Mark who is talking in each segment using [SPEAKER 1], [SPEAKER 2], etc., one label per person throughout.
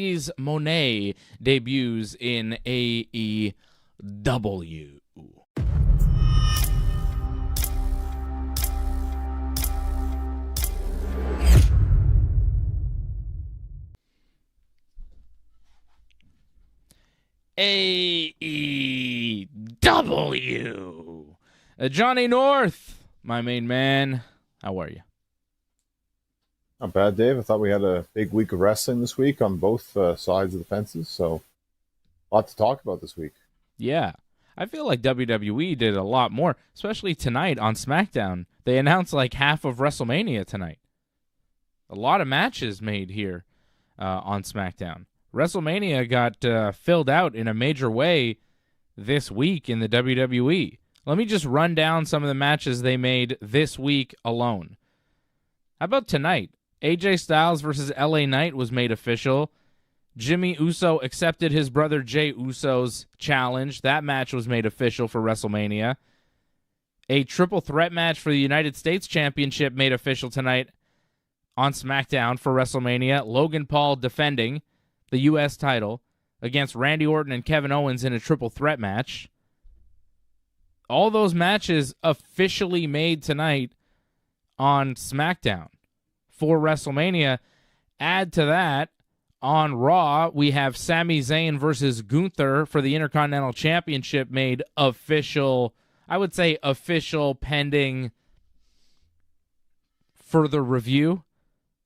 [SPEAKER 1] Moné debuts in AEW. AEW. Johnny North, my main man. How are you?
[SPEAKER 2] Not bad, Dave. I thought we had a big week of wrestling this week on both sides of the fences, so a lot to talk about this week.
[SPEAKER 1] Yeah. I feel like WWE did a lot more, especially tonight on SmackDown. They announced like half of WrestleMania tonight. A lot of matches made here on SmackDown. WrestleMania got filled out in a major way this week in the WWE. Let me just run down some of the matches they made this week alone. How about tonight? AJ Styles versus LA Knight was made official. Jimmy Uso accepted his brother Jey Uso's challenge. That match was made official for WrestleMania. A triple threat match for the United States Championship made official tonight on SmackDown for WrestleMania. Logan Paul defending the U.S. title against Randy Orton and Kevin Owens in a triple threat match. All those matches officially made tonight on SmackDown for WrestleMania. Add to that, on Raw, we have Sami Zayn versus Gunther for the Intercontinental Championship made official. I would say official pending further review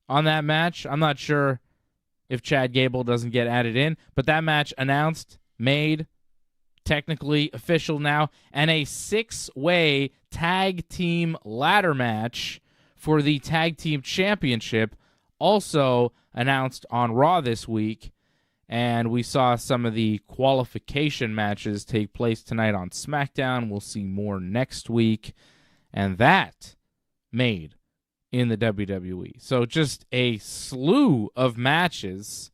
[SPEAKER 1] on that match. I'm not sure if Chad Gable doesn't get added in, but that match announced, made, technically official now, and a 6-way tag team ladder match for the Tag Team Championship also announced on Raw this week, and we saw some of the qualification matches take place tonight on SmackDown. We'll see more next week, and that made in the WWE. So just a slew of matches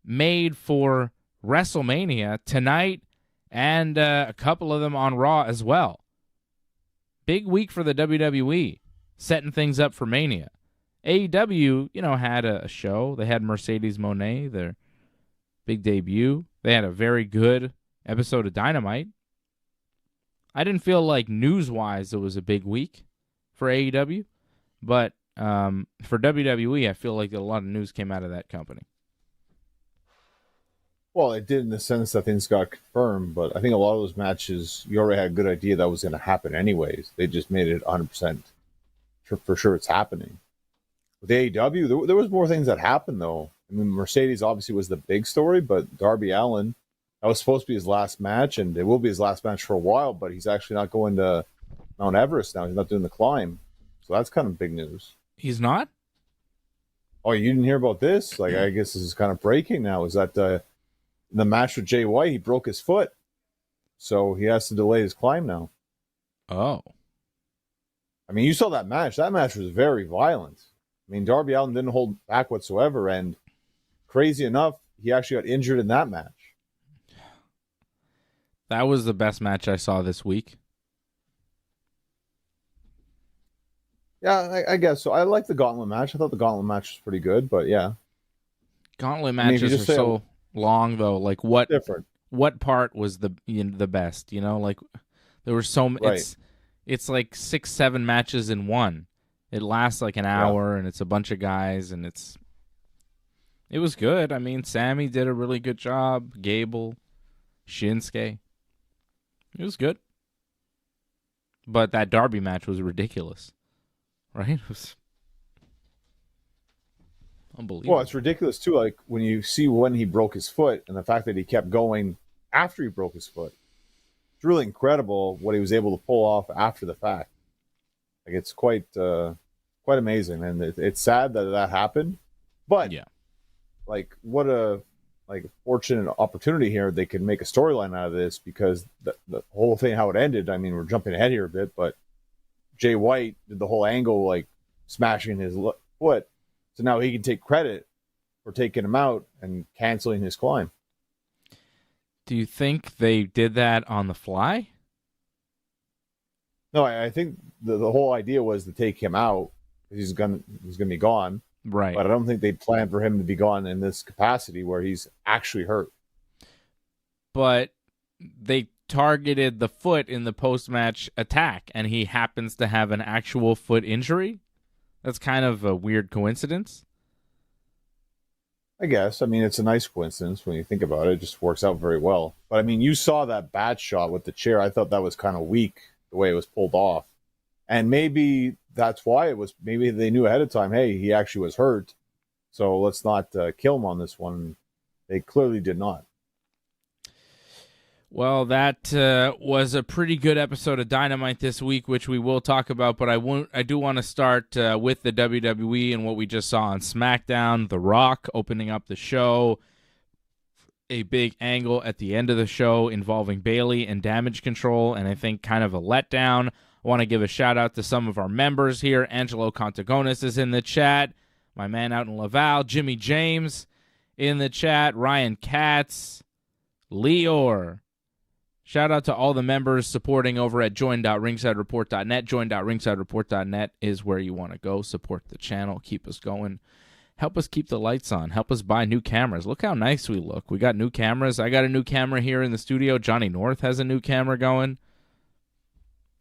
[SPEAKER 1] made for WrestleMania tonight, and a couple of them on Raw as well. Big week for the WWE, setting things up for Mania. AEW, had a show. They had Mercedes Moné, their big debut. They had a very good episode of Dynamite. I didn't feel like news-wise it was a big week for AEW, but for WWE, I feel like a lot of news came out of that company.
[SPEAKER 2] Well, it did in the sense that things got confirmed, but I think a lot of those matches, you already had a good idea that was going to happen anyways. They just made it 100% for sure it's happening. With AEW, there was more things that happened, though. I mean, Mercedes obviously was the big story, but Darby Allin, that was supposed to be his last match, and it will be his last match for a while, but he's actually not going to Mount Everest now. He's not doing the climb. So that's kind of big news.
[SPEAKER 1] He's not?
[SPEAKER 2] Oh, you didn't hear about this? I guess this is kind of breaking now. Is that the match with Jay White, he broke his foot. So he has to delay his climb now.
[SPEAKER 1] Oh.
[SPEAKER 2] I mean, you saw that match. That match was very violent. I mean, Darby Allin didn't hold back whatsoever, and crazy enough, he actually got injured in that match.
[SPEAKER 1] That was the best match I saw this week.
[SPEAKER 2] Yeah, I guess so. I like the Gauntlet match. I thought the Gauntlet match was pretty good, but yeah.
[SPEAKER 1] Gauntlet matches are so long, though. Like, what part was the best? Like, there were so many.
[SPEAKER 2] Right.
[SPEAKER 1] It's like 6-7 matches in one. It lasts like an hour, and it's a bunch of guys, and it was good. I mean, Sammy did a really good job. Gable, Shinsuke. It was good. But that Darby match was ridiculous. Right? It was unbelievable.
[SPEAKER 2] Well, it's ridiculous, too, like, when you see when he broke his foot and the fact that he kept going after he broke his foot. It's really incredible what he was able to pull off after the fact. Like, it's quite amazing, and it's sad that happened. But,
[SPEAKER 1] yeah,
[SPEAKER 2] like, what a fortunate opportunity here. They could make a storyline out of this, because the whole thing, how it ended, I mean, we're jumping ahead here a bit, but Jay White did the whole angle, like, smashing his foot, so now he can take credit for taking him out and canceling his climb.
[SPEAKER 1] Do you think they did that on the fly?
[SPEAKER 2] No, I think the whole idea was to take him out. He's gonna be gone,
[SPEAKER 1] Right.
[SPEAKER 2] But I don't think they planned for him to be gone in this capacity where he's actually hurt.
[SPEAKER 1] But they targeted the foot in the post-match attack, and he happens to have an actual foot injury. That's kind of a weird coincidence.
[SPEAKER 2] I guess. I mean, it's a nice coincidence when you think about it. It just works out very well. But I mean, you saw that bad shot with the chair. I thought that was kind of weak, the way it was pulled off. And maybe that's why it was. Maybe they knew ahead of time, hey, he actually was hurt, so let's not kill him on this one. They clearly did not.
[SPEAKER 1] Well, that was a pretty good episode of Dynamite this week, which we will talk about. But I do want to start with the WWE and what we just saw on SmackDown. The Rock opening up the show, a big angle at the end of the show involving Bayley and Damage Control, and I think kind of a letdown. I want to give a shout out to some of our members here. Angelo Contagonis is in the chat. My man out in Laval, Jimmy James in the chat. Ryan Katz, Leor. Shout out to all the members supporting over at join.ringsidereport.net. Join.ringsidereport.net is where you want to go. Support the channel. Keep us going. Help us keep the lights on. Help us buy new cameras. Look how nice we look. We got new cameras. I got a new camera here in the studio. Johnny North has a new camera going.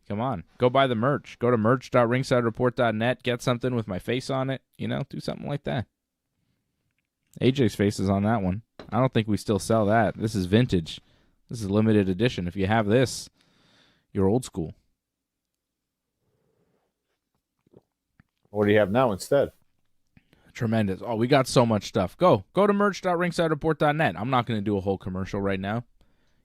[SPEAKER 1] Come on. Go buy the merch. Go to merch.ringsidereport.net. Get something with my face on it. You know, do something like that. AJ's face is on that one. I don't think we still sell that. This is vintage. This is limited edition. If you have this, you're old school.
[SPEAKER 2] What do you have now instead?
[SPEAKER 1] Tremendous. Oh, we got so much stuff. Go to merch.ringsidereport.net. I'm not going to do a whole commercial right now.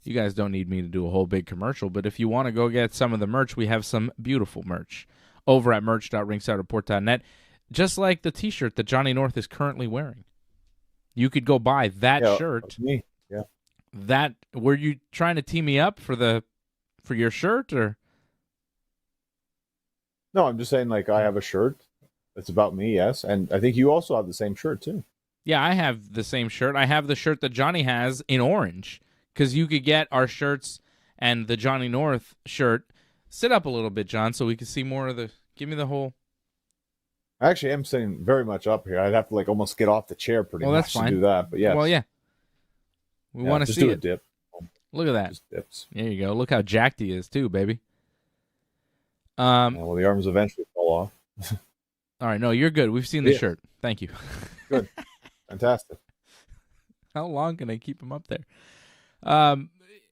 [SPEAKER 1] You guys don't need me to do a whole big commercial, but if you want to go get some of the merch, we have some beautiful merch over at merch.ringsidereport.net, just like the t-shirt that Johnny North is currently wearing. You could go buy that shirt.
[SPEAKER 2] That's me. Yeah.
[SPEAKER 1] That, were you trying to tee me up for your shirt, or?
[SPEAKER 2] No, I'm just saying, like, I have a shirt that's about me, yes, and I think you also have the same shirt too.
[SPEAKER 1] Yeah, I have the same shirt. I have the shirt that Johnny has in orange, because you could get our shirts and the Johnny North shirt. Sit up a little bit, John, so we can see more of the. Give me the whole.
[SPEAKER 2] I actually am sitting very much up here. I'd have to like almost get off the chair pretty much
[SPEAKER 1] that's fine.
[SPEAKER 2] to do that. But yeah.
[SPEAKER 1] Well, yeah. We want to see
[SPEAKER 2] do
[SPEAKER 1] it.
[SPEAKER 2] A dip.
[SPEAKER 1] Look at that.
[SPEAKER 2] Just dips.
[SPEAKER 1] There you go. Look how jacked he is too, baby.
[SPEAKER 2] Well, the arms eventually fall off.
[SPEAKER 1] All right, no, you're good. We've seen the shirt. Thank you.
[SPEAKER 2] Good. Fantastic.
[SPEAKER 1] How long can I keep him up there?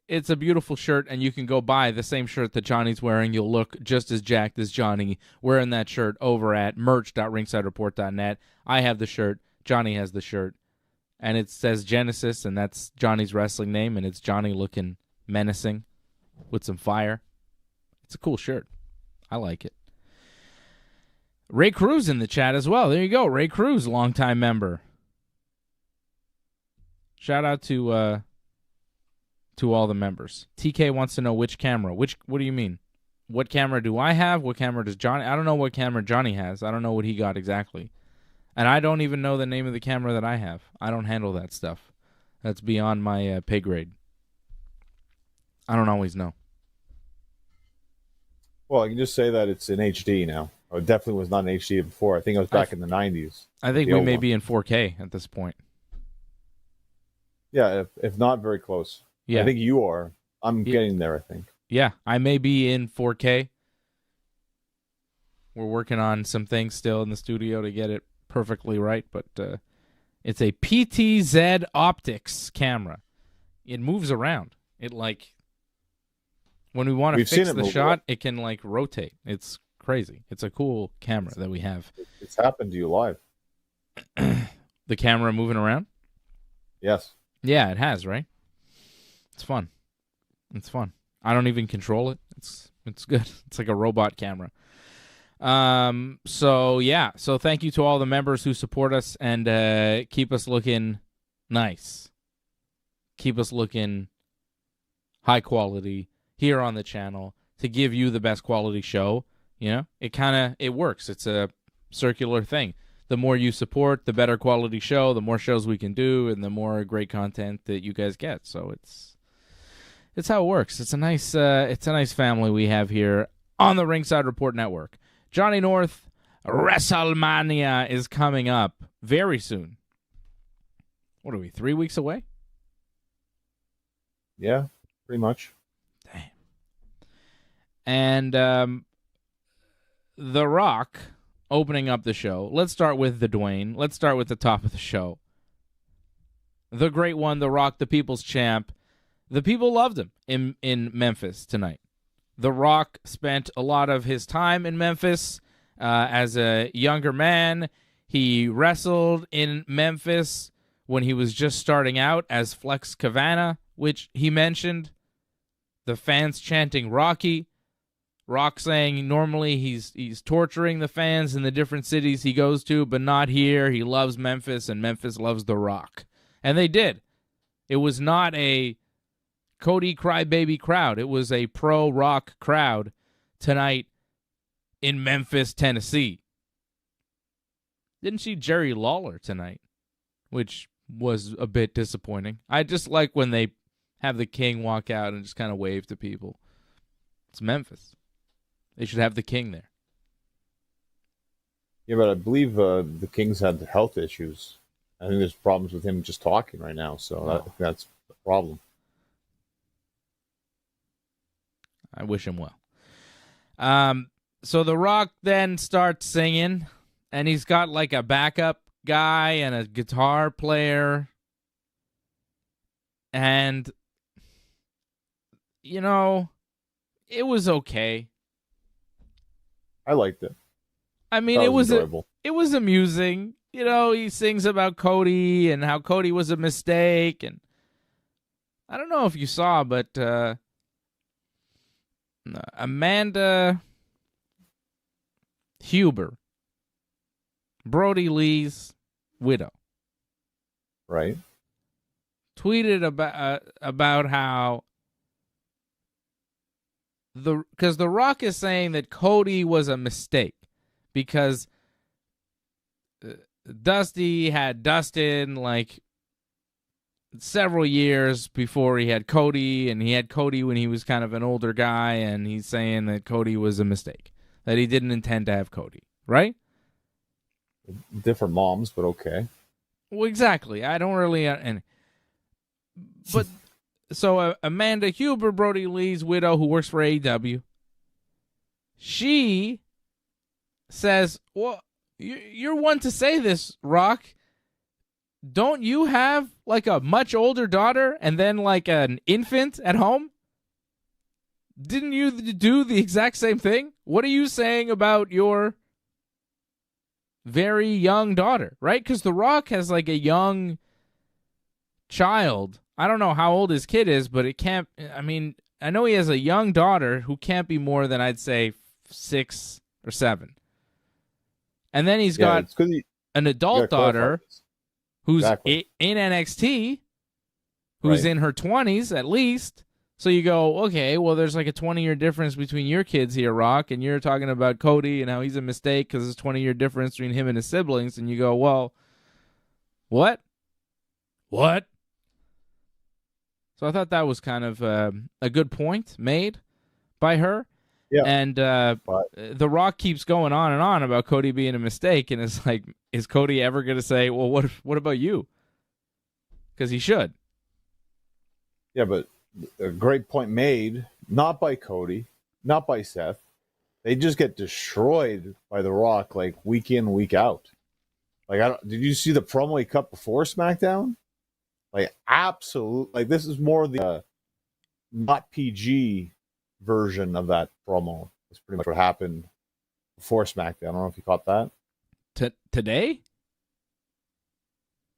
[SPEAKER 1] It's a beautiful shirt, and you can go buy the same shirt that Johnny's wearing. You'll look just as jacked as Johnny wearing that shirt over at merch.ringsidereport.net. I have the shirt. Johnny has the shirt. And it says Genesis, and that's Johnny's wrestling name, and it's Johnny looking menacing with some fire. It's a cool shirt. I like it. Ray Cruz in the chat as well. There you go. Ray Cruz, longtime member. Shout out to all the members. TK wants to know which camera. What do you mean? What camera do I have? What camera does Johnny? I don't know what camera Johnny has. I don't know what he got exactly. And I don't even know the name of the camera that I have. I don't handle that stuff. That's beyond my pay grade. I don't always know.
[SPEAKER 2] Well, I can just say that it's in HD now. It definitely was not in HD before. I think it was back in the 90s.
[SPEAKER 1] I think we may be in 4K at this point.
[SPEAKER 2] Yeah, if not very close.
[SPEAKER 1] Yeah.
[SPEAKER 2] I think you are. I'm getting there, I think.
[SPEAKER 1] Yeah, I may be in 4K. We're working on some things still in the studio to get it perfectly right, but it's a PTZ optics camera. It moves around. It when we want to fix the shot, it can rotate. It's crazy. It's a cool camera that we have.
[SPEAKER 2] It's happened to you live.
[SPEAKER 1] The camera moving around?
[SPEAKER 2] Yes. Yeah,
[SPEAKER 1] it has, right? It's fun. It's fun. I don't even control it. It's good. It's like a robot camera. So thank you to all the members who support us and keep us looking nice. Keep us looking high quality here on the channel to give you the best quality show. You know, it works. It's a circular thing. The more you support, the better quality show, the more shows we can do, and the more great content that you guys get. So it's how it works. It's a nice family we have here on the Ringside Report Network. Johnny North, WrestleMania is coming up very soon. What are we, 3 weeks away?
[SPEAKER 2] Yeah, pretty much.
[SPEAKER 1] Damn. And The Rock opening up the show. Let's start with the Dwayne. Let's start with the top of the show. The great one, The Rock, the people's champ. The people loved him in Memphis tonight. The Rock spent a lot of his time in Memphis as a younger man. He wrestled in Memphis when he was just starting out as Flex Kavana, which he mentioned. The fans chanting Rocky. Rock saying normally he's torturing the fans in the different cities he goes to, but not here. He loves Memphis, and Memphis loves The Rock. And they did. It was not a Cody crybaby crowd. It was a pro-Rock crowd tonight in Memphis, Tennessee. Didn't see Jerry Lawler tonight, which was a bit disappointing. I just like when they have the King walk out and just kind of wave to people. It's Memphis. They should have the King there.
[SPEAKER 2] Yeah, but I believe the King's had health issues. I think there's problems with him just talking right now, so that's the problem.
[SPEAKER 1] I wish him well. So The Rock then starts singing, and he's got like a backup guy and a guitar player. And, you know, it was okay.
[SPEAKER 2] I liked it.
[SPEAKER 1] I mean, it was amusing. You know, he sings about Cody and how Cody was a mistake. And I don't know if you saw, but Amanda Huber, Brody Lee's widow,
[SPEAKER 2] right,
[SPEAKER 1] tweeted about how because The Rock is saying that Cody was a mistake because Dusty had Dustin like several years before he had Cody, and he had Cody when he was kind of an older guy, and he's saying that Cody was a mistake, that he didn't intend to have Cody, right?
[SPEAKER 2] Different moms, but okay.
[SPEAKER 1] Well, exactly. I don't really... but so Amanda Huber, Brody Lee's widow, who works for AEW, she says, well, you're one to say this, Rock. Don't you have like a much older daughter and then like an infant at home? Didn't you do the exact same thing? What are you saying about your very young daughter, right? Because The Rock has like a young child. I don't know how old his kid is, but it can't, I mean, I know he has a young daughter who can't be more than, I'd say, 6 or 7. And then he's got an adult daughter who's in NXT, who's in her 20s at least. So you go, okay, well, there's like a 20-year difference between your kids here, Rock, and you're talking about Cody and how he's a mistake because there's a 20-year difference between him and his siblings. And you go, well, what? What? So I thought that was kind of a good point made by her. Yeah. And The Rock keeps going on and on about Cody being a mistake, and it's like, is Cody ever going to say, well, what about you? Because he should.
[SPEAKER 2] Yeah, but a great point made, not by Cody, not by Seth. They just get destroyed by The Rock like week in, week out. Like, did you see the promo he cut before SmackDown? Like, absolute. Like, this is more the not PG version of that promo. That's pretty much what happened before SmackDown. I don't know if you caught that.
[SPEAKER 1] Today?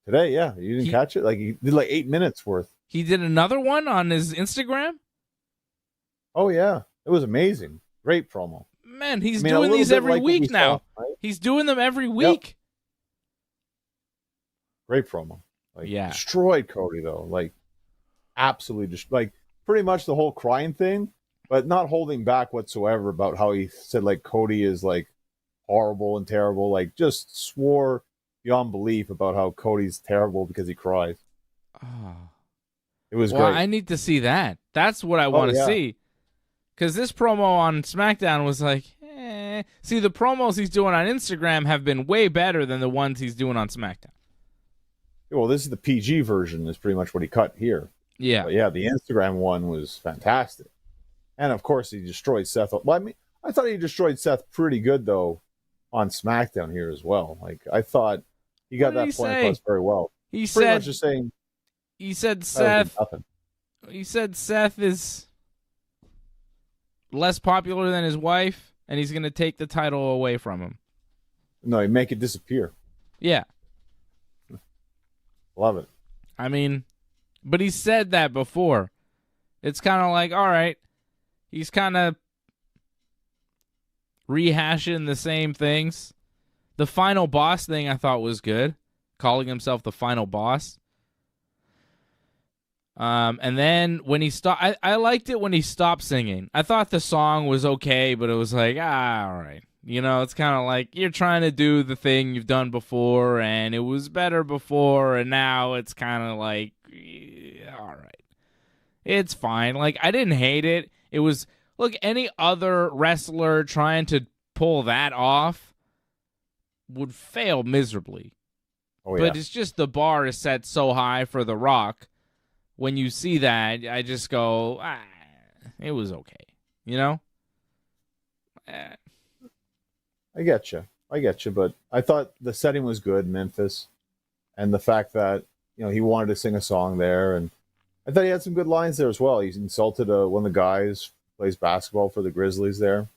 [SPEAKER 2] Today, yeah. You didn't catch it? Like, he did like 8 minutes worth.
[SPEAKER 1] He did another one on his Instagram?
[SPEAKER 2] Oh, yeah. It was amazing. Great promo.
[SPEAKER 1] Man, he's doing these every week now. Saw, right? He's doing them every week. Yep.
[SPEAKER 2] Great promo. Like,
[SPEAKER 1] yeah.
[SPEAKER 2] Destroyed Cody, though. Like, absolutely destroyed. Like, pretty much the whole crying thing, but not holding back whatsoever about how he said, like, Cody is, like, horrible and terrible. Like, just swore beyond belief about how Cody's terrible because he cries.
[SPEAKER 1] Oh.
[SPEAKER 2] It was
[SPEAKER 1] great. I need to see that. That's what I want to see. Because this promo on SmackDown was like, See, the promos he's doing on Instagram have been way better than the ones he's doing on SmackDown.
[SPEAKER 2] Well, this is the PG version, is pretty much what he cut here.
[SPEAKER 1] Yeah.
[SPEAKER 2] But yeah, the Instagram one was fantastic. And of course, he destroyed Seth. Well, I mean, I thought he destroyed Seth pretty good, though, on SmackDown here as well. Like, I thought he got that point across very well.
[SPEAKER 1] He
[SPEAKER 2] pretty
[SPEAKER 1] said,
[SPEAKER 2] much just saying,
[SPEAKER 1] he said Seth is less popular than his wife, and he's going to take the title away from him.
[SPEAKER 2] No, he make it disappear.
[SPEAKER 1] Yeah.
[SPEAKER 2] Love it.
[SPEAKER 1] I mean, but he said that before. It's kind of like, all right, he's kind of rehashing the same things. The final boss thing I thought was good, calling himself the final boss. And then when he stopped, I liked it when he stopped singing. I thought the song was okay, but it was like, all right. You know, it's kind of like you're trying to do the thing you've done before, and it was better before, and now it's kind of like, all right. It's fine. Like, I didn't hate it. It was, look, any other wrestler trying to pull that off would fail miserably.
[SPEAKER 2] Oh, yeah.
[SPEAKER 1] But it's just the bar is set so high for The Rock. When you see that, I just go, it was okay. You know?
[SPEAKER 2] I get you, but I thought the setting was good, Memphis, and the fact that, you know, he wanted to sing a song there, and I thought he had some good lines there as well. He insulted one of the guys who plays basketball for the Grizzlies there.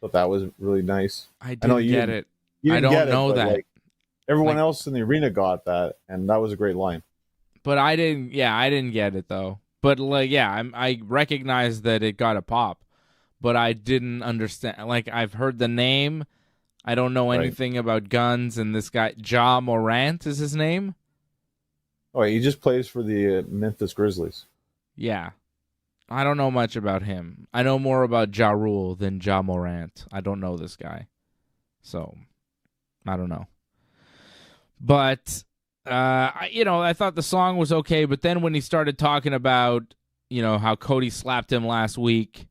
[SPEAKER 2] Thought that was really nice.
[SPEAKER 1] I didn't get it. I don't know that.
[SPEAKER 2] Like, everyone else in the arena got that, and that was a great line.
[SPEAKER 1] But I didn't get it, though. But, like, yeah, I recognize that it got a pop, but I didn't understand. Like, I've heard the name. I don't know anything about guns, and this guy, Ja Morant is his name?
[SPEAKER 2] Oh, he just plays for the Memphis Grizzlies.
[SPEAKER 1] Yeah. I don't know much about him. I know more about Ja Rule than Ja Morant. I don't know this guy. So, I don't know. But, I thought the song was okay, but then when he started talking about, how Cody slapped him last week,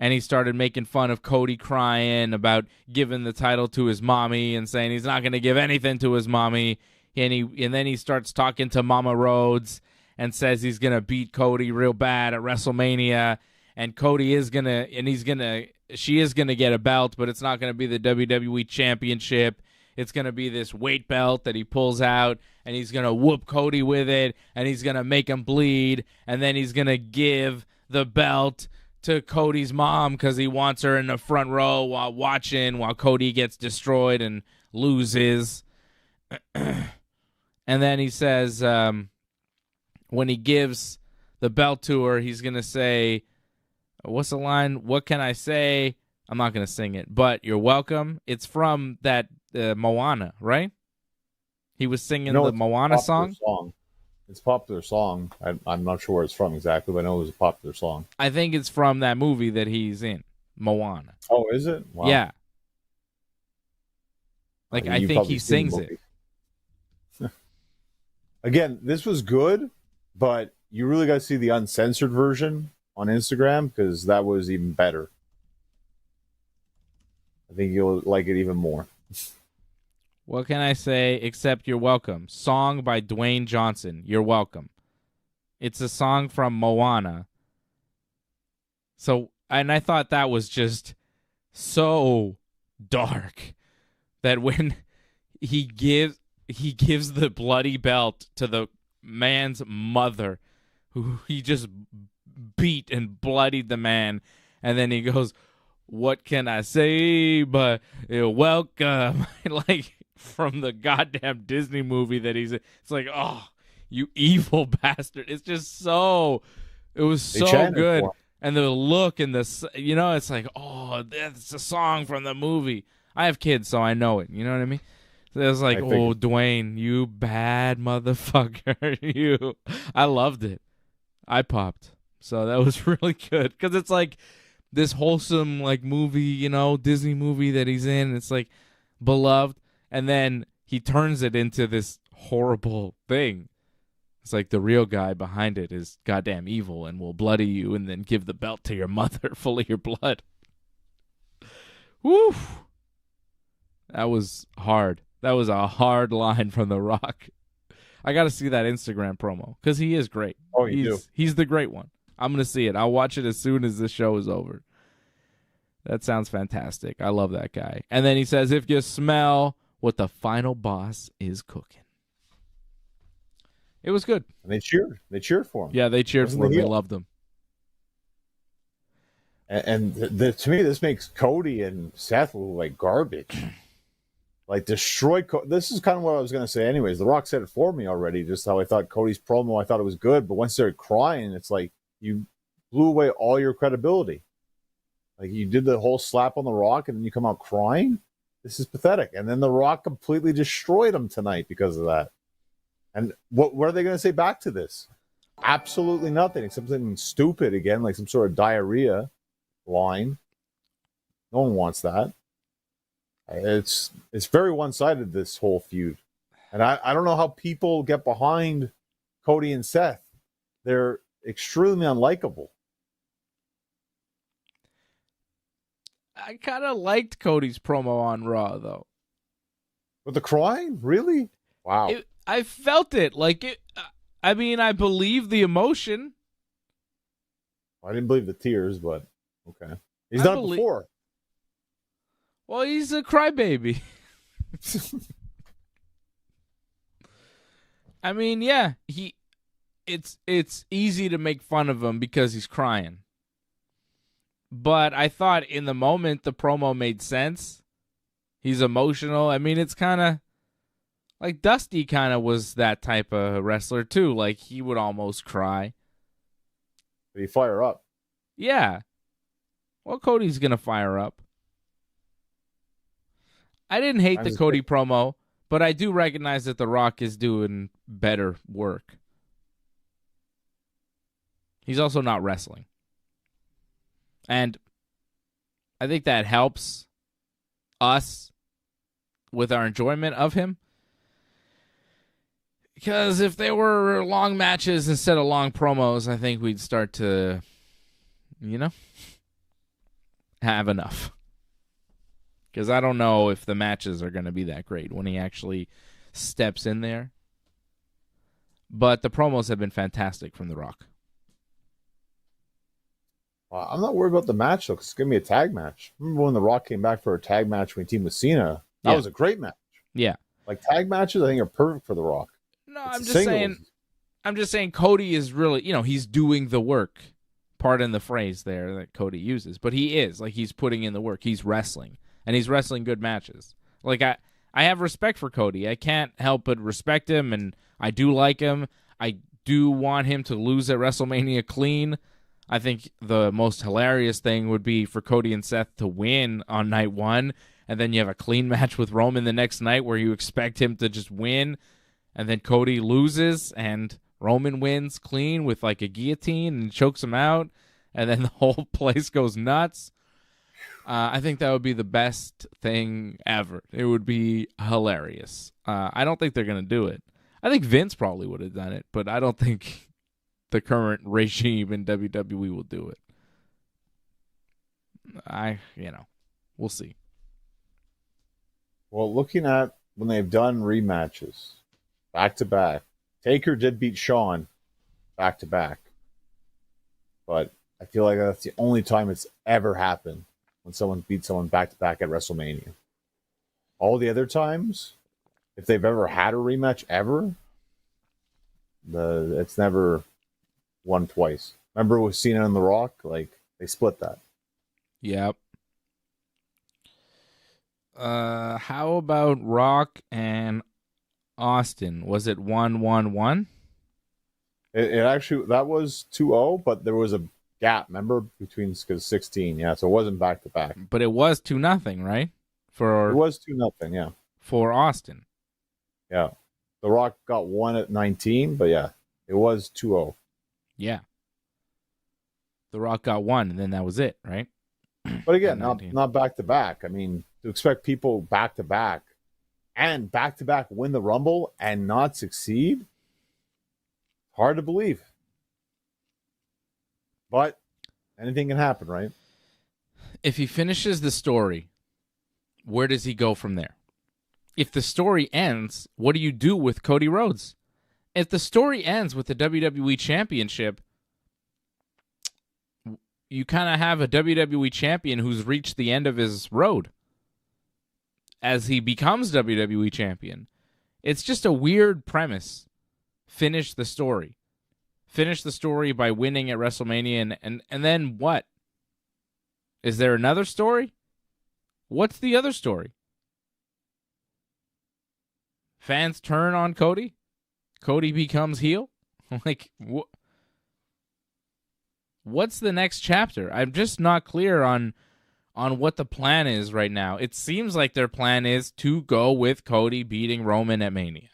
[SPEAKER 1] and he started making fun of Cody crying about giving the title to his mommy and saying he's not going to give anything to his mommy. And then he starts talking to Mama Rhodes and says he's going to beat Cody real bad at WrestleMania. And Cody is going to, she is going to get a belt, but it's not going to be the WWE Championship. It's going to be this weight belt that he pulls out, and he's going to whoop Cody with it, and he's going to make him bleed. And then he's going to give the belt to Cody's mom because he wants her in the front row while Cody gets destroyed and loses. And then he says when he gives the belt to her, he's going to say, what's the line? What can I say? I'm not going to sing it, but you're welcome. It's from that Moana, right? He was singing the Moana song?
[SPEAKER 2] It's a popular song. I'm not sure where it's from exactly, but I know it was a popular song.
[SPEAKER 1] I think it's from that movie that he's in, Moana.
[SPEAKER 2] Oh, is it? Wow.
[SPEAKER 1] Yeah. Like, I think he sings it.
[SPEAKER 2] Again, this was good, but you really got to see the uncensored version on Instagram because that was even better. I think you'll like it even more.
[SPEAKER 1] What can I say except you're welcome? Song by Dwayne Johnson. You're welcome. It's a song from Moana. So, and I thought that was just so dark that when he gives the bloody belt to the man's mother, who he just beat and bloodied the man, and then he goes, "What can I say but you're welcome?" Like, from the goddamn Disney movie that he's in. It's like, oh, you evil bastard. It's just so, it was so good. And the look and the, it's like, oh, that's a song from the movie. I have kids, so I know it. You know what I mean? So it was like, oh, Dwayne, you bad motherfucker. I loved it. I popped. So that was really good. Because it's like this wholesome, like, movie, Disney movie that he's in. It's like beloved. And then he turns it into this horrible thing. It's like the real guy behind it is goddamn evil and will bloody you and then give the belt to your mother full of your blood. Woo! That was hard. That was a hard line from The Rock. I got to see that Instagram promo because he is great.
[SPEAKER 2] Oh, you do?
[SPEAKER 1] He's the great one. I'm going to see it. I'll watch it as soon as this show is over. That sounds fantastic. I love that guy. And then he says, if you smell what the final boss is cooking. It was good.
[SPEAKER 2] And they cheered. They cheered for him.
[SPEAKER 1] Yeah, they cheered for him. They loved him.
[SPEAKER 2] And to me, this makes Cody and Seth look like garbage. Like, destroy. This is kind of what I was going to say anyways. The Rock said it for me already, just how I thought Cody's promo, I thought it was good. But once they started crying, it's like you blew away all your credibility. Like, you did the whole slap on The Rock, and then you come out crying? This is pathetic. And then The Rock completely destroyed him tonight because of that. And what are they going to say back to this? Absolutely nothing, except something stupid again, like some sort of diarrhea line. No one wants that. It's very one-sided, this whole feud. And I don't know how people get behind Cody and Seth. They're extremely unlikable.
[SPEAKER 1] I kind of liked Cody's promo on Raw, though.
[SPEAKER 2] With the crying? Really? Wow.
[SPEAKER 1] I felt it. Like, I mean, I believe the emotion.
[SPEAKER 2] I didn't believe the tears, but okay. He's done it before.
[SPEAKER 1] Well, he's a crybaby. I mean, yeah, it's easy to make fun of him because he's crying. But I thought in the moment the promo made sense. He's emotional. I mean, it's kind of like Dusty kind of was that type of wrestler too. Like, he would almost cry.
[SPEAKER 2] Did he fire up?
[SPEAKER 1] Yeah. Well, Cody's going to fire up. I didn't hate the Cody promo, but I do recognize that The Rock is doing better work. He's also not wrestling. And I think that helps us with our enjoyment of him. Because if they were long matches instead of long promos, I think we'd start to, have enough. Because I don't know if the matches are going to be that great when he actually steps in there. But the promos have been fantastic from The Rock.
[SPEAKER 2] I'm not worried about the match, though, because it's going to be a tag match. Remember when The Rock came back for a tag match when he teamed with Cena? That was a great match.
[SPEAKER 1] Yeah.
[SPEAKER 2] Like, tag matches, I think, are perfect for The Rock.
[SPEAKER 1] No, I'm just saying Cody is really, he's doing the work. Pardon the phrase there that Cody uses. But he is. Like, he's putting in the work. He's wrestling. And he's wrestling good matches. Like, I have respect for Cody. I can't help but respect him, and I do like him. I do want him to lose at WrestleMania clean. I think the most hilarious thing would be for Cody and Seth to win on night one, and then you have a clean match with Roman the next night where you expect him to just win, and then Cody loses, and Roman wins clean with like a guillotine and chokes him out, and then the whole place goes nuts. I think that would be the best thing ever. It would be hilarious. I don't think they're going to do it. I think Vince probably would have done it, but I don't think the current regime in WWE will do it. We'll see.
[SPEAKER 2] Well, looking at when they've done rematches back-to-back, Taker did beat Shawn back-to-back. But I feel like that's the only time it's ever happened when someone beats someone back-to-back at WrestleMania. All the other times, if they've ever had a rematch ever, it's never won twice. Remember with Cena and The Rock? Like, they split that.
[SPEAKER 1] Yep. How about Rock and Austin? Was it 1-1-1?
[SPEAKER 2] It actually, that was 2-0, but there was a gap, remember, between, because 16, yeah, so it wasn't back-to-back.
[SPEAKER 1] But it was 2-0, right?
[SPEAKER 2] It was 2-0, yeah.
[SPEAKER 1] For Austin.
[SPEAKER 2] Yeah. The Rock got one at 19, but yeah, it was 2-0.
[SPEAKER 1] Yeah. The Rock got one, and then that was it, right?
[SPEAKER 2] But again, not back-to-back. I mean, to expect people back-to-back and back-to-back win the Rumble and not succeed, hard to believe. But anything can happen, right?
[SPEAKER 1] If he finishes the story, where does he go from there? if the story ends, what do you do with Cody Rhodes? If the story ends with the WWE Championship, you kind of have a WWE Champion who's reached the end of his road as he becomes WWE Champion. It's just a weird premise. Finish the story. Finish the story by winning at WrestleMania, and then what? Is there another story? What's the other story? Fans turn on Cody? Cody becomes heel? Like, what's the next chapter? I'm just not clear on what the plan is right now. It seems like their plan is to go with Cody beating Roman at Mania.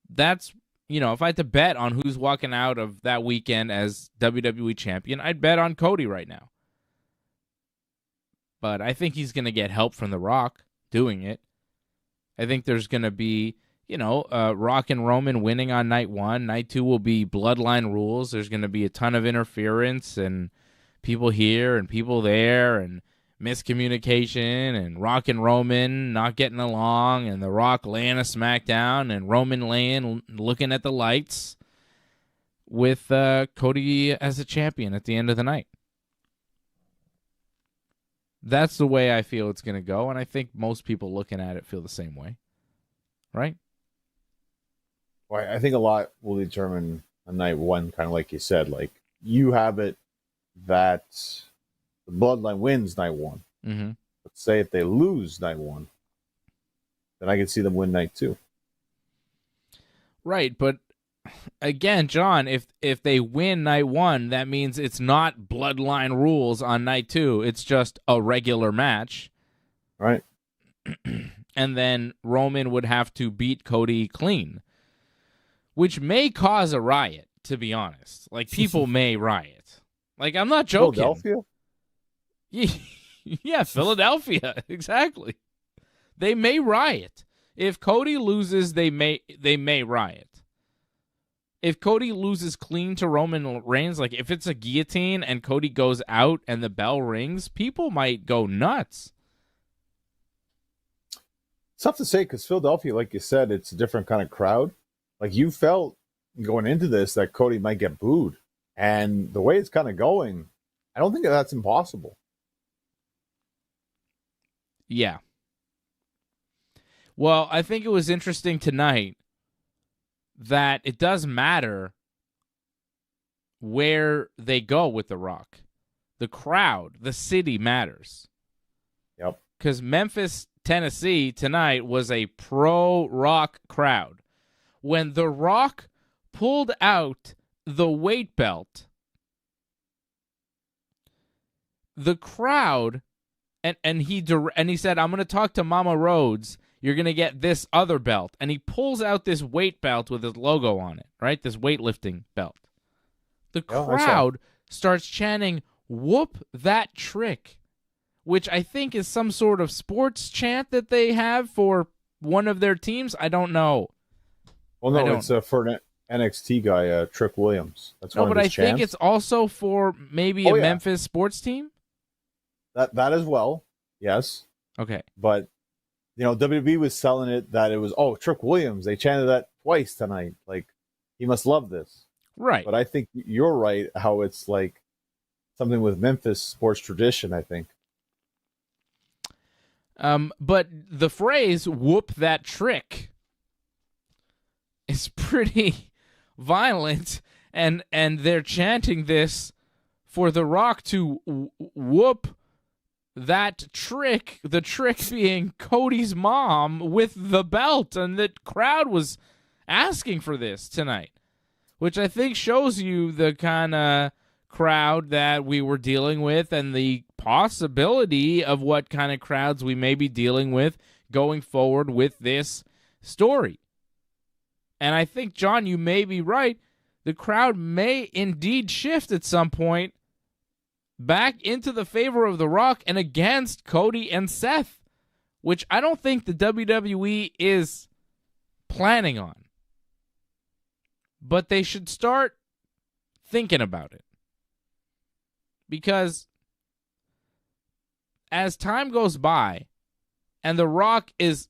[SPEAKER 1] That's, if I had to bet on who's walking out of that weekend as WWE Champion, I'd bet on Cody right now. But I think he's going to get help from The Rock doing it. I think there's going to be, Rock and Roman winning on night 1. Night 2 will be bloodline rules. There's going to be a ton of interference and people here and people there and miscommunication and Rock and Roman not getting along and The Rock laying a smackdown and Roman looking at the lights with Cody as a champion at the end of the night. That's the way I feel it's going to go, and I think most people looking at it feel the same way. Right?
[SPEAKER 2] Well, I think a lot will determine on night 1, kind of like you said. Like, you have it that the Bloodline wins night 1.
[SPEAKER 1] Mm-hmm.
[SPEAKER 2] Let's say if they lose night 1, then I can see them win night 2.
[SPEAKER 1] Right, but again, John, if they win night 1, that means it's not bloodline rules on night 2. It's just a regular match.
[SPEAKER 2] Right.
[SPEAKER 1] And then Roman would have to beat Cody clean, which may cause a riot, to be honest. Like, people may riot. Like, I'm not joking.
[SPEAKER 2] Philadelphia?
[SPEAKER 1] Yeah, Philadelphia. Exactly. They may riot. If Cody loses, they may riot. If Cody loses clean to Roman Reigns, like if it's a guillotine and Cody goes out and the bell rings, people might go nuts.
[SPEAKER 2] It's tough to say because Philadelphia, like you said, it's a different kind of crowd. Like, you felt going into this that Cody might get booed. And the way it's kind of going, I don't think that's impossible.
[SPEAKER 1] Yeah. Well, I think it was interesting tonight that it does matter where they go with The Rock. The crowd, the city matters.
[SPEAKER 2] Yep.
[SPEAKER 1] Because Memphis, Tennessee tonight was a pro-Rock crowd. When The Rock pulled out the weight belt, the crowd, and he said, "I'm going to talk to Mama Rhodes. You're going to get this other belt." And he pulls out this weight belt with his logo on it, right? This weightlifting belt. The crowd starts chanting, "Whoop that trick," which I think is some sort of sports chant that they have for one of their teams. I don't know.
[SPEAKER 2] Well, no, it's for an NXT guy, Trick Williams. That's one of his chants.
[SPEAKER 1] I think it's also for maybe a Memphis sports team.
[SPEAKER 2] That as well, yes.
[SPEAKER 1] Okay.
[SPEAKER 2] But, WWE was selling it that it was, Trick Williams. They chanted that twice tonight. Like, he must love this.
[SPEAKER 1] Right.
[SPEAKER 2] But I think you're right, how it's like something with Memphis sports tradition, I think.
[SPEAKER 1] But the phrase "whoop that trick" is pretty violent, and they're chanting this for The Rock to whoop that trick, the trick being Cody's mom with the belt, and the crowd was asking for this tonight, which I think shows you the kind of crowd that we were dealing with and the possibility of what kind of crowds we may be dealing with going forward with this story. And I think, John, you may be right. The crowd may indeed shift at some point back into the favor of The Rock and against Cody and Seth, which I don't think the WWE is planning on. But they should start thinking about it. Because as time goes by and The Rock is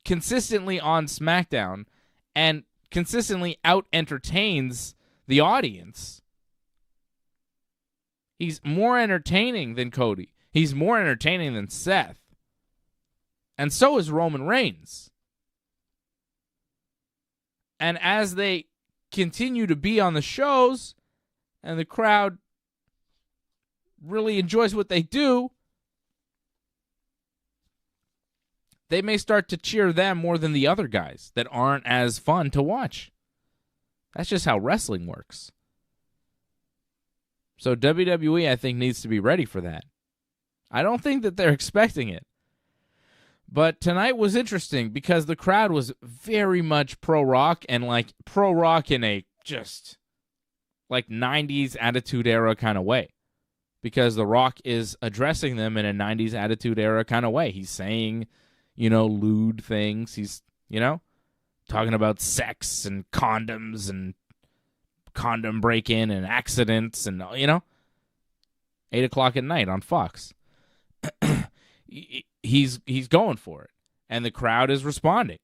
[SPEAKER 1] consistently on SmackDown and consistently out-entertains the audience. He's more entertaining than Cody. He's more entertaining than Seth. And so is Roman Reigns. And as they continue to be on the shows and the crowd really enjoys what they do, they may start to cheer them more than the other guys that aren't as fun to watch. That's just how wrestling works. So WWE, I think, needs to be ready for that. I don't think that they're expecting it. But tonight was interesting because the crowd was very much pro-Rock, and like pro-Rock in a just like 90s Attitude Era kind of way. Because The Rock is addressing them in a 90s Attitude Era kind of way. He's saying, lewd things. He's, talking about sex and condoms and condom break-in and accidents and, 8 o'clock at night on Fox. He's going for it, and the crowd is responding.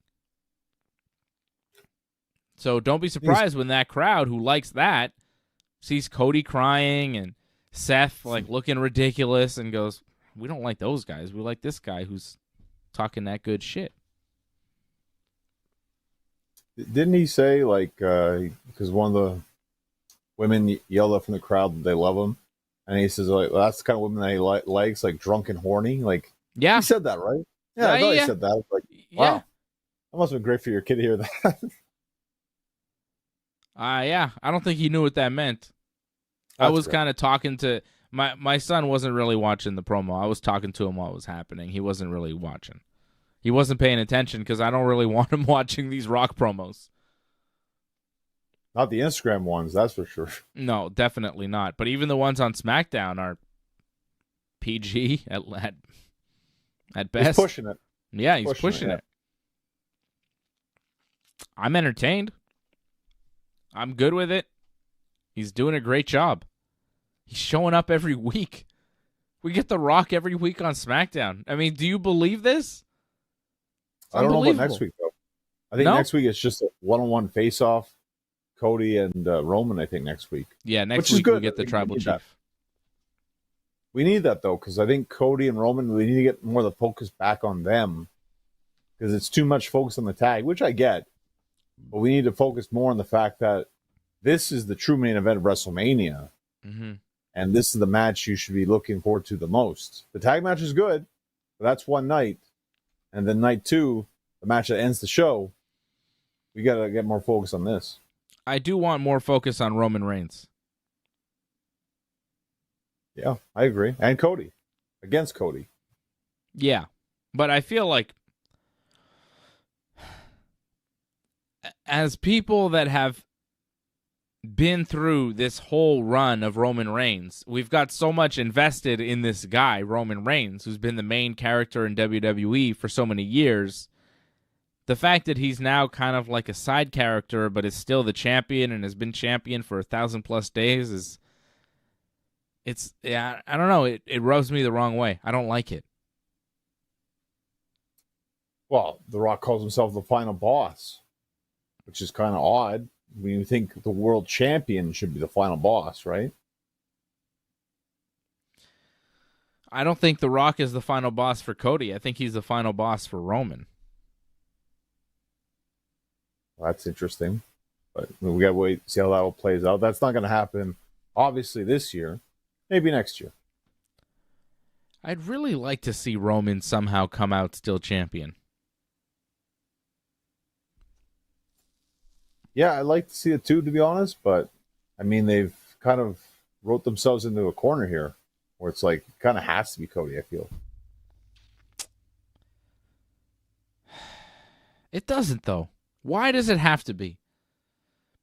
[SPEAKER 1] So don't be surprised when that crowd who likes that sees Cody crying and Seth like looking ridiculous and goes, "We don't like those guys. We like this guy who's talking that good shit."
[SPEAKER 2] Didn't he say because one of the women yelled up from the crowd that they love him, and he says well, that's the kind of woman that he likes, like drunk and horny,
[SPEAKER 1] Yeah,
[SPEAKER 2] he said that, right? Yeah, I thought he said that. I was like, wow, that must have been great for your kid to hear that.
[SPEAKER 1] Yeah, I don't think he knew what that meant. I was kind of talking to my son. Wasn't really watching the promo. I was talking to him while it was happening. He wasn't really watching. He wasn't paying attention because I don't really want him watching these Rock promos.
[SPEAKER 2] Not the Instagram ones, that's for sure.
[SPEAKER 1] No, definitely not. But even the ones on SmackDown are PG at best.
[SPEAKER 2] He's pushing it.
[SPEAKER 1] Yeah, he's pushing it. I'm entertained. I'm good with it. He's doing a great job. He's showing up every week. We get The Rock every week on SmackDown. I mean, do you believe this?
[SPEAKER 2] I don't know about next week, though. I think next week it's just a one-on-one face-off. Cody and Roman, I think, next week.
[SPEAKER 1] Yeah, next week we get the Tribal Chief.
[SPEAKER 2] We need that, though, because I think Cody and Roman, we need to get more of the focus back on them because it's too much focus on the tag, which I get. But we need to focus more on the fact that this is the true main event of WrestleMania.
[SPEAKER 1] Mm-hmm.
[SPEAKER 2] And this is the match you should be looking forward to the most. The tag match is good, but that's one night. And then night two, the match that ends the show, we got to get more focus on this.
[SPEAKER 1] I do want more focus on Roman Reigns.
[SPEAKER 2] Yeah, I agree. And Cody. Against Cody.
[SPEAKER 1] Yeah. But I feel like as people that have been through this whole run of Roman Reigns, we've got so much invested in this guy, Roman Reigns, who's been the main character in WWE for so many years. The fact that he's now kind of like a side character, but is still the champion and has been champion for 1,000+ days I don't know. It rubs me the wrong way. I don't like it.
[SPEAKER 2] Well, The Rock calls himself the final boss, which is kind of odd. When you think the world champion should be the final boss, right?
[SPEAKER 1] I don't think The Rock is the final boss for Cody. I think he's the final boss for Roman.
[SPEAKER 2] Well, that's interesting. But we got to wait, see how that all plays out. That's not going to happen, obviously, this year. Maybe next year.
[SPEAKER 1] I'd really like to see Roman somehow come out still champion.
[SPEAKER 2] Yeah, I'd like to see it too, to be honest. But, I mean, they've kind of wrote themselves into a corner here where it's like, it kind of has to be Cody, I feel.
[SPEAKER 1] It doesn't, though. Why does it have to be?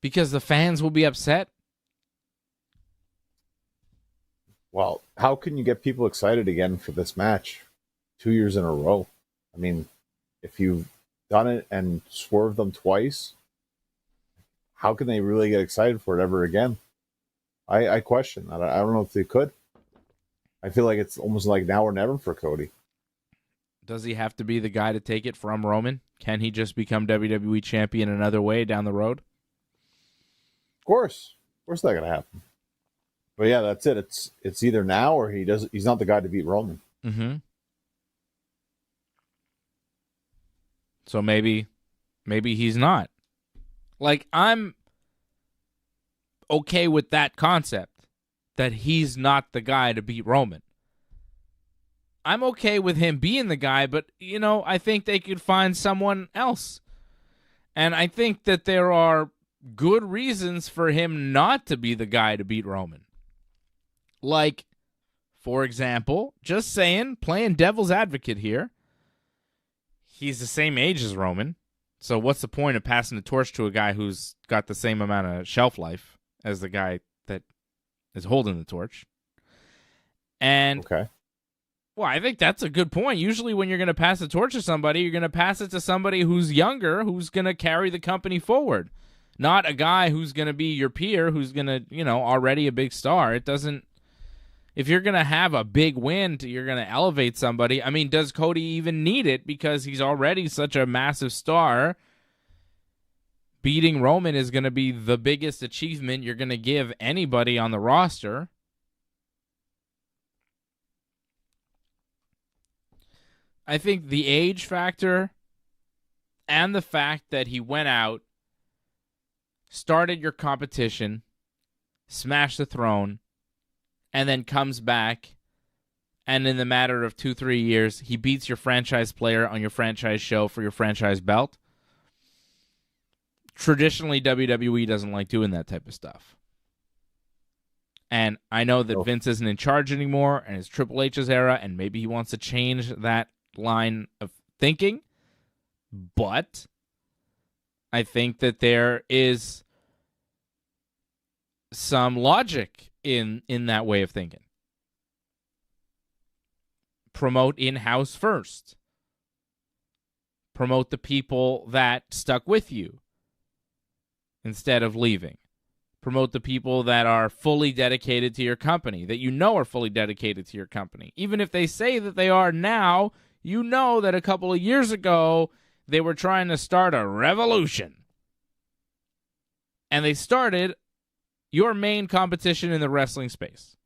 [SPEAKER 1] Because the fans will be upset?
[SPEAKER 2] Well, how can you get people excited again for this match 2 years in a row? I mean, if you've done it and swerved them twice, how can they really get excited for it ever again? I question. I don't know if they could. I feel like it's almost like now or never for Cody.
[SPEAKER 1] Does he have to be the guy to take it from Roman? Can he just become WWE champion another way down the road?
[SPEAKER 2] Of course that's going to happen. But yeah, that's it. It's either now or he's not the guy to beat Roman.
[SPEAKER 1] Mm-hmm. So maybe he's not. Like, I'm okay with that concept, that he's not the guy to beat Roman. I'm okay with him being the guy, but, I think they could find someone else. And I think that there are good reasons for him not to be the guy to beat Roman. Like, for example, just saying, playing devil's advocate here, he's the same age as Roman, so what's the point of passing the torch to a guy who's got the same amount of shelf life as the guy that is holding the torch? And,
[SPEAKER 2] okay.
[SPEAKER 1] Well, I think that's a good point. Usually when you're going to pass the torch to somebody, you're going to pass it to somebody who's younger, who's going to carry the company forward. Not a guy who's going to be your peer, who's going to, already a big star. It doesn't... If you're going to have a big win, you're going to elevate somebody. I mean, does Cody even need it because he's already such a massive star? Beating Roman is going to be the biggest achievement you're going to give anybody on the roster. I think the age factor and the fact that he went out, started your competition, smashed the throne, and then comes back, and in the matter of 2-3 years, he beats your franchise player on your franchise show for your franchise belt. Traditionally, WWE doesn't like doing that type of stuff. And I know that Vince isn't in charge anymore, and it's Triple H's era, and maybe he wants to change that line of thinking. But I think that there is some logic in that way of thinking. Promote in-house first. Promote the people that stuck with you instead of leaving. Promote the people that are fully dedicated to your company, that are fully dedicated to your company. Even if they say that they are now, that a couple of years ago, they were trying to start a revolution. And they started your main competition in the wrestling space.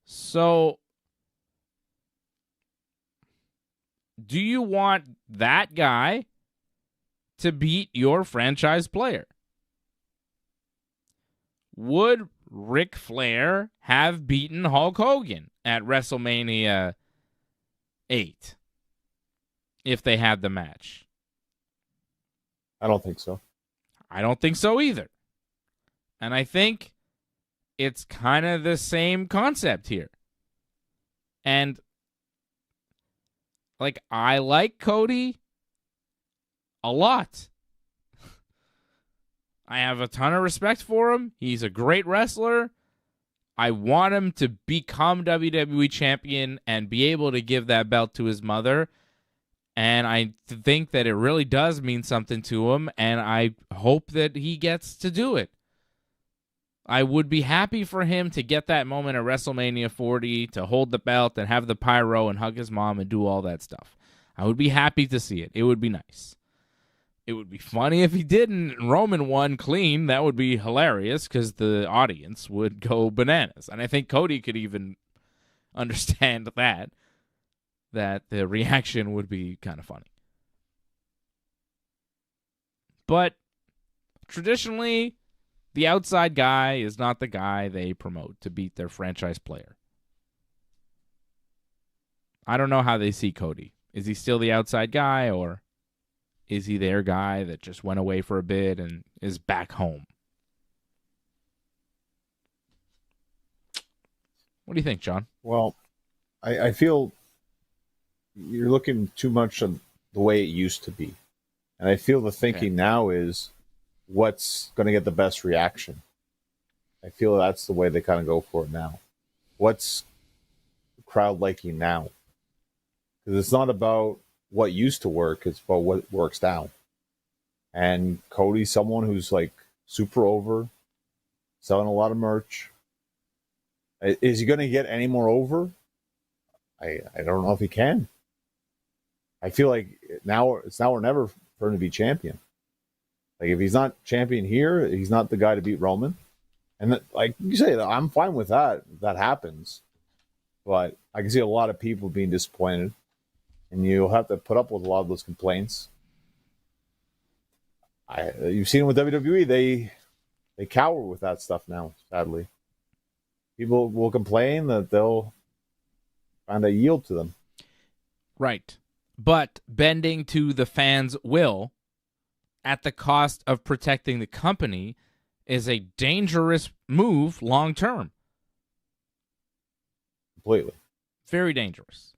[SPEAKER 1] So, do you want that guy to beat your franchise player? Would Ric Flair have beaten Hulk Hogan at WrestleMania 8 if they had the match?
[SPEAKER 2] I don't think so.
[SPEAKER 1] I don't think so either. And I think it's kind of the same concept here. And, I like Cody a lot. I have a ton of respect for him. He's a great wrestler. I want him to become WWE champion and be able to give that belt to his mother. And I think that it really does mean something to him, and I hope that he gets to do it. I would be happy for him to get that moment at WrestleMania 40, to hold the belt and have the pyro and hug his mom and do all that stuff. I would be happy to see it. It would be nice. It would be funny if he didn't and Roman won clean. That would be hilarious because the audience would go bananas. And I think Cody could even understand that the reaction would be kind of funny. But traditionally, the outside guy is not the guy they promote to beat their franchise player. I don't know how they see Cody. Is he still the outside guy, or is he their guy that just went away for a bit and is back home? What do you think, John?
[SPEAKER 2] Well, I feel you're looking too much on the way it used to be. And I feel the thinking now is what's going to get the best reaction. I feel that's the way they kind of go for it now. What's the crowd liking now? Because it's not about what used to work, it's about what works now. And Cody's someone who's super over, selling a lot of merch. Is he going to get any more over? I don't know if he can. I feel like it's now or never for him to be champion. Like if he's not champion here, he's not the guy to beat Roman. And like you say, I'm fine with that. If that happens, but I can see a lot of people being disappointed, and you'll have to put up with a lot of those complaints. You've seen with WWE, they cower with that stuff now. Sadly, people will complain that they'll kind of yield to them.
[SPEAKER 1] Right, but bending to the fans' will at the cost of protecting the company is a dangerous move long term.
[SPEAKER 2] Completely.
[SPEAKER 1] Very dangerous.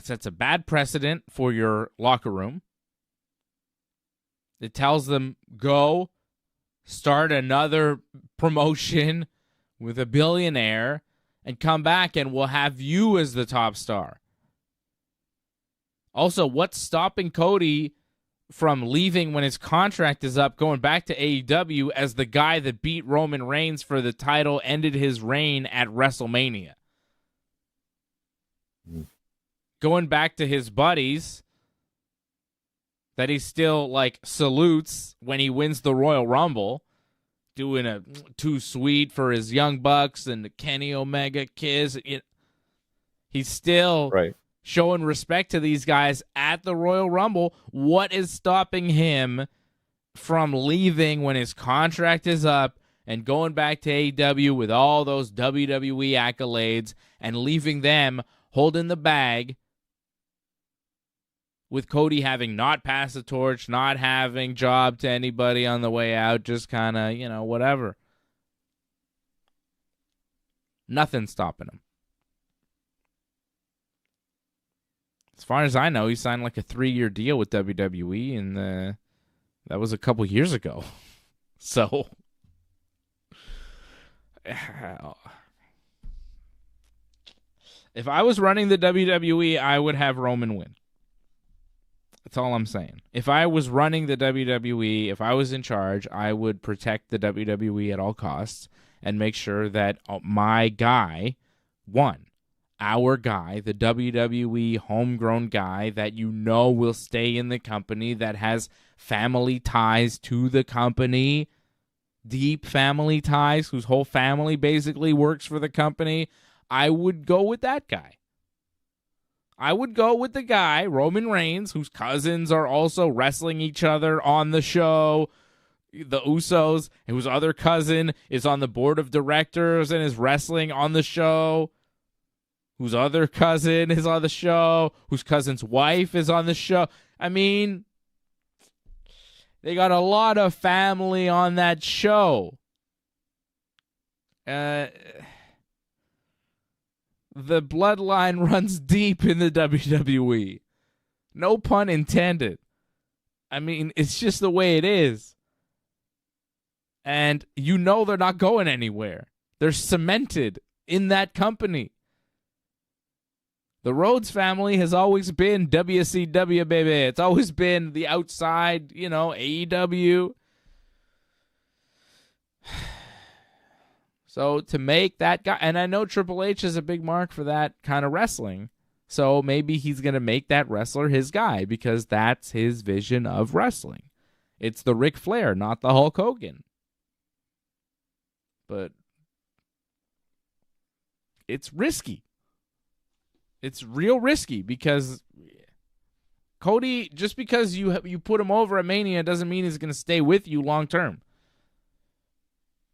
[SPEAKER 1] Sets a bad precedent for your locker room. It tells them, go start another promotion with a billionaire and come back and we'll have you as the top star. Also, what's stopping Cody from leaving when his contract is up, going back to AEW as the guy that beat Roman Reigns for the title, ended his reign at WrestleMania? Going back to his buddies that he still like salutes when he wins the Royal Rumble, doing a too sweet for his Young Bucks and the Kenny Omega kiss. He's still showing respect to these guys at the Royal Rumble. What is stopping him from leaving when his contract is up and going back to AEW with all those WWE accolades and leaving them holding the bag, with Cody having not passed the torch, not having job to anybody on the way out, just kind of, whatever. Nothing's stopping him. As far as I know, he signed like a 3-year deal with WWE, and that was a couple years ago. So, if I was running the WWE, I would have Roman win. That's all I'm saying. If I was running the WWE, if I was in charge, I would protect the WWE at all costs and make sure that my guy won. Our guy, the WWE homegrown guy that will stay in the company, that has family ties to the company, deep family ties, whose whole family basically works for the company, I would go with that guy. I would go with the guy, Roman Reigns, whose cousins are also wrestling each other on the show, the Usos, whose other cousin is on the board of directors and is wrestling on the show, whose other cousin is on the show, whose cousin's wife is on the show. I mean, they got a lot of family on that show. The bloodline runs deep in the WWE. No pun intended. I mean, it's just the way it is. And they're not going anywhere. They're cemented in that company. The Rhodes family has always been WCW, baby. It's always been the outside, AEW. So to make that guy, and I know Triple H is a big mark for that kind of wrestling, so maybe he's going to make that wrestler his guy because that's his vision of wrestling. It's the Ric Flair, not the Hulk Hogan. But it's risky. It's real risky because Cody, just because you put him over at Mania doesn't mean he's going to stay with you long term.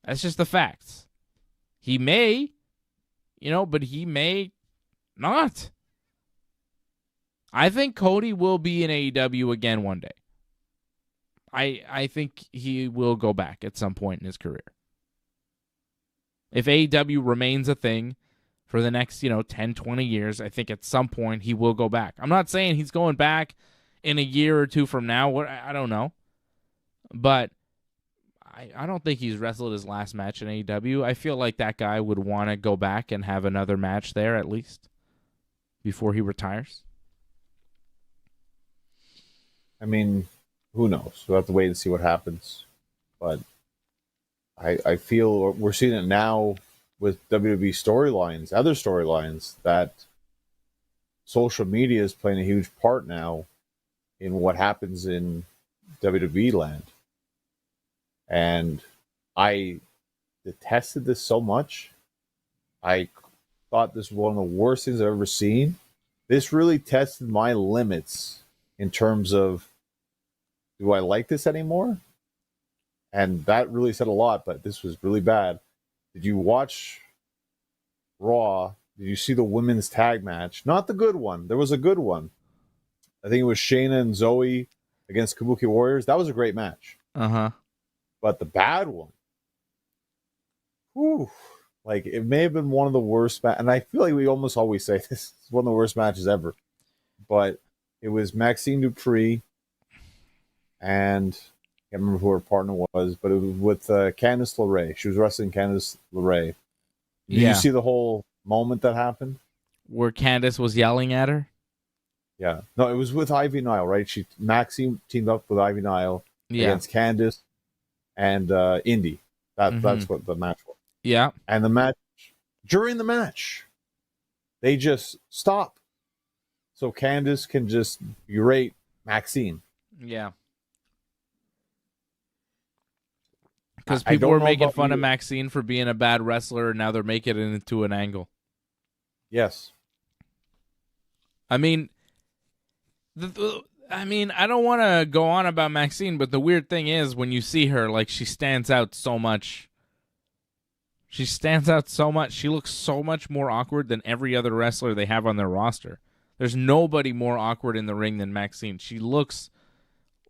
[SPEAKER 1] That's just the facts. He may, but he may not. I think Cody will be in AEW again one day. I think he will go back at some point in his career. If AEW remains a thing for the next, 10, 20 years, I think at some point he will go back. I'm not saying he's going back in a year or two from now. I don't know. But I don't think he's wrestled his last match in AEW. I feel like that guy would want to go back and have another match there at least before he retires.
[SPEAKER 2] I mean, who knows? We'll have to wait and see what happens. But I feel we're seeing it now with WWE storylines, other storylines, that social media is playing a huge part now in what happens in WWE land. And I detested this so much. I thought this was one of the worst things I've ever seen. This really tested my limits in terms of, do I like this anymore? And that really said a lot, but this was really bad. Did you watch Raw? Did you see the women's tag match? Not the good one. There was a good one. I think it was Shayna and Zoe against Kabuki Warriors. That was a great match.
[SPEAKER 1] Uh-huh.
[SPEAKER 2] But the bad one, whew, like it may have been one of the worst. And I feel like we almost always say this is one of the worst matches ever. But it was Maxine Dupree and I can't remember who her partner was, but it was with Candice LeRae. She was wrestling Candice LeRae. Did you see the whole moment that happened?
[SPEAKER 1] Where Candice was yelling at her?
[SPEAKER 2] Yeah. No, it was with Ivy Nile, right? Maxine teamed up with Ivy Nile against Candice and Indy. That's what the match was.
[SPEAKER 1] Yeah.
[SPEAKER 2] And the match, during the match, they just stop. So Candice can just berate Maxine.
[SPEAKER 1] Yeah. Because people were making fun of Maxine for being a bad wrestler, and now they're making it into an angle.
[SPEAKER 2] Yes.
[SPEAKER 1] I mean, I don't want to go on about Maxine, but the weird thing is when you see her, like, she stands out so much. She stands out so much. She looks so much more awkward than every other wrestler they have on their roster. There's nobody more awkward in the ring than Maxine. She looks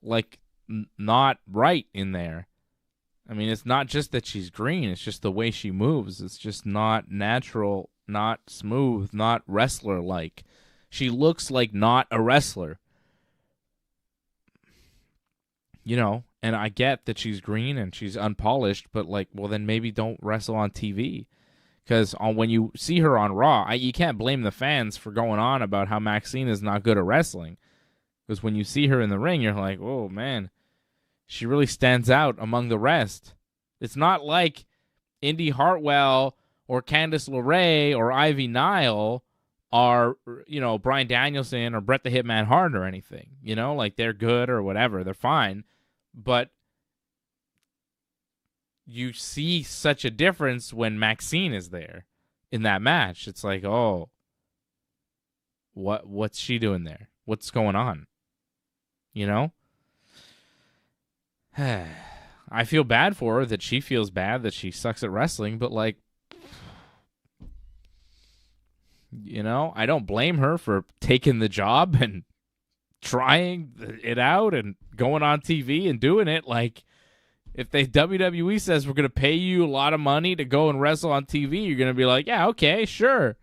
[SPEAKER 1] like not right in there. I mean, it's not just that she's green. It's just the way she moves. It's just not natural, not smooth, not wrestler-like. She looks like not a wrestler. You know, and I get that she's green and she's unpolished, but, like, well, then maybe don't wrestle on TV. Because when you see her on Raw, you can't blame the fans for going on about how Maxine is not good at wrestling. Because when you see her in the ring, you're like, oh, man. She really stands out among the rest. It's not like Indy Hartwell or Candice LeRae or Ivy Nile are, you know, Bryan Danielson or Bret the Hitman Hart or anything. You know, like they're good or whatever. They're fine. But you see such a difference when Maxine is there in that match. It's like, oh, what's she doing there? What's going on? You know? I feel bad for her that she feels bad that she sucks at wrestling, but, like, you know, I don't blame her for taking the job and trying it out and going on TV and doing it. Like, if the WWE says we're going to pay you a lot of money to go and wrestle on TV, you're going to be like, yeah, okay, sure.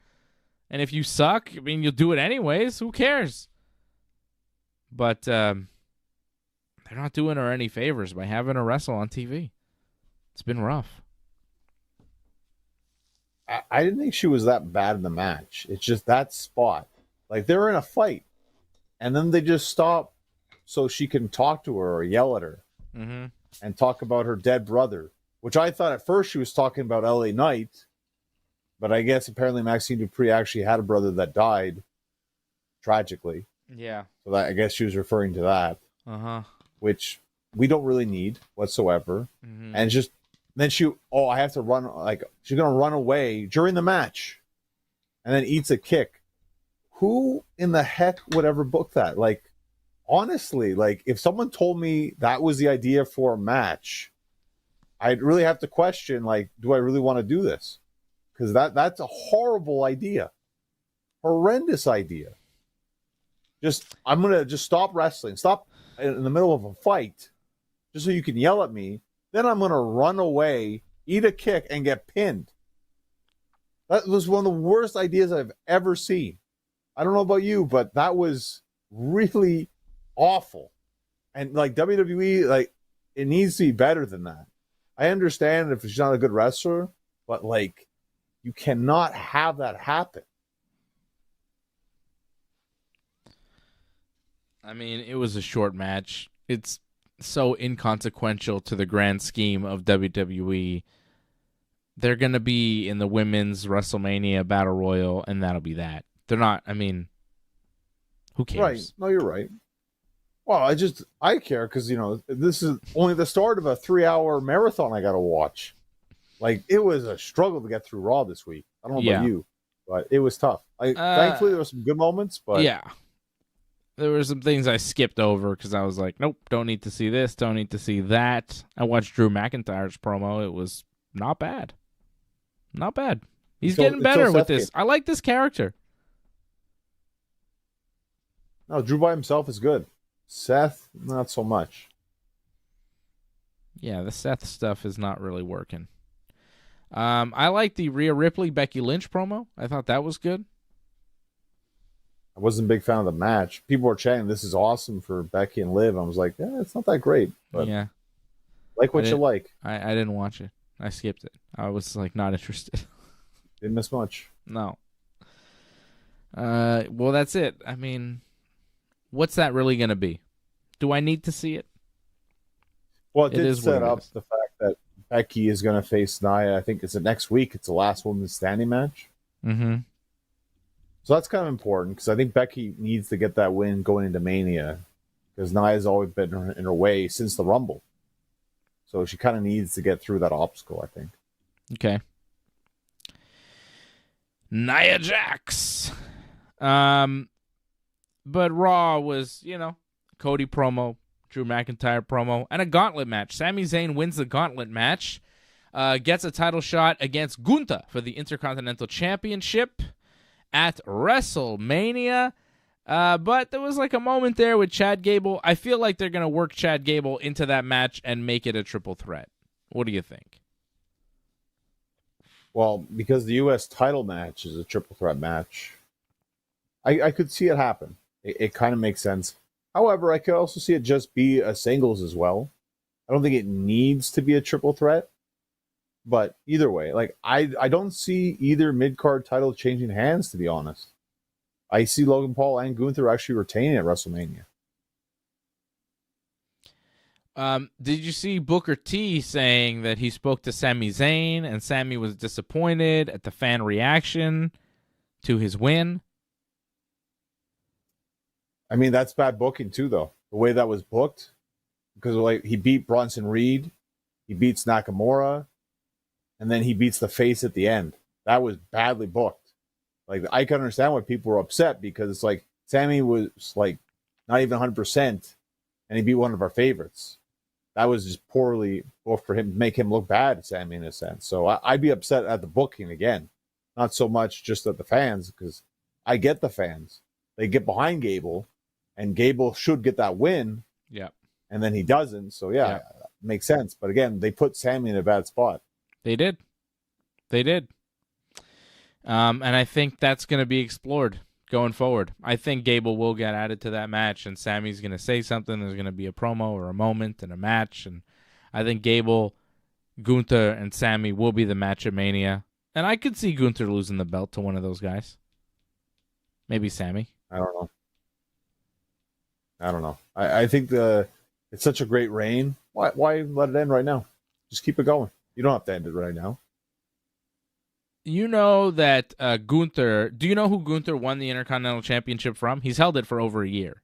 [SPEAKER 1] And if you suck, I mean, you'll do it anyways. Who cares? But, they're not doing her any favors by having her wrestle on TV. It's been rough.
[SPEAKER 2] I didn't think she was that bad in the match. It's just that spot. Like, they're in a fight, and then they just stop so she can talk to her or yell at her and talk about her dead brother, which I thought at first she was talking about LA Knight, but I guess apparently Maxine Dupree actually had a brother that died tragically.
[SPEAKER 1] Yeah.
[SPEAKER 2] So that, I guess she was referring to that. Which we don't really need whatsoever. And just then I have to run, like, she's gonna run away during the match and then eats a kick. Who in the heck would ever book that? Like, honestly, like, if someone told me that was the idea for a match, I'd really have to question, like, do I really want to do this? Because that's a horrible idea. Horrendous idea. I'm gonna just stop wrestling, stop in the middle of a fight just so you can yell at me, then I'm going to run away, eat a kick, and get pinned. That was one of the worst ideas I've ever seen. I don't know about you, but that was really awful. And, like, WWE, like, it needs to be better than that. I understand if she's not a good wrestler, but, like, you cannot have that happen.
[SPEAKER 1] I mean, it was a short match. It's so inconsequential to the grand scheme of WWE. They're going to be in the women's WrestleMania Battle Royal, and that'll be that. They're not, I mean, Who cares?
[SPEAKER 2] Right. No, you're right. Well, I care because, this is only the start of a 3-hour marathon I got to watch. Like, it was a struggle to get through Raw this week. I don't know about you, but it was tough. Thankfully, there were some good moments, but...
[SPEAKER 1] Yeah. There were some things I skipped over because I was like, nope, don't need to see this, don't need to see that. I watched Drew McIntyre's promo. It was not bad. Not bad. He's getting better with this. I like this character.
[SPEAKER 2] No, Drew by himself is good. Seth, not so much.
[SPEAKER 1] Yeah, the Seth stuff is not really working. I like the Rhea Ripley, Becky Lynch promo. I thought that was good.
[SPEAKER 2] I wasn't a big fan of the match. People were chanting, this is awesome for Becky and Liv. I was like, yeah, it's not that great. But
[SPEAKER 1] yeah.
[SPEAKER 2] Like what you like.
[SPEAKER 1] I didn't watch it. I skipped it. I was like not interested.
[SPEAKER 2] Didn't miss much.
[SPEAKER 1] No. Well, that's it. I mean, what's that really going to be? Do I need to see it?
[SPEAKER 2] Well, it did set up the fact that Becky is going to face Nia. I think it's the next week. It's the last woman's standing match.
[SPEAKER 1] Mm-hmm.
[SPEAKER 2] So that's kind of important because I think Becky needs to get that win going into Mania because Nia's always been in her way since the Rumble. So she kind of needs to get through that obstacle, I think.
[SPEAKER 1] Okay. Nia Jax. But Raw was, Cody promo, Drew McIntyre promo, and a gauntlet match. Sami Zayn wins the gauntlet match, gets a title shot against Gunther for the Intercontinental Championship at WrestleMania. But there was like a moment there with Chad Gable. I feel like they're going to work Chad Gable into that match and make it a triple threat. What do you think?
[SPEAKER 2] Well, because the U.S. title match is a triple threat match, I could see it happen. It kind of makes sense. However, I could also see it just be a singles as well. I don't think it needs to be a triple threat. But either way, I don't see either mid-card title changing hands, to be honest. I see Logan Paul and Gunther actually retaining at WrestleMania.
[SPEAKER 1] Did you see Booker T saying that he spoke to Sami Zayn and Sami was disappointed at the fan reaction to his win?
[SPEAKER 2] I mean, that's bad booking too, though. The way that was booked, because he beat Bronson Reed, he beats Nakamura, and then he beats the face at the end. That was badly booked. I can understand why people were upset because it's like Sami was not even 100%, and he beat one of our favorites. That was just poorly booked for him to make him look bad, Sami, in a sense. So I'd be upset at the booking again, not so much just at the fans, because I get the fans. They get behind Gable, and Gable should get that win.
[SPEAKER 1] Yeah.
[SPEAKER 2] And then he doesn't. So, yeah, makes sense. But again, they put Sami in a bad spot.
[SPEAKER 1] They did. And I think that's going to be explored going forward. I think Gable will get added to that match, and Sami's going to say something. There's going to be a promo or a moment in a match, and I think Gable, Gunther, and Sami will be the match at Mania. And I could see Gunther losing the belt to one of those guys. Maybe Sami.
[SPEAKER 2] I don't know. I think it's such a great reign. Why let it end right now? Just keep it going. You don't have to end it right now.
[SPEAKER 1] You know that Gunther... Do you know who Gunther won the Intercontinental Championship from? He's held it for over a year.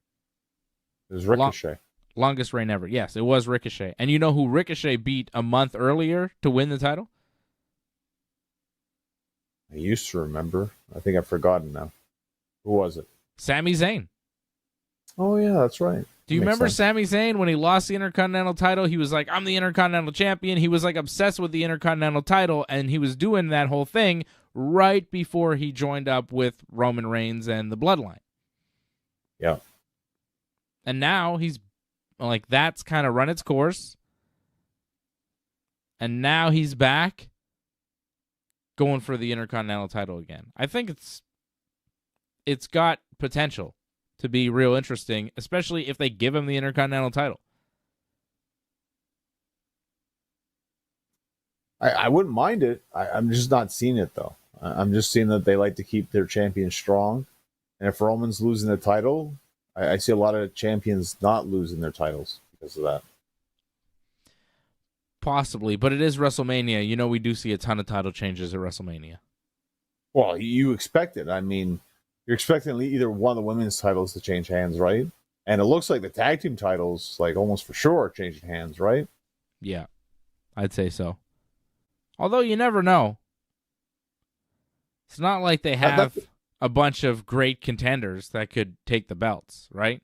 [SPEAKER 2] It was Ricochet.
[SPEAKER 1] Longest reign ever. Yes, it was Ricochet. And you know who Ricochet beat a month earlier to win the title?
[SPEAKER 2] I used to remember. I think I've forgotten now. Who was it?
[SPEAKER 1] Sami Zayn.
[SPEAKER 2] Oh, yeah, that's right.
[SPEAKER 1] Do you remember Sami Zayn when he lost the Intercontinental title? He was like, I'm the Intercontinental Champion. He was like obsessed with the Intercontinental title, and he was doing that whole thing right before he joined up with Roman Reigns and the Bloodline.
[SPEAKER 2] Yeah.
[SPEAKER 1] And now he's like, that's kind of run its course. And now he's back going for the Intercontinental title again. I think it's got potential to be real interesting, especially if they give him the Intercontinental title.
[SPEAKER 2] I wouldn't mind it. I'm just not seeing it, though. I'm just seeing that they like to keep their champions strong. And if Roman's losing the title, I see a lot of champions not losing their titles because of that.
[SPEAKER 1] Possibly, but it is WrestleMania. We do see a ton of title changes at WrestleMania.
[SPEAKER 2] Well, you expect it. I mean, you're expecting either one of the women's titles to change hands, right? And it looks like the tag team titles, like almost for sure, are changing hands, right?
[SPEAKER 1] Yeah, I'd say so. Although you never know. It's not like they have a bunch of great contenders that could take the belts, right?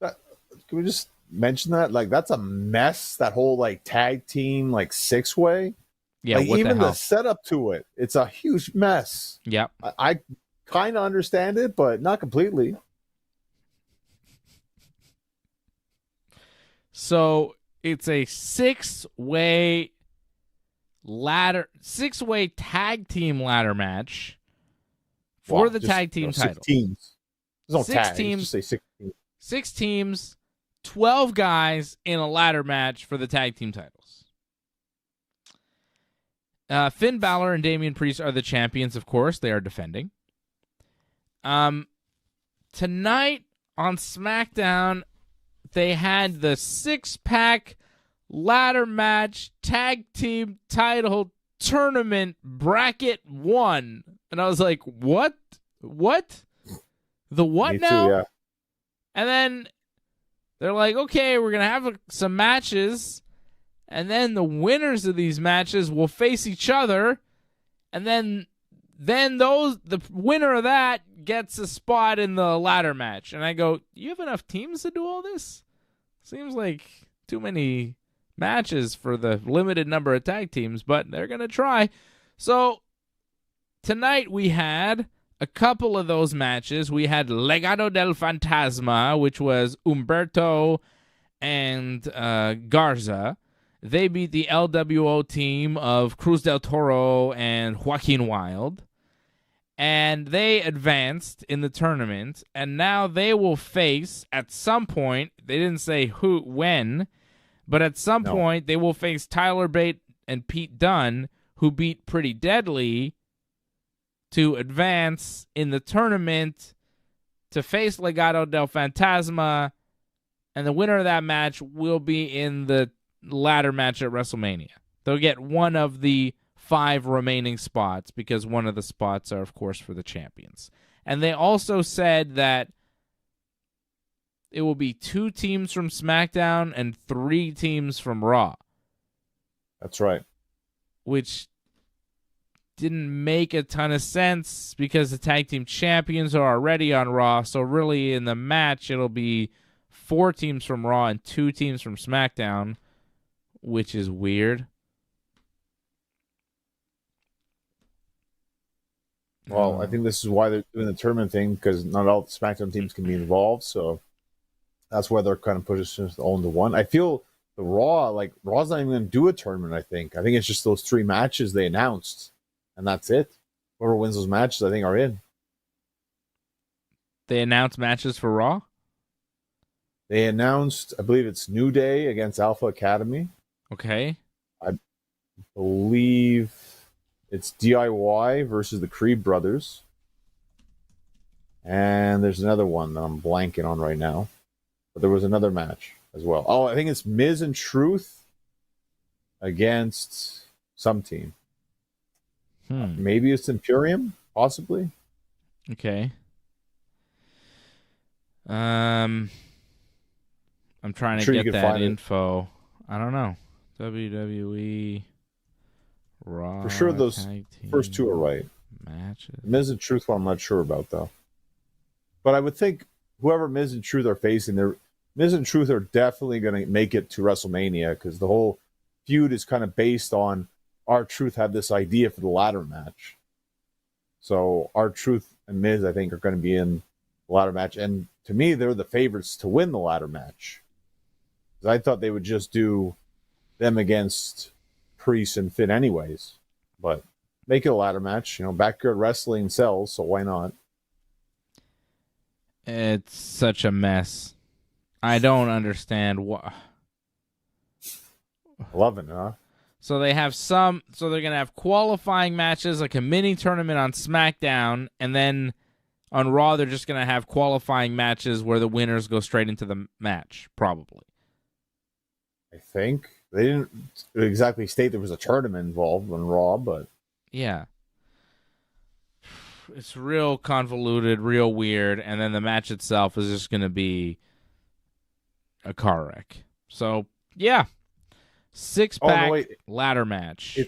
[SPEAKER 2] Can we just mention that? Like, that's a mess, that whole, like, tag team, like, six-way.
[SPEAKER 1] Yeah,
[SPEAKER 2] like,
[SPEAKER 1] what
[SPEAKER 2] even
[SPEAKER 1] the hell?
[SPEAKER 2] the setup to it, it's a huge mess.
[SPEAKER 1] Yep.
[SPEAKER 2] I kind of understand it, but not completely.
[SPEAKER 1] So it's a six-way tag team ladder match for the tag team title.
[SPEAKER 2] 6 teams. There's no
[SPEAKER 1] Six
[SPEAKER 2] tag.
[SPEAKER 1] teams.
[SPEAKER 2] Just say 6 teams.
[SPEAKER 1] 6 teams, 12 guys in a ladder match for the tag team titles. Finn Balor and Damian Priest are the champions, of course. They are defending. Tonight on SmackDown, they had the 6-pack ladder match tag team title tournament bracket 1. And I was like, what? What? The what
[SPEAKER 2] Me
[SPEAKER 1] now?
[SPEAKER 2] too, yeah.
[SPEAKER 1] And then they're like, okay, we're going to have some matches. And then the winners of these matches will face each other. And then the winner of that gets a spot in the ladder match. And I go, you have enough teams to do all this? Seems like too many matches for the limited number of tag teams, but they're going to try. So tonight we had a couple of those matches. We had Legado del Fantasma, which was Humberto and Garza. They beat the LWO team of Cruz del Toro and Joaquin Wilde. And they advanced in the tournament. And now they will face, at some point, they didn't say who, when, but at some point they will face Tyler Bate and Pete Dunne, who beat Pretty Deadly, to advance in the tournament to face Legado del Fantasma, and the winner of that match will be in the ladder match at WrestleMania. They'll get one of the 5 remaining spots because one of the spots are, of course, for the champions. And they also said that it will be 2 teams from SmackDown and 3 teams from Raw.
[SPEAKER 2] That's right.
[SPEAKER 1] Which didn't make a ton of sense because the tag team champions are already on Raw. So really in the match, it'll be 4 teams from Raw and 2 teams from SmackDown, which is weird.
[SPEAKER 2] Well, I think this is why they're doing the tournament thing, because not all the SmackDown teams can be involved. So that's why they're kind of pushing it all into one. I feel the Raw's not even going to do a tournament, I think. I think it's just those 3 matches they announced. And that's it. Whoever wins those matches, I think, are in.
[SPEAKER 1] They announced matches for Raw?
[SPEAKER 2] They announced, I believe it's New Day against Alpha Academy.
[SPEAKER 1] Okay.
[SPEAKER 2] I believe it's DIY versus the Creed Brothers. And there's another one that I'm blanking on right now. But there was another match as well. Oh, I think it's Miz and Truth against some team. Maybe it's Imperium, possibly.
[SPEAKER 1] Okay. I'm trying to get that info. I don't know. WWE Raw.
[SPEAKER 2] For sure, those first 2 are right.
[SPEAKER 1] Matches.
[SPEAKER 2] Miz and Truth, I'm not sure about though. But I would think whoever Miz and Truth are facing, Miz and Truth are definitely going to make it to WrestleMania because the whole feud is kind of based on R-Truth had this idea for the ladder match. So R-Truth and Miz, I think, are going to be in the ladder match. And to me, they're the favorites to win the ladder match. Because I thought they would just do them against Priest and Finn anyways. But make it a ladder match. You know, backyard wrestling sells, so why not?
[SPEAKER 1] It's such a mess. I don't understand what.
[SPEAKER 2] 11, huh?
[SPEAKER 1] So they have so they're going to have qualifying matches, like a mini tournament on SmackDown, and then on Raw they're just going to have qualifying matches where the winners go straight into the match, probably.
[SPEAKER 2] I think. They didn't exactly state there was a tournament involved on Raw, but...
[SPEAKER 1] Yeah. it's real convoluted, real weird, and then the match itself is just going to be a car wreck. So, yeah. Six-pack ladder match.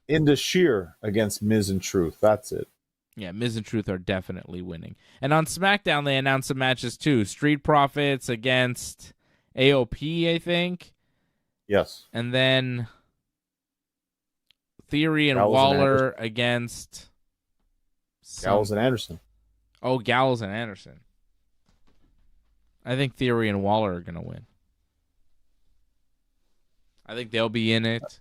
[SPEAKER 2] Into Sheer against Miz and Truth. That's it.
[SPEAKER 1] Yeah, Miz and Truth are definitely winning. And on SmackDown, they announced some matches, too. Street Profits against AOP, I think.
[SPEAKER 2] Yes.
[SPEAKER 1] And then Theory and Waller against...
[SPEAKER 2] Gallows and Anderson.
[SPEAKER 1] Oh, Gallows and Anderson. I think Theory and Waller are going to win. I think they'll be in it.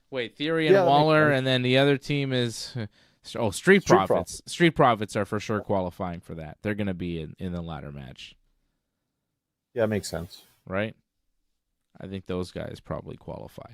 [SPEAKER 1] Wait, Theory and Waller, and then the other team is... Street Profits. Street Profits are for sure qualifying for that. They're going to be in the ladder match.
[SPEAKER 2] Yeah, makes sense.
[SPEAKER 1] Right? I think those guys probably qualify.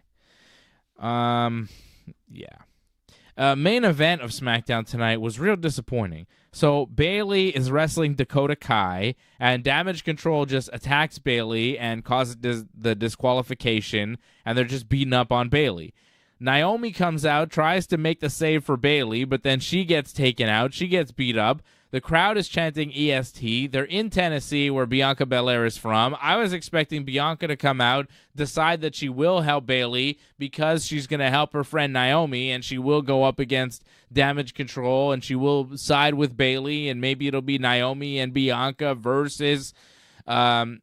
[SPEAKER 1] Yeah. Main event of SmackDown tonight was real disappointing. So Bayley is wrestling Dakota Kai, and Damage Control just attacks Bayley and causes the disqualification, and they're just beating up on Bayley. Naomi comes out, tries to make the save for Bayley, but then she gets taken out. She gets beat up. The crowd is chanting EST. They're in Tennessee, where Bianca Belair is from. I was expecting Bianca to come out, decide that she will help Bayley because she's going to help her friend Naomi, and she will go up against Damage Control, and she will side with Bayley, and maybe it'll be Naomi and Bianca versus the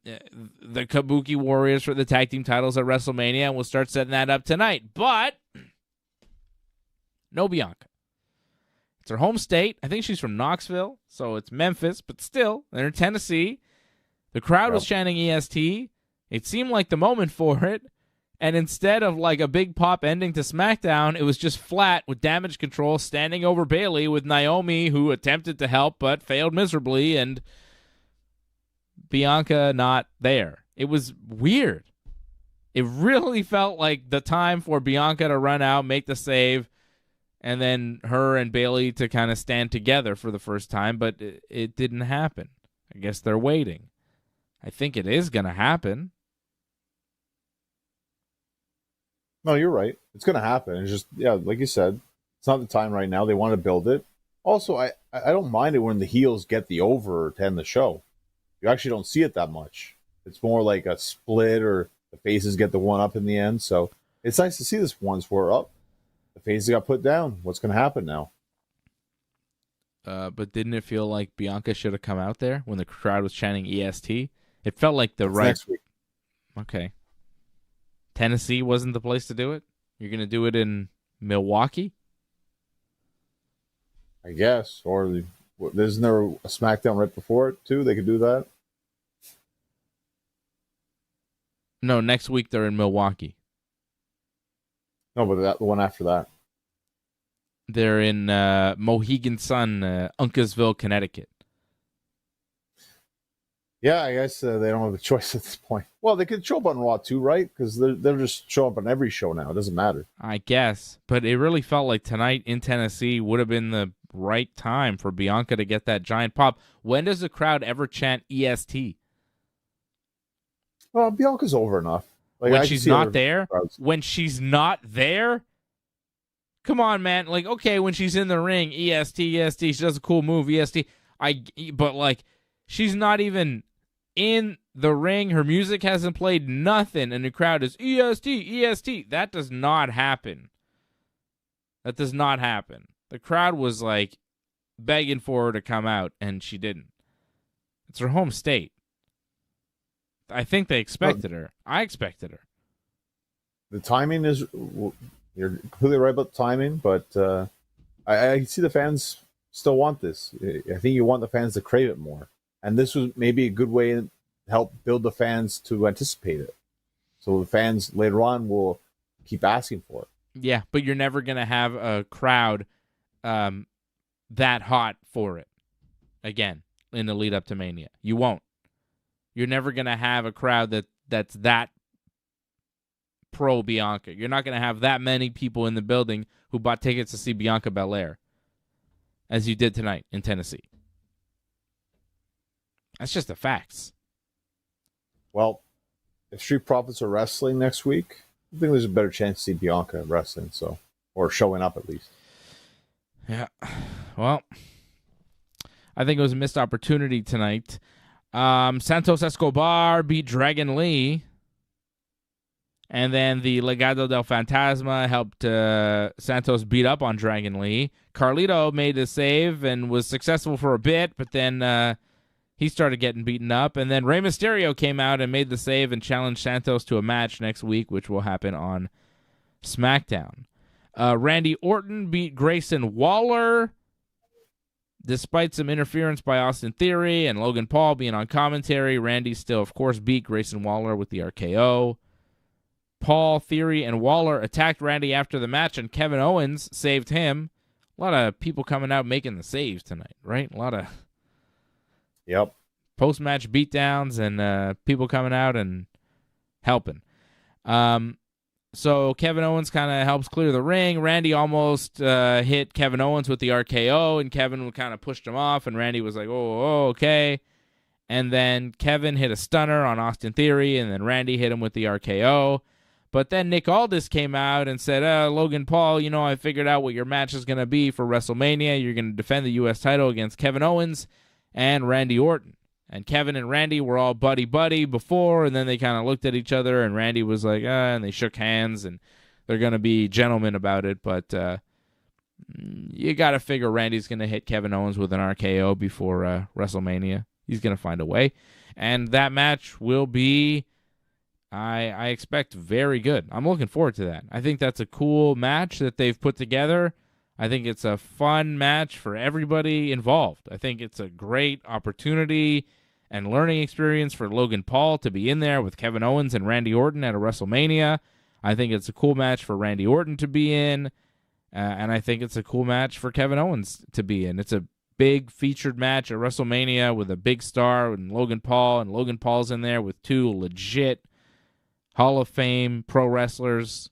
[SPEAKER 1] Kabuki Warriors for the tag team titles at WrestleMania, and we'll start setting that up tonight. But no Bianca. It's her home state. I think she's from Knoxville, so it's Memphis, but still, they're in Tennessee. The crowd was chanting EST. It seemed like the moment for it, and instead of like a big pop ending to SmackDown, it was just flat with Damage Control standing over Bayley with Naomi, who attempted to help but failed miserably, and Bianca not there. It was weird. It really felt like the time for Bianca to run out, make the save, and then her and Bayley to kind of stand together for the first time, but it didn't happen. I guess they're waiting. I think it is going to happen.
[SPEAKER 2] No, you're right. It's going to happen. It's just, yeah, like you said, it's not the time right now. They want to build it. Also, I don't mind it when the heels get the over to end the show. You actually don't see it that much. It's more like a split or the faces get the one up in the end. So it's nice to see this once we're up. The faces got put down. What's going to happen now?
[SPEAKER 1] But didn't it feel like Bianca should have come out there when the crowd was chanting EST? It felt like the right...
[SPEAKER 2] Next week.
[SPEAKER 1] Okay. Tennessee wasn't the place to do it? You're going to do it in Milwaukee?
[SPEAKER 2] I guess. Or isn't there a SmackDown right before it, too? They could do that?
[SPEAKER 1] No, next week they're in Milwaukee.
[SPEAKER 2] No, but the one after that.
[SPEAKER 1] They're in Mohegan Sun, Uncasville, Connecticut.
[SPEAKER 2] Yeah, I guess they don't have a choice at this point. Well, they could show up on Raw too, right? Because they're just show up on every show now. It doesn't matter.
[SPEAKER 1] I guess. But it really felt like tonight in Tennessee would have been the right time for Bianca to get that giant pop. When does the crowd ever chant EST?
[SPEAKER 2] Well, Bianca's over enough. Like,
[SPEAKER 1] when she's not there? When she's not there? Come on, man. Like, okay, when she's in the ring, EST, EST, she does a cool move, EST. But, like, she's not even in the ring. Her music hasn't played, nothing, and the crowd is EST, EST. That does not happen. That does not happen. The crowd was, like, begging for her to come out, and she didn't. It's her home state. I think they expected her. I expected her.
[SPEAKER 2] The timing is... You're completely right about the timing, but I see the fans still want this. I think you want the fans to crave it more. And this was maybe a good way to help build the fans to anticipate it. So the fans later on will keep asking for it.
[SPEAKER 1] Yeah, but you're never going to have a crowd that hot for it again in the lead up to Mania. You won't. You're never going to have a crowd that's that pro Bianca. You're not going to have that many people in the building who bought tickets to see Bianca Belair as you did tonight in Tennessee. That's just the facts.
[SPEAKER 2] Well, if Street Profits are wrestling next week, I think there's a better chance to see Bianca wrestling, or showing up at least.
[SPEAKER 1] Yeah. Well, I think it was a missed opportunity tonight. Santos Escobar beat Dragon Lee. And then the Legado del Fantasma helped Santos beat up on Dragon Lee. Carlito made the save and was successful for a bit, but then he started getting beaten up. And then Rey Mysterio came out and made the save and challenged Santos to a match next week, which will happen on SmackDown. Randy Orton beat Grayson Waller, despite some interference by Austin Theory and Logan Paul being on commentary. Randy still, of course, beat Grayson Waller with the RKO. Paul, Theory, and Waller attacked Randy after the match, and Kevin Owens saved him. A lot of people coming out making the saves tonight, right? A lot of post-match beatdowns and people coming out and helping. So Kevin Owens kind of helps clear the ring. Randy almost hit Kevin Owens with the RKO, and Kevin kind of pushed him off, and Randy was like, oh, okay. And then Kevin hit a stunner on Austin Theory, and then Randy hit him with the RKO. But then Nick Aldis came out and said, Logan Paul, I figured out what your match is going to be for WrestleMania. You're going to defend the U.S. title against Kevin Owens and Randy Orton. And Kevin and Randy were all buddy-buddy before, and then they kind of looked at each other, and Randy was like, and they shook hands, and they're going to be gentlemen about it. But you got to figure Randy's going to hit Kevin Owens with an RKO before WrestleMania. He's going to find a way. And that match will be... I expect very good. I'm looking forward to that. I think that's a cool match that they've put together. I think it's a fun match for everybody involved. I think it's a great opportunity and learning experience for Logan Paul to be in there with Kevin Owens and Randy Orton at a WrestleMania. I think it's a cool match for Randy Orton to be in, and I think it's a cool match for Kevin Owens to be in. It's a big featured match at WrestleMania with a big star and Logan Paul, and Logan Paul's in there with two legit Hall of Fame pro wrestlers.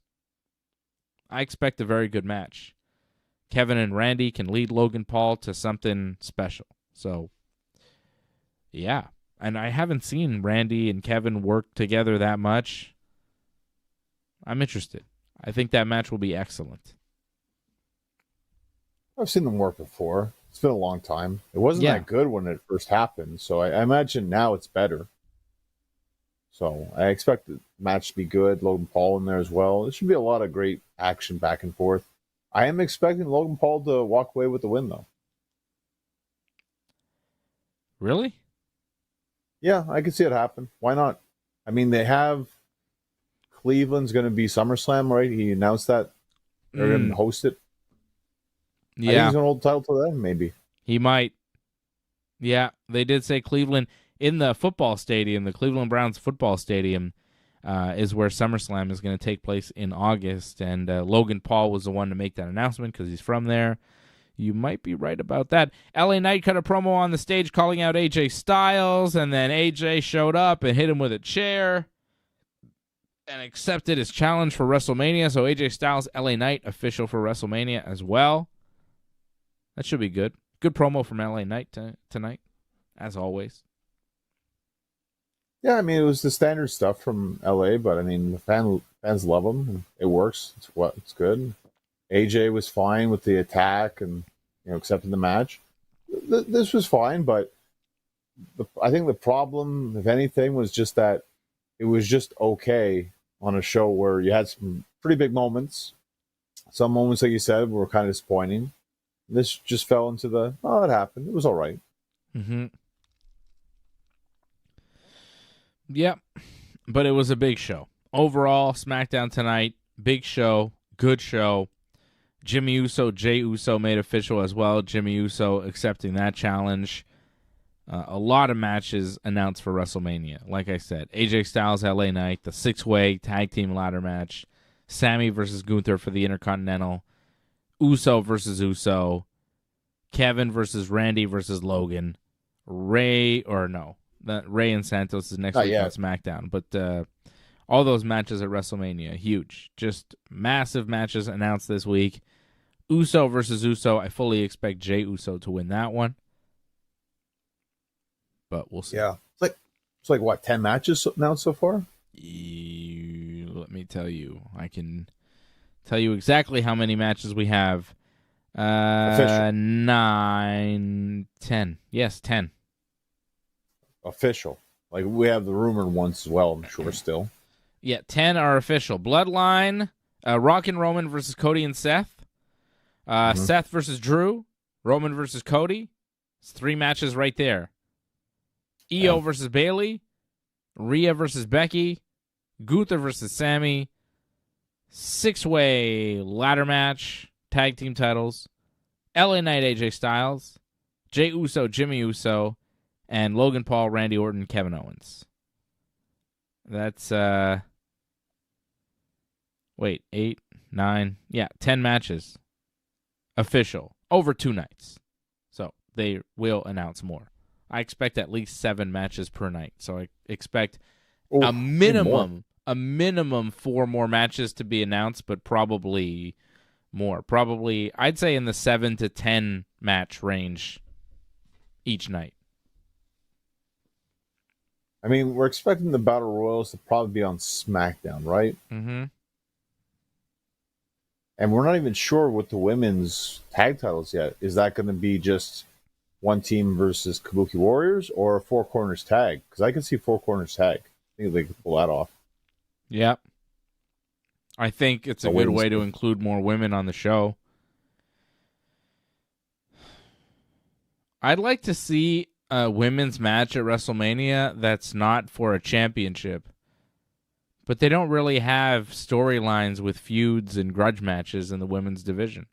[SPEAKER 1] I expect a very good match. Kevin and Randy can lead Logan Paul to something special. So, yeah. And I haven't seen Randy and Kevin work together that much. I'm interested. I think that match will be excellent.
[SPEAKER 2] I've seen them work before. It's been a long time. It wasn't that good when it first happened, so I imagine now it's better. So I expect the match to be good. Logan Paul in there as well. There should be a lot of great action back and forth. I am expecting Logan Paul to walk away with the win, though.
[SPEAKER 1] Really?
[SPEAKER 2] Yeah, I can see it happen. Why not? I mean, they have Cleveland's going to be SummerSlam, right? He announced that they're going to host it.
[SPEAKER 1] Yeah.
[SPEAKER 2] I think he's going to hold the title to them, maybe.
[SPEAKER 1] He might. Yeah, they did say Cleveland in the football stadium, the Cleveland Browns football stadium, is where SummerSlam is going to take place in August. And Logan Paul was the one to make that announcement because he's from there. You might be right about that. LA Knight cut a promo on the stage calling out AJ Styles, and then AJ showed up and hit him with a chair and accepted his challenge for WrestleMania. So AJ Styles, LA Knight, official for WrestleMania as well. That should be good. Good promo from LA Knight tonight, as always.
[SPEAKER 2] Yeah, I mean, it was the standard stuff from LA, but I mean, the fans love him. It works. It's good. AJ was fine with the attack and accepting the match. This was fine, but I think the problem, if anything, was just that it was just okay on a show where you had some pretty big moments. Some moments, like you said, were kind of disappointing. This just fell into it happened. It was all right.
[SPEAKER 1] Mm-hmm. Yep, but it was a big show. Overall, SmackDown tonight, big show, good show. Jimmy Uso, Jey Uso made official as well. Jimmy Uso accepting that challenge. A lot of matches announced for WrestleMania. Like I said, AJ Styles, LA Knight, the 6-way tag team ladder match. Sammy versus Gunther for the Intercontinental. Uso versus Uso. Kevin versus Randy versus Logan. Ray and Santos is next week on SmackDown. But all those matches at WrestleMania, huge. Just massive matches announced this week. Uso versus Uso. I fully expect Jey Uso to win that one. But we'll see.
[SPEAKER 2] Yeah. It's like what, 10 matches announced so far?
[SPEAKER 1] Let me tell you. I can tell you exactly how many matches we have.
[SPEAKER 2] Official.
[SPEAKER 1] 9, 10. Yes, 10.
[SPEAKER 2] Official. Like, we have the rumored ones as well, I'm sure, still.
[SPEAKER 1] Yeah, 10 are official. Bloodline, Rock and Roman versus Cody and Seth. Seth versus Drew. Roman versus Cody. It's 3 matches right there. Io versus Bayley. Rhea versus Becky. Gunther versus Sammy. 6-way ladder match. Tag team titles. LA Knight, AJ Styles. Jey Uso, Jimmy Uso. And Logan Paul, Randy Orton, Kevin Owens. That's, 8, 9. Yeah, 10 matches. Official. Over 2 nights. So they will announce more. I expect at least 7 matches per night. So I expect a minimum 4 more matches to be announced, but probably more. Probably, I'd say in the 7 to 10 match range each night.
[SPEAKER 2] I mean, we're expecting the Battle Royals to probably be on SmackDown, right?
[SPEAKER 1] Mm-hmm.
[SPEAKER 2] And we're not even sure what the women's tag titles yet. Is that going to be just one team versus Kabuki Warriors or a 4 corners tag? Because I can see 4 corners tag. I think they could pull that off.
[SPEAKER 1] Yep. I think it's a good way to include more women on the show. I'd like to see a women's match at WrestleMania that's not for a championship. But they don't really have storylines with feuds and grudge matches in the women's division.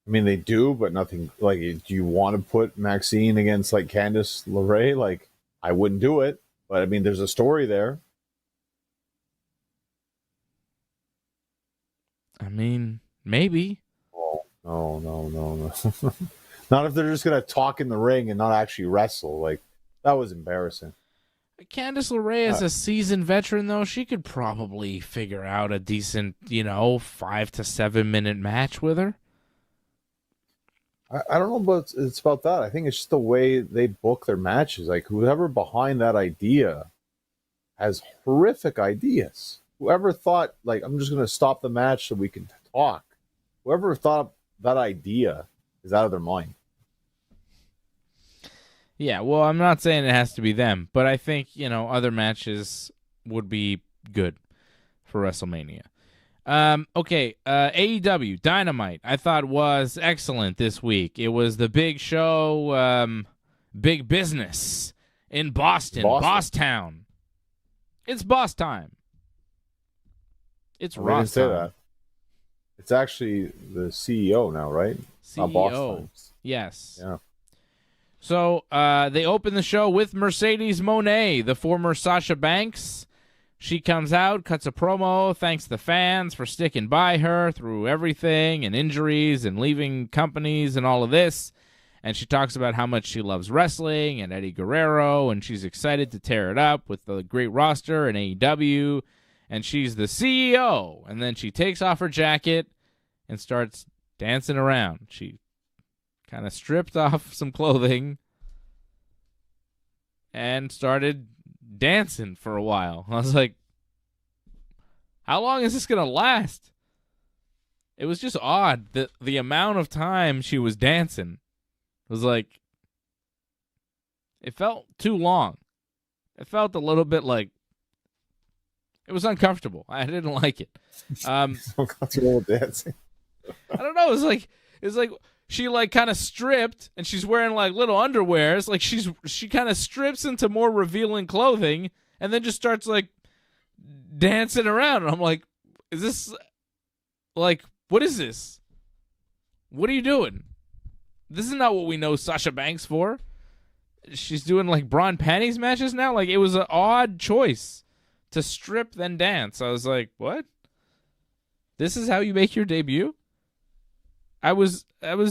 [SPEAKER 2] I mean, they do, but nothing. Like, do you want to put Maxine against, like, Candice LeRae? Like, I wouldn't do it. But, I mean, there's a story there.
[SPEAKER 1] I mean, maybe.
[SPEAKER 2] Oh, no. Not if they're just going to talk in the ring and not actually wrestle. Like, that was embarrassing.
[SPEAKER 1] Candice LeRae is a seasoned veteran, though. She could probably figure out a decent, 5 to 7 minute match with her.
[SPEAKER 2] I don't know, but it's about that. I think it's just the way they book their matches. Like, whoever behind that idea has horrific ideas. Whoever thought, like, I'm just going to stop the match so we can talk. Whoever thought that idea is out of their mind.
[SPEAKER 1] Yeah, well, I'm not saying it has to be them, but I think, other matches would be good for WrestleMania. Okay, AEW, Dynamite, I thought was excellent this week. It was the big show, big business in Boston, Bosstown. It's boss time. It's Ross time.
[SPEAKER 2] I didn't say that. It's actually the CEO now, right?
[SPEAKER 1] CEO,
[SPEAKER 2] boss time.
[SPEAKER 1] Yes.
[SPEAKER 2] Yeah.
[SPEAKER 1] So they open the show with Mercedes Moné, the former Sasha Banks. She comes out, cuts a promo, thanks the fans for sticking by her through everything and injuries and leaving companies and all of this. And she talks about how much she loves wrestling and Eddie Guerrero, and she's excited to tear it up with the great roster and AEW. And she's the CEO. And then she takes off her jacket and starts dancing around. She kind of stripped off some clothing and started dancing for a while. I was like, how long is this going to last? It was just odd that the amount of time she was dancing was like, it felt too long. It felt a little bit like, it was uncomfortable. I didn't like it.
[SPEAKER 2] Uncomfortable dancing.
[SPEAKER 1] I don't know. It's like she like kind of stripped and she's wearing like little underwears. Like she kind of strips into more revealing clothing and then just starts like dancing around. And I'm like, is this like, what is this? What are you doing? This is not what we know Sasha Banks for. She's doing like bra and panties matches now. Like, it was an odd choice to strip then dance. I was like, what? This is how you make your debut? I was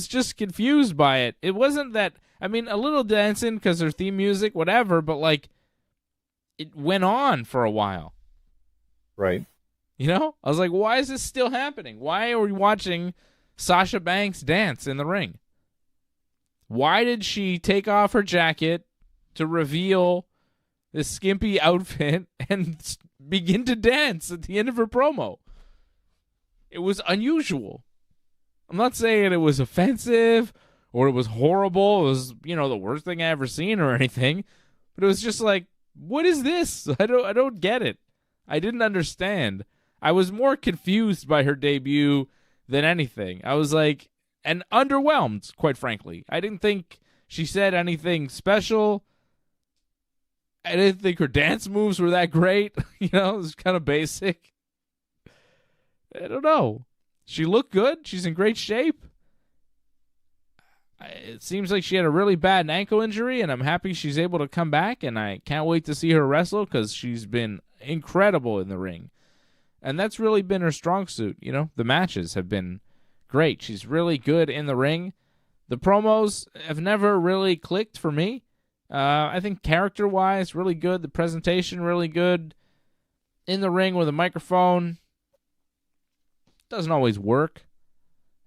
[SPEAKER 1] just confused by it. It wasn't that, I mean, a little dancing because her theme music, whatever, but like, it went on for a while.
[SPEAKER 2] Right.
[SPEAKER 1] I was like, why is this still happening? Why are we watching Sasha Banks dance in the ring? Why did she take off her jacket to reveal this skimpy outfit and begin to dance at the end of her promo? It was unusual. I'm not saying it was offensive or it was horrible. It was, the worst thing I ever seen or anything. But it was just like, what is this? I don't get it. I didn't understand. I was more confused by her debut than anything. I was like, and underwhelmed, quite frankly. I didn't think she said anything special. I didn't think her dance moves were that great. It was kind of basic. I don't know. She looked good. She's in great shape. It seems like she had a really bad ankle injury, and I'm happy she's able to come back, and I can't wait to see her wrestle because she's been incredible in the ring. And that's really been her strong suit. The matches have been great. She's really good in the ring. The promos have never really clicked for me. I think character-wise, really good. The presentation, really good. In the ring with a microphone, doesn't always work.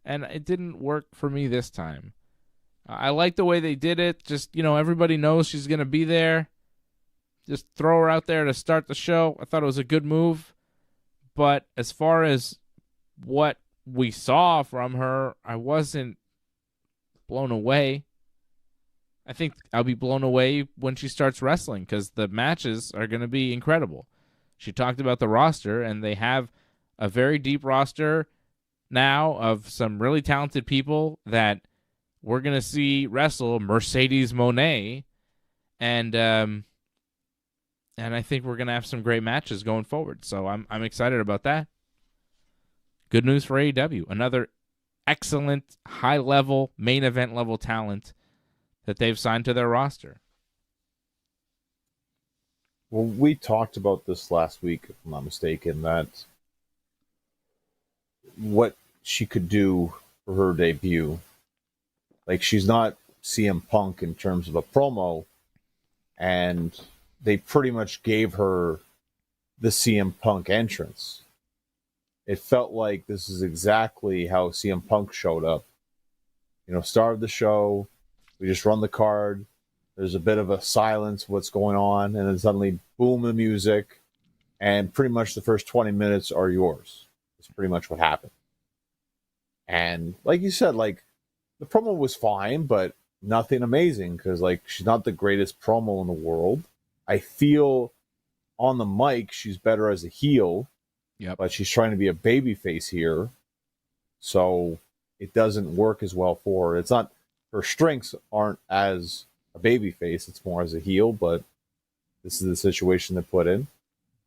[SPEAKER 1] And it didn't work for me this time. I like the way they did it. Just, everybody knows she's going to be there. Just throw her out there to start the show. I thought it was a good move. But as far as what we saw from her, I wasn't blown away. I think I'll be blown away when she starts wrestling because the matches are going to be incredible. She talked about the roster, and they have a very deep roster now of some really talented people that we're going to see wrestle Mercedes Moné, and I think we're going to have some great matches going forward. So I'm excited about that. Good news for AEW. Another excellent, high-level, main event-level talent that they've signed to their roster.
[SPEAKER 2] Well, we talked about this last week, if I'm not mistaken, that what she could do for her debut. Like, she's not CM Punk in terms of a promo, and they pretty much gave her the CM Punk entrance. It felt like this is exactly how CM Punk showed up. Start of the show, we just run the card, there's a bit of a silence, what's going on, and then suddenly, boom, the music, and pretty much the first 20 minutes are yours. It's pretty much what happened. And like you said, the promo was fine, but nothing amazing because, she's not the greatest promo in the world. I feel on the mic, she's better as a heel, but she's trying to be a babyface here. So it doesn't work as well for her. It's not, her strengths aren't as a babyface, it's more as a heel, but this is the situation they put in.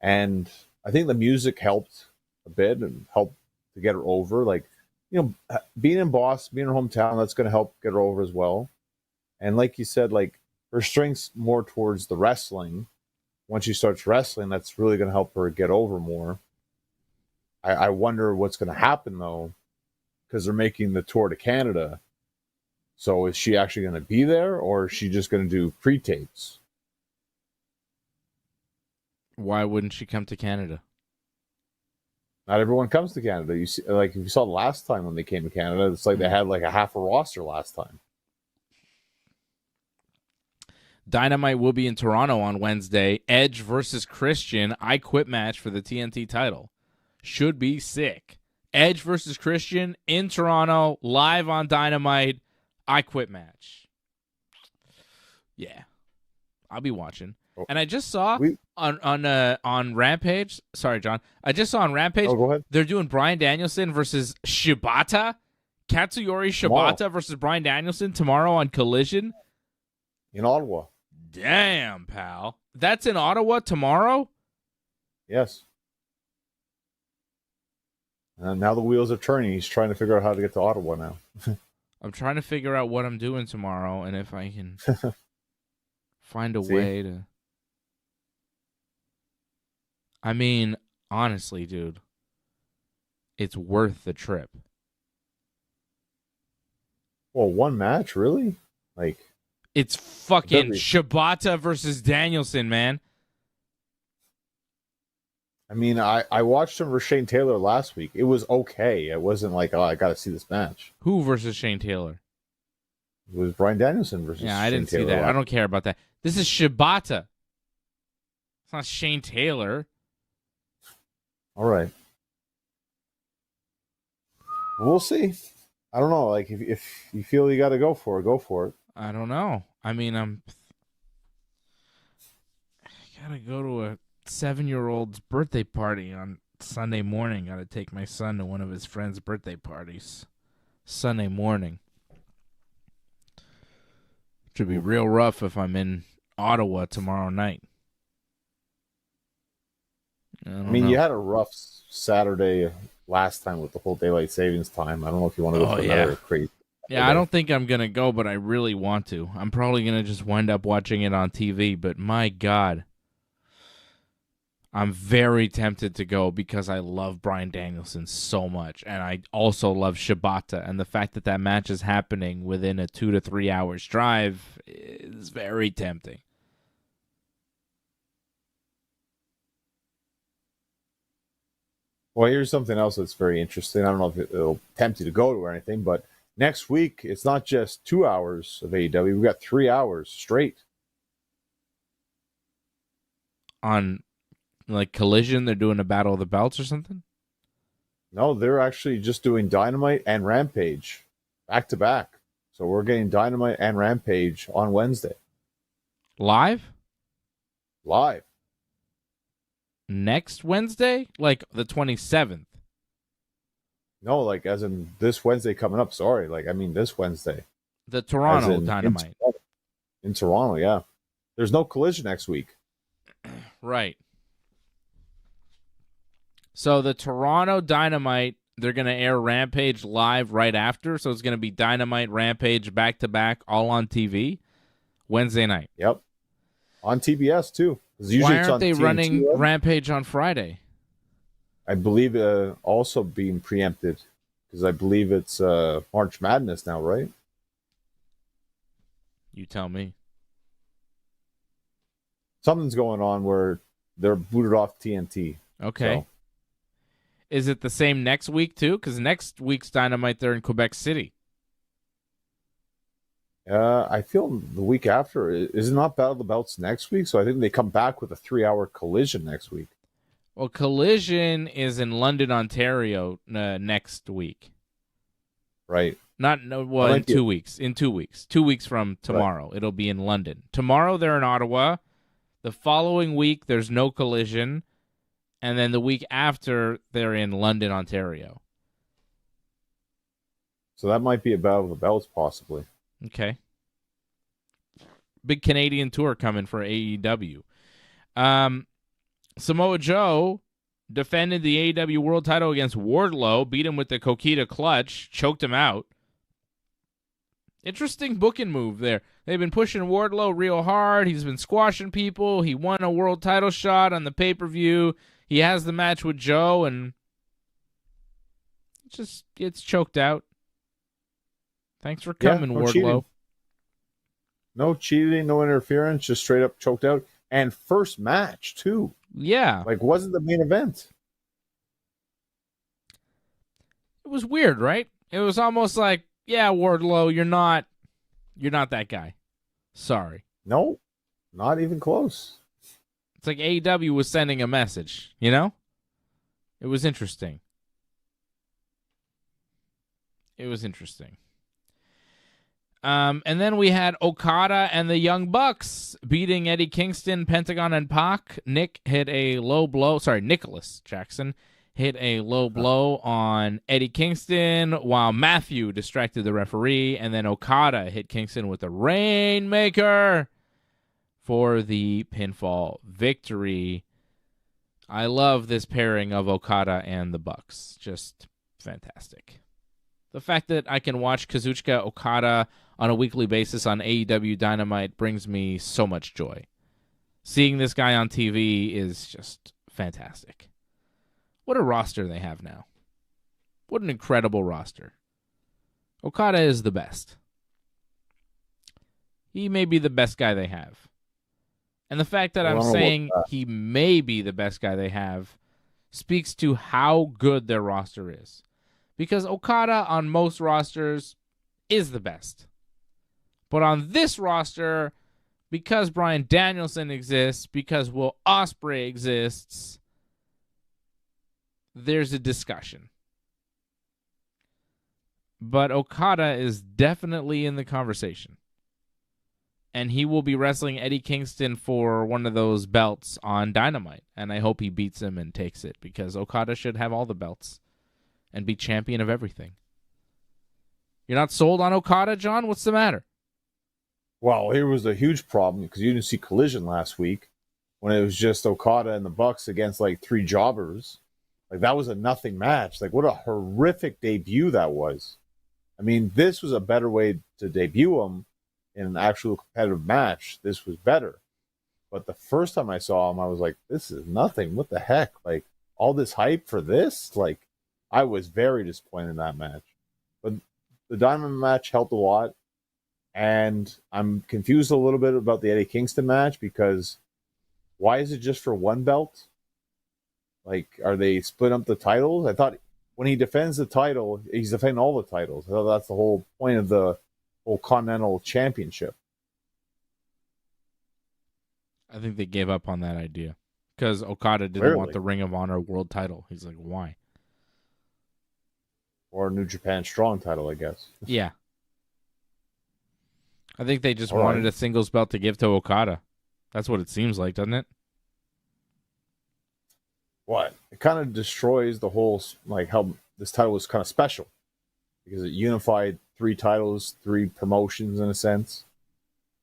[SPEAKER 2] And I think the music helped a bit and helped to get her over. Being in Boston, being in her hometown, that's going to help get her over as well. And like you said, her strength's more towards the wrestling. Once she starts wrestling, that's really going to help her get over more. I wonder what's going to happen, though, because they're making the tour to Canada. So is she actually going to be there, or is she just going to do pre-tapes?
[SPEAKER 1] Why wouldn't she come to Canada?
[SPEAKER 2] Not everyone comes to Canada. You see, if you saw the last time when they came to Canada, it's like they had a half a roster last time.
[SPEAKER 1] Dynamite will be in Toronto on Wednesday. Edge versus Christian. I Quit match for the TNT title. Should be sick. Edge versus Christian in Toronto, live on Dynamite. I Quit match. Yeah. I'll be watching. And I just saw on Rampage. Sorry, John. I just saw on Rampage.
[SPEAKER 2] Oh, go ahead.
[SPEAKER 1] They're doing Bryan Danielson versus Shibata. Katsuyori Shibata versus Bryan Danielson tomorrow on Collision.
[SPEAKER 2] In Ottawa.
[SPEAKER 1] Damn, pal. That's in Ottawa tomorrow?
[SPEAKER 2] Yes. And now the wheels are turning. He's trying to figure out how to get to Ottawa now.
[SPEAKER 1] I'm trying to figure out what I'm doing tomorrow and if I can find a way to... I mean, honestly, dude, it's worth the trip.
[SPEAKER 2] Well, one match, really?
[SPEAKER 1] It's fucking Shibata versus Danielson, man.
[SPEAKER 2] I mean, I watched him versus Shane Taylor last week. It was okay. It wasn't like, oh, I got to see this match.
[SPEAKER 1] Who versus Shane Taylor?
[SPEAKER 2] It was Bryan Danielson versus
[SPEAKER 1] I didn't
[SPEAKER 2] Shane
[SPEAKER 1] see
[SPEAKER 2] Taylor
[SPEAKER 1] that. I don't care about that. This is Shibata. It's not Shane Taylor.
[SPEAKER 2] All right. We'll see. I don't know. Like if you feel you got to go for it, go for it.
[SPEAKER 1] I don't know. I mean, I gotta go to a 7-year-old's birthday party on Sunday morning. Gotta take my son to one of his friends' birthday parties Sunday morning. Should be real rough if I'm in Ottawa tomorrow night. I mean,
[SPEAKER 2] you had a rough Saturday last time with the whole daylight savings time. I don't know if you want to go for another crazy.
[SPEAKER 1] Yeah, I don't think I'm going to go, but I really want to. I'm probably going to just wind up watching it on TV, but my God. I'm very tempted to go because I love Bryan Danielson so much, and I also love Shibata, and the fact that that match is happening within a 2 to 3 hours drive is very tempting.
[SPEAKER 2] Well, here's something else that's very interesting. I don't know if it'll tempt you to go to or anything, but next week it's not just 2 hours of AEW. We've got 3 hours straight.
[SPEAKER 1] On like Collision, they're doing a Battle of the Belts or something?
[SPEAKER 2] No, they're actually just doing Dynamite and Rampage back to back. So we're getting Dynamite and Rampage on Wednesday.
[SPEAKER 1] Live?
[SPEAKER 2] Live.
[SPEAKER 1] Next Wednesday? Like the 27th?
[SPEAKER 2] No, like as in this Wednesday coming up. Sorry. Like, I mean this Wednesday.
[SPEAKER 1] The Toronto Dynamite.
[SPEAKER 2] In Toronto, yeah. There's no Collision next week.
[SPEAKER 1] Right. So the Toronto Dynamite, they're going to air Rampage live right after. So it's going to be Dynamite, Rampage, back-to-back, all on TV, Wednesday night.
[SPEAKER 2] Yep. On TBS, too.
[SPEAKER 1] Why aren't they running Rampage on Friday?
[SPEAKER 2] I believe also being preempted because I believe it's March Madness now, right?
[SPEAKER 1] You tell me.
[SPEAKER 2] Something's going on where they're booted off TNT.
[SPEAKER 1] Okay. So. Is it the same next week, too? Because next week's Dynamite, they're in Quebec City.
[SPEAKER 2] I feel the week after. Is it not Battle of the Belts next week? So I think they come back with a 3-hour Collision next week.
[SPEAKER 1] Well, Collision is in London, Ontario next week.
[SPEAKER 2] Right.
[SPEAKER 1] In 2 weeks. In 2 weeks. 2 weeks from tomorrow. Right. It'll be in London. Tomorrow, they're in Ottawa. The following week, there's no Collision. And then the week after, they're in London, Ontario.
[SPEAKER 2] So that might be a Battle of the Belts, possibly.
[SPEAKER 1] Okay. Big Canadian tour coming for AEW. Samoa Joe defended the AEW World title against Wardlow, beat him with the Coquina Clutch, choked him out. Interesting booking move there. They've been pushing Wardlow real hard. He's been squashing people. He won a world title shot on the pay-per-view. He has the match with Joe, and just gets choked out. Thanks for coming, Wardlow.
[SPEAKER 2] Cheating. No cheating, no interference, just straight up choked out. And first match, too.
[SPEAKER 1] Yeah.
[SPEAKER 2] Like, wasn't the main event.
[SPEAKER 1] It was weird, right? It was almost like, yeah, Wardlow, you're not that guy. Sorry.
[SPEAKER 2] No, not even close.
[SPEAKER 1] It's like AEW was sending a message, you know? It was interesting. And then we had Okada and the Young Bucks beating Eddie Kingston, Pentagon, and Pac. Nicholas Jackson hit a low blow on Eddie Kingston while Matthew distracted the referee, and then Okada hit Kingston with a Rainmaker for the pinfall victory. I love this pairing of Okada and the Bucks. Just fantastic. The fact that I can watch Kazuchika Okada on a weekly basis on AEW Dynamite brings me so much joy. Seeing this guy on TV is just fantastic. What a roster they have now. What an incredible roster. Okada is the best. He may be the best guy they have. And the fact that I'm saying he may be the best guy they have speaks to how good their roster is. Because Okada on most rosters is the best. But on this roster, because Bryan Danielson exists, because Will Ospreay exists, there's a discussion. but Okada is definitely in the conversation. And he will be wrestling Eddie Kingston for one of those belts on Dynamite. And I hope he beats him and takes it, because Okada should have all the belts and be champion of everything. You're not sold on Okada, John? What's the matter?
[SPEAKER 2] Well, here was a huge problem because you didn't see Collision last week when it was just Okada and the Bucks against like 3 jobbers. Like, that was a nothing match. Like, what a horrific debut that was. I mean, this was a better way to debut him in an actual competitive match. This was better. But the first time I saw him, I was like, this is nothing. What the heck? Like, all this hype for this? Like, I was very disappointed in that match. But the Diamond match helped a lot. And I'm confused a little bit about the Eddie Kingston match, because why is it just for one belt? Like, are they splitting up the titles? I thought when he defends the title, he's defending all the titles. I thought that's the whole point of the whole Continental Championship.
[SPEAKER 1] I think they gave up on that idea because Okada didn't want the Ring of Honor world title. He's like, why?
[SPEAKER 2] Or New Japan Strong title, I guess.
[SPEAKER 1] Yeah. I think they just wanted a singles belt to give to Okada. That's what it seems like, doesn't it?
[SPEAKER 2] What? It kind of destroys the whole, like, how this title was kind of special, because it unified 3 titles, 3 promotions in a sense.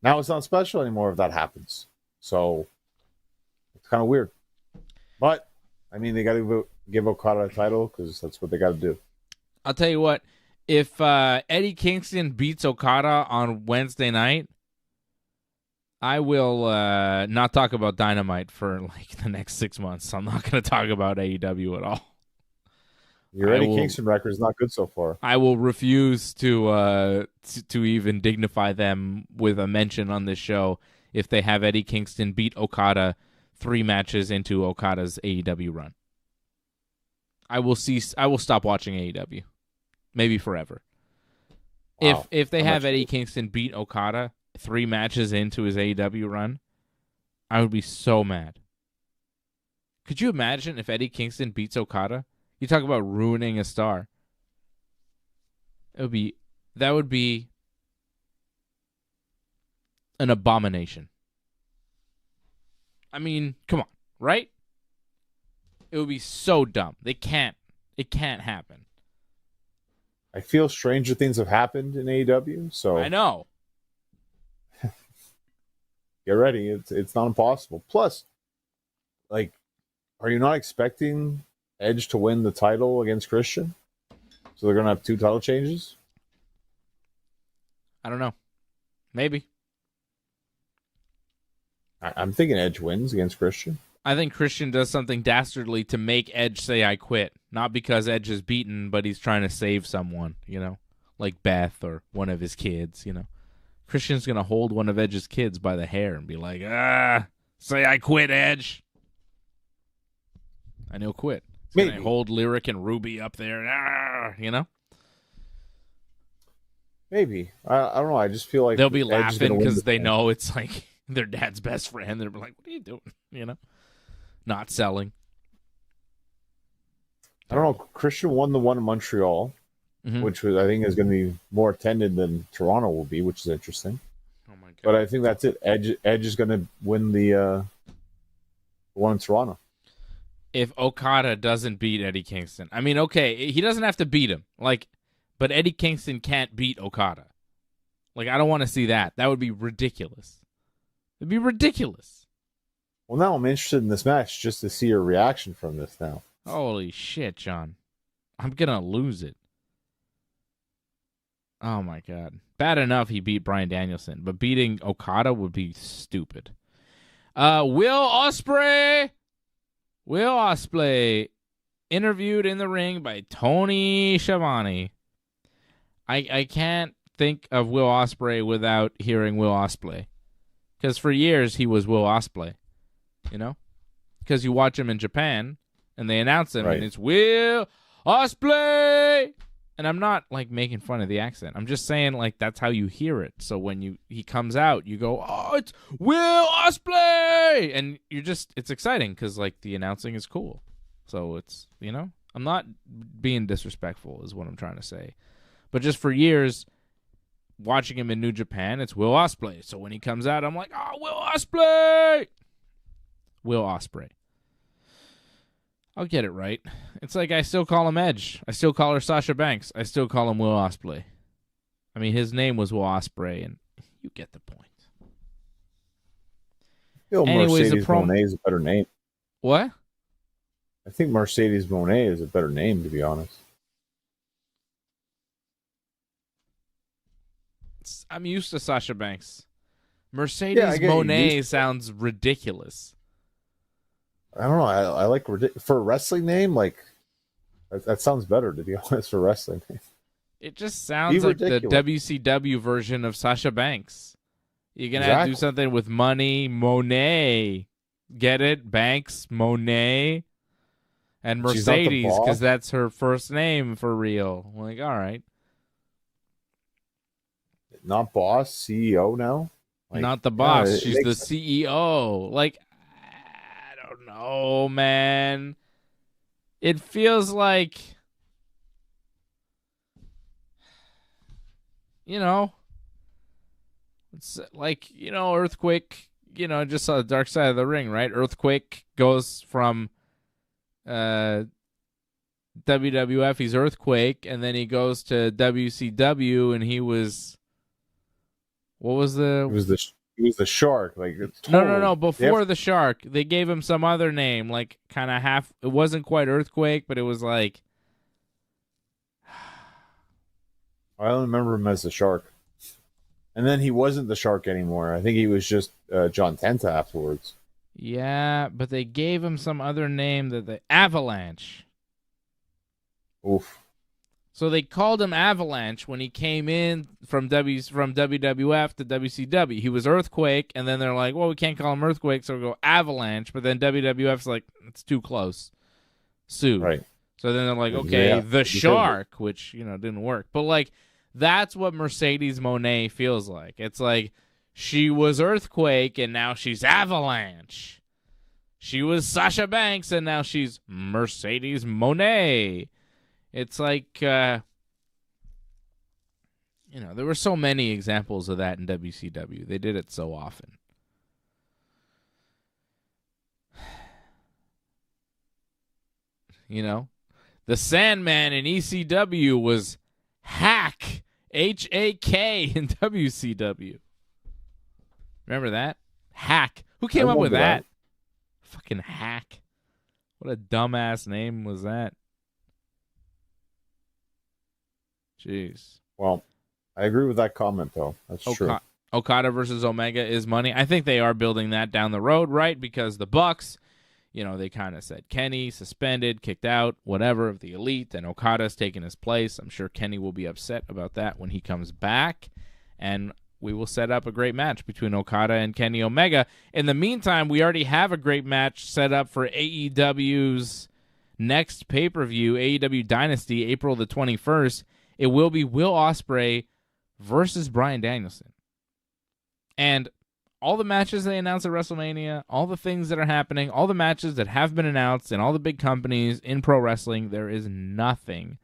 [SPEAKER 2] Now it's not special anymore if that happens. So it's kind of weird. But, I mean, they got to give Okada a title because that's what they got to do.
[SPEAKER 1] I'll tell you what. If Eddie Kingston beats Okada on Wednesday night, I will not talk about Dynamite for like the next 6 months. I'm not going to talk about AEW at all.
[SPEAKER 2] Your Eddie Kingston record is not good so far.
[SPEAKER 1] I will refuse to even dignify them with a mention on this show if they have Eddie Kingston beat Okada 3 matches into Okada's AEW run. I will stop watching AEW. Maybe forever. Wow. If they have Eddie Kingston beat Okada 3 matches into his AEW run, I would be so mad. Could you imagine if Eddie Kingston beats Okada? You talk about ruining a star. That would be an abomination. I mean, come on, right? It would be so dumb. It can't happen.
[SPEAKER 2] I feel stranger things have happened in AEW, so
[SPEAKER 1] I know.
[SPEAKER 2] Get ready. It's not impossible. Plus, like, are you not expecting Edge to win the title against Christian? So they're gonna have 2 title changes?
[SPEAKER 1] I don't know. Maybe.
[SPEAKER 2] I'm thinking Edge wins against Christian.
[SPEAKER 1] I think Christian does something dastardly to make Edge say I quit. Not because Edge is beaten, but he's trying to save someone, like Beth or one of his kids, Christian's going to hold one of Edge's kids by the hair and be like, say I quit, Edge. And he'll quit. He's going to hold Lyric and Ruby up there,
[SPEAKER 2] Maybe. I don't know. I just feel like
[SPEAKER 1] they'll be laughing because they know it's like their dad's best friend. They're like, what are you doing? Not selling.
[SPEAKER 2] I don't know. Christian won the one in Montreal, which I think is going to be more attended than Toronto will be, which is interesting.
[SPEAKER 1] Oh my god!
[SPEAKER 2] But I think that's it. Edge is going to win the one in Toronto.
[SPEAKER 1] If Okada doesn't beat Eddie Kingston, I mean, okay, he doesn't have to beat him, but Eddie Kingston can't beat Okada. I don't want to see that. That would be ridiculous. It'd be ridiculous.
[SPEAKER 2] Well, now I'm interested in this match just to see your reaction from this now.
[SPEAKER 1] Holy shit, John. I'm going to lose it. Oh, my God. Bad enough he beat Bryan Danielson, but beating Okada would be stupid. Will Ospreay interviewed in the ring by Tony Schiavone. I can't think of Will Ospreay without hearing Will Ospreay. Because for years he was Will Ospreay. Because you watch him in Japan and they announce him and it's Will Ospreay. And I'm not making fun of the accent. I'm just saying that's how you hear it. So when he comes out, you go, oh, it's Will Ospreay, and it's exciting because the announcing is cool. So it's I'm not being disrespectful is what I'm trying to say. But just for years, watching him in New Japan, it's Will Ospreay. So when he comes out, I'm like, oh, Will Ospreay! Will Ospreay. I'll get it right. It's like I still call him Edge. I still call her Sasha Banks. I still call him Will Ospreay. I mean, his name was Will Ospreay, and you get the point.
[SPEAKER 2] I feel Mercedes Moné is a better name.
[SPEAKER 1] What?
[SPEAKER 2] I think Mercedes Moné is a better name, to be honest.
[SPEAKER 1] I'm used to Sasha Banks. Mercedes Moné sounds ridiculous.
[SPEAKER 2] I don't know. I like for a wrestling name, like that sounds better, to be honest, for a wrestling name.
[SPEAKER 1] It just sounds like the WCW version of Sasha Banks. You're going to have to do something with money, Moné. Get it? Banks, Moné. And Mercedes, because that's her first name for real. Like, all right.
[SPEAKER 2] Not boss, CEO now?
[SPEAKER 1] Like, not the boss. She's the CEO. Like, I don't know, man. It feels like, it's like, Earthquake, just saw the Dark Side of the Ring, right? Earthquake goes from WWF, he's Earthquake, and then he goes to WCW, and he was, what was the...
[SPEAKER 2] He was the Shark. Like,
[SPEAKER 1] no. Before the Shark, they gave him some other name, like kind of half. It wasn't quite Earthquake, but it was like.
[SPEAKER 2] I only remember him as the Shark, and then he wasn't the Shark anymore. I think he was just John Tenta afterwards.
[SPEAKER 1] Yeah, but they gave him some other name that the Avalanche.
[SPEAKER 2] Oof.
[SPEAKER 1] So they called him Avalanche when he came in from WWF to WCW. He was Earthquake, and then they're like, well, we can't call him Earthquake, so we'll go Avalanche. But then WWF's like, it's too close. Sue.
[SPEAKER 2] Right.
[SPEAKER 1] So then they're like, okay, the Shark, which, didn't work. But, like, that's what Mercedes Moné feels like. It's like she was Earthquake, and now she's Avalanche. She was Sasha Banks, and now she's Mercedes Moné. It's like, there were so many examples of that in WCW. They did it so often. The Sandman in ECW was Hack, H-A-K in WCW. Remember that? Hack. Who came up with that? Fucking Hack. What a dumbass name was that? Jeez.
[SPEAKER 2] Well, I agree with that comment, though. That's true.
[SPEAKER 1] Okada versus Omega is money. I think they are building that down the road, right? Because the Bucks, they kind of said Kenny suspended, kicked out, whatever, of the Elite, and Okada's taking his place. I'm sure Kenny will be upset about that when he comes back, and we will set up a great match between Okada and Kenny Omega. In the meantime, we already have a great match set up for AEW's next pay-per-view, AEW Dynasty, April the 21st. It will be Will Ospreay versus Bryan Danielson. And all the matches they announced at WrestleMania, all the things that are happening, all the matches that have been announced in all the big companies in pro wrestling, there is nothing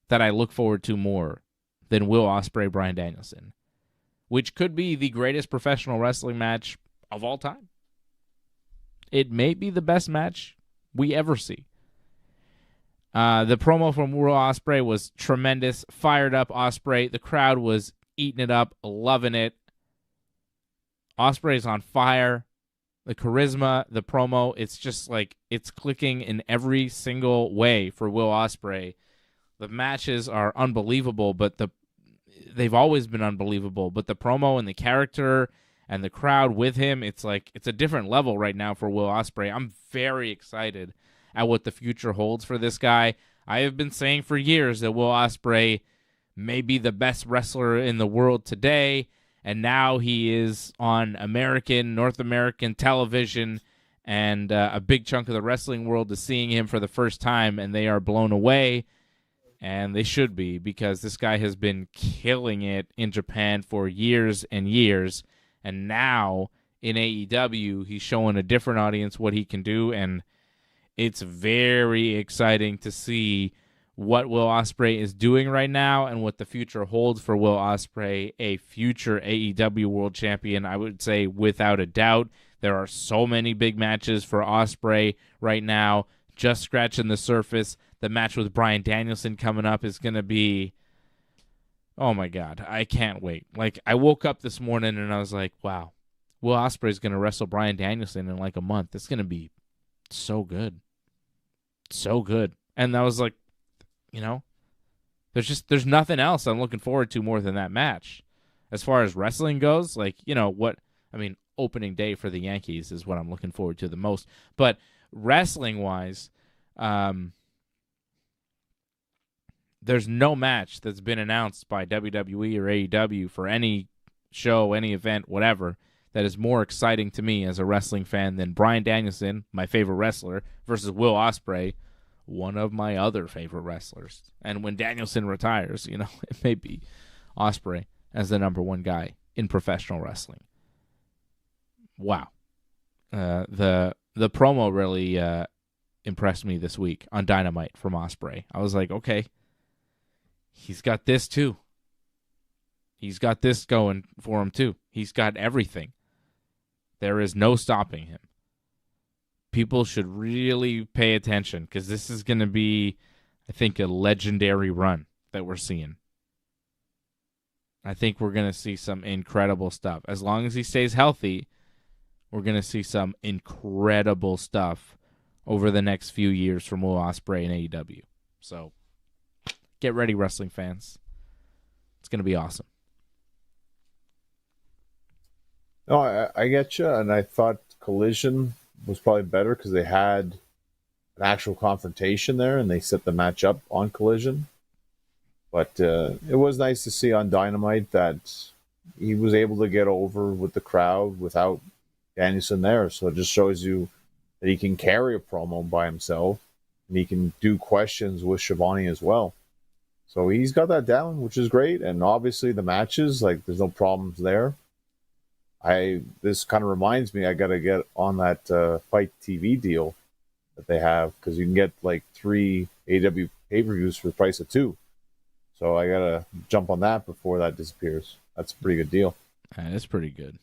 [SPEAKER 1] that I look forward to more than Will Ospreay, Bryan Danielson, which could be the greatest professional wrestling match of all time. It may be the best match we ever see. The promo from Will Ospreay was tremendous. Fired up Ospreay. The crowd was eating it up, loving it. Ospreay's on fire. The charisma, the promo, it's just like it's clicking in every single way for Will Ospreay. The matches are unbelievable, but they've always been unbelievable. But the promo and the character and the crowd with him, it's like it's a different level right now for Will Ospreay. I'm very excited at what the future holds for this guy. I have been saying for years that Will Ospreay may be the best wrestler in the world today, and now he is on North American television, and a big chunk of the wrestling world is seeing him for the first time, and they are blown away, and they should be, because this guy has been killing it in Japan for years and years, and now in AEW, he's showing a different audience what he can do, and it's very exciting to see what Will Ospreay is doing right now and what the future holds for Will Ospreay, a future AEW World Champion. I would say without a doubt. There are so many big matches for Ospreay right now, just scratching the surface. The match with Bryan Danielson coming up is going to be, oh my God, I can't wait. Like, I woke up this morning and I was like, wow, Will Ospreay is going to wrestle Bryan Danielson in like a month. It's going to be so good. So good. And I was like, there's nothing else I'm looking forward to more than that match. As far as wrestling goes, opening day for the Yankees is what I'm looking forward to the most. But wrestling-wise, there's no match that's been announced by WWE or AEW for any show, any event, whatever, that is more exciting to me as a wrestling fan than Bryan Danielson, my favorite wrestler, versus Will Ospreay, one of my other favorite wrestlers. And when Danielson retires, it may be Ospreay as the number one guy in professional wrestling. Wow. The promo really impressed me this week on Dynamite from Ospreay. I was like, okay, he's got this too. He's got this going for him too. He's got everything. There is no stopping him. People should really pay attention because this is going to be, I think, a legendary run that we're seeing. I think we're going to see some incredible stuff. As long as he stays healthy, we're going to see some incredible stuff over the next few years from Will Ospreay and AEW. So get ready, wrestling fans. It's going to be awesome.
[SPEAKER 2] No, I get you, and I thought Collision was probably better because they had an actual confrontation there, and they set the match up on Collision. But it was nice to see on Dynamite that he was able to get over with the crowd without Danielson there. So it just shows you that he can carry a promo by himself, and he can do questions with Shivani as well. So he's got that down, which is great. And obviously the matches, there's no problems there. This kind of reminds me, I got to get on that Fight TV deal that they have, because you can get 3 AEW pay-per-views for the price of 2. So I got to jump on that before that disappears. That's a pretty good deal.
[SPEAKER 1] That is pretty good.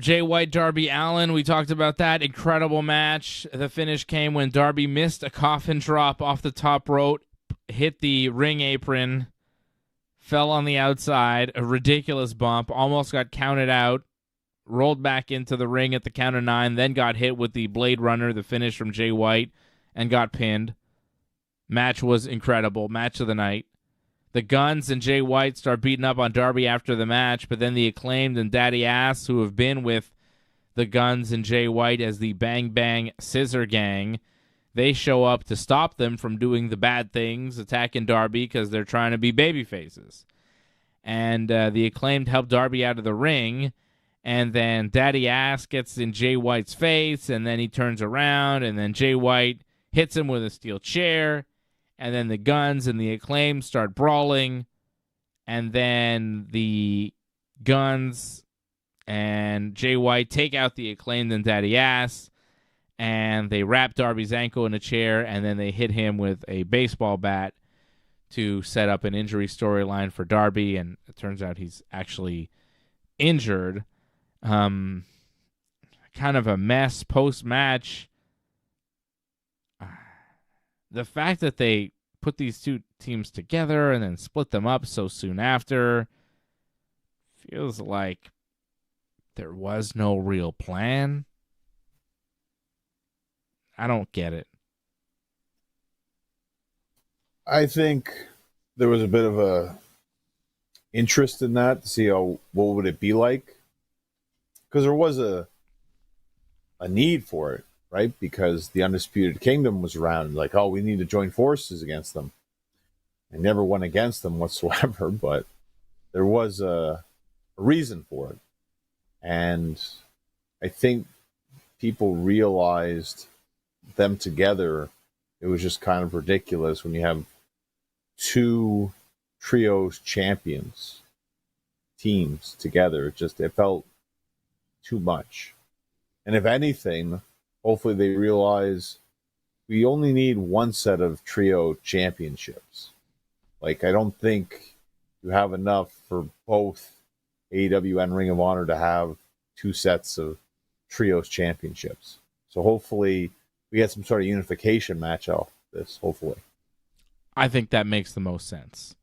[SPEAKER 1] Jay White, Darby Allin, we talked about that. Incredible match. The finish came when Darby missed a coffin drop off the top rope, hit the ring apron, fell on the outside, a ridiculous bump, almost got counted out, rolled back into the ring at the count of 9, then got hit with the Blade Runner, the finish from Jay White, and got pinned. Match was incredible. Match of the night. The Guns and Jay White start beating up on Darby after the match, but then the Acclaimed and Daddy Ass, who have been with the Guns and Jay White as the Bang Bang Scissor Gang, they show up to stop them from doing the bad things, attacking Darby because they're trying to be baby faces. And the Acclaimed help Darby out of the ring, and then Daddy Ass gets in Jay White's face, and then he turns around, and then Jay White hits him with a steel chair, and then the Guns and the Acclaimed start brawling, and then the Guns and Jay White take out the Acclaimed and Daddy Ass, and they wrap Darby's ankle in a chair, and then they hit him with a baseball bat to set up an injury storyline for Darby, and it turns out he's actually injured. Kind of a mess post-match. The fact that they put these two teams together and then split them up so soon after feels like there was no real plan. I don't get it.
[SPEAKER 2] I think there was a bit of a interest in that to see what would it be like, because there was a need for it, right? Because the Undisputed Kingdom was around, we need to join forces against them. I never went against them whatsoever, but there was a reason for it. And I think people realized them together, it was just kind of ridiculous when you have 2 trios champions teams together. It felt too much. And if anything, hopefully they realize we only need one set of trio championships. Like, I don't think you have enough for both AEW and Ring of Honor to have two sets of trios championships. So hopefully we get some sort of unification match out of this, hopefully.
[SPEAKER 1] I think that makes the most sense.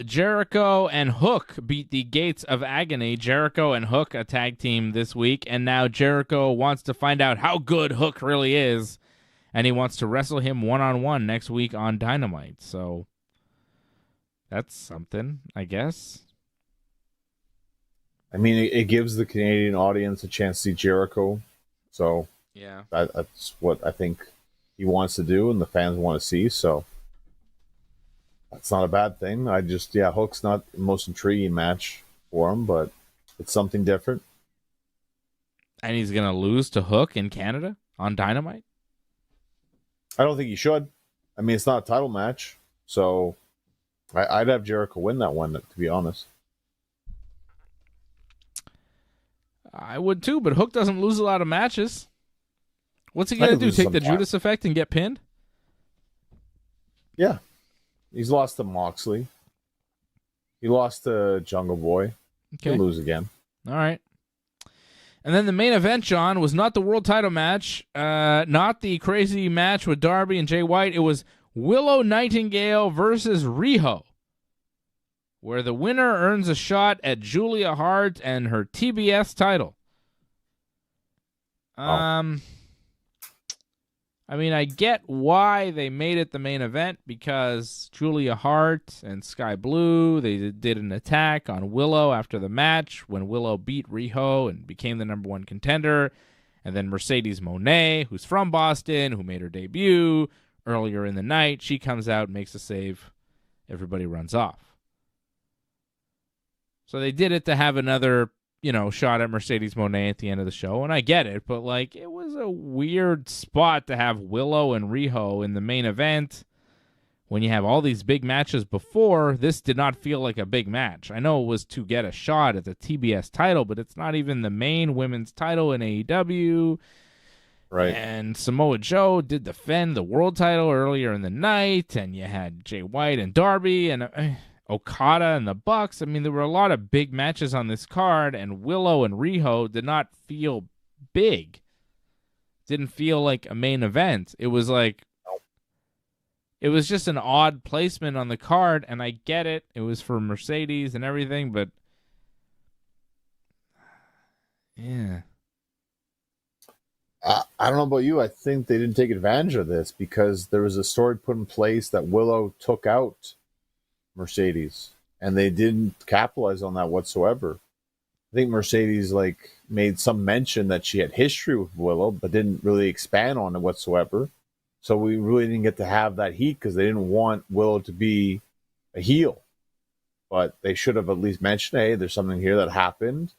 [SPEAKER 1] Jericho and Hook beat the Gates of Agony. Jericho and Hook, a tag team this week, and now Jericho wants to find out how good Hook really is, and he wants to wrestle him one-on-one next week on Dynamite. So that's something, I guess.
[SPEAKER 2] I mean, it gives the Canadian audience a chance to see Jericho. So
[SPEAKER 1] yeah,
[SPEAKER 2] that's what I think he wants to do and the fans want to see. So that's not a bad thing. Hook's not the most intriguing match for him, but it's something different.
[SPEAKER 1] And he's going to lose to Hook in Canada on Dynamite?
[SPEAKER 2] I don't think he should. I mean, it's not a title match. So I'd have Jericho win that one, to be honest.
[SPEAKER 1] I would too, but Hook doesn't lose a lot of matches. What's he going to do, take the Judas effect and get pinned?
[SPEAKER 2] Yeah. He's lost to Moxley. He lost to Jungle Boy.
[SPEAKER 1] Okay.
[SPEAKER 2] He'll lose again.
[SPEAKER 1] All right. And then the main event, John, was not the world title match, not the crazy match with Darby and Jay White. It was Willow Nightingale versus Riho, where the winner earns a shot at Julia Hart and her TBS title. I mean, I get why they made it the main event, because Julia Hart and Sky Blue, they did an attack on Willow after the match when Willow beat Riho and became the number one contender. And then Mercedes Moné, who's from Boston, who made her debut earlier in the night, she comes out, makes a save, everybody runs off. So they did it to have another, shot at Mercedes Moné at the end of the show, and I get it, but it was a weird spot to have Willow and Riho in the main event when you have all these big matches before. This did not feel like a big match. I know it was to get a shot at the TBS title, but it's not even the main women's title in AEW.
[SPEAKER 2] Right.
[SPEAKER 1] And Samoa Joe did defend the world title earlier in the night, and you had Jay White and Darby and Okada and the Bucks. I mean, there were a lot of big matches on this card, and Willow and Riho did not feel big. Didn't feel like a main event. It was it was just an odd placement on the card, and I get it. It was for Mercedes and everything, but yeah.
[SPEAKER 2] I don't know about you. I think they didn't take advantage of this because there was a story put in place that Willow took out Mercedes, and they didn't capitalize on that whatsoever. I think Mercedes made some mention that she had history with Willow, but didn't really expand on it whatsoever. So we really didn't get to have that heat because they didn't want Willow to be a heel. But they should have at least mentioned, hey, there's something here that happened,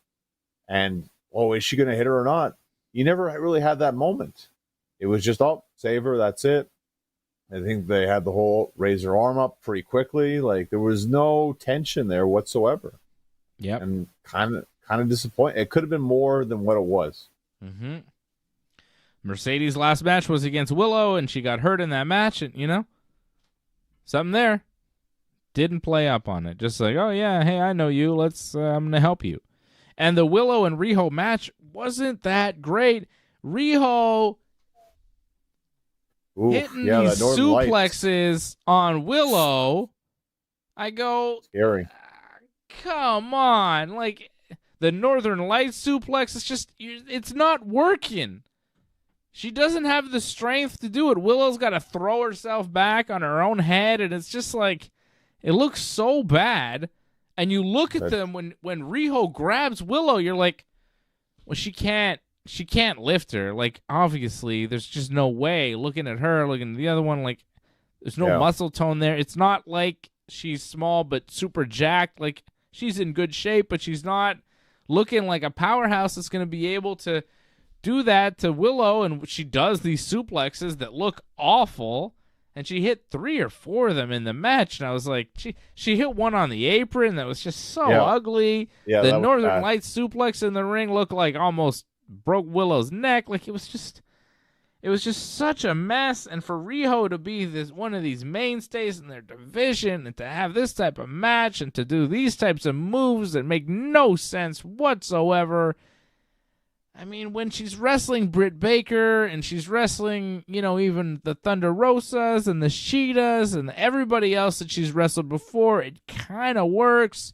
[SPEAKER 2] and is she going to hit her or not? You never really had that moment. It was just, save her, that's it. I think they had the whole raise her arm up pretty quickly. There was no tension there whatsoever.
[SPEAKER 1] Yeah,
[SPEAKER 2] and kind of disappointing. It could have been more than what it was.
[SPEAKER 1] Mm-hmm. Mercedes' last match was against Willow, and she got hurt in that match, and something there. Didn't play up on it. Just oh yeah, hey, I know you. I'm gonna help you. And the Willow and Riho match wasn't that great. Riho hitting these suplexes on Willow. I go,
[SPEAKER 2] scary.
[SPEAKER 1] Come on. The Northern Lights suplex, it's not working. She doesn't have the strength to do it. Willow's got to throw herself back on her own head, and it's just it looks so bad. And you look at them when Riho grabs Willow, you're like, well, she can't lift her. Obviously, there's just no way. Looking at her, looking at the other one, there's no muscle tone there. It's not like she's small but super jacked. She's in good shape, but she's not looking like a powerhouse that's going to be able to do that to Willow. And she does these suplexes that look awful. And she hit 3 or 4 of them in the match, and I was like, she hit one on the apron that was just so ugly.
[SPEAKER 2] Yeah,
[SPEAKER 1] the Northern Lights suplex in the ring looked like almost broke Willow's neck. It was just, It was just such a mess, and for Riho to be this one of these mainstays in their division and to have this type of match and to do these types of moves that make no sense whatsoever. I mean, when she's wrestling Britt Baker and she's wrestling, even the Thunder Rosas and the Sheetas and everybody else that she's wrestled before, it kind of works.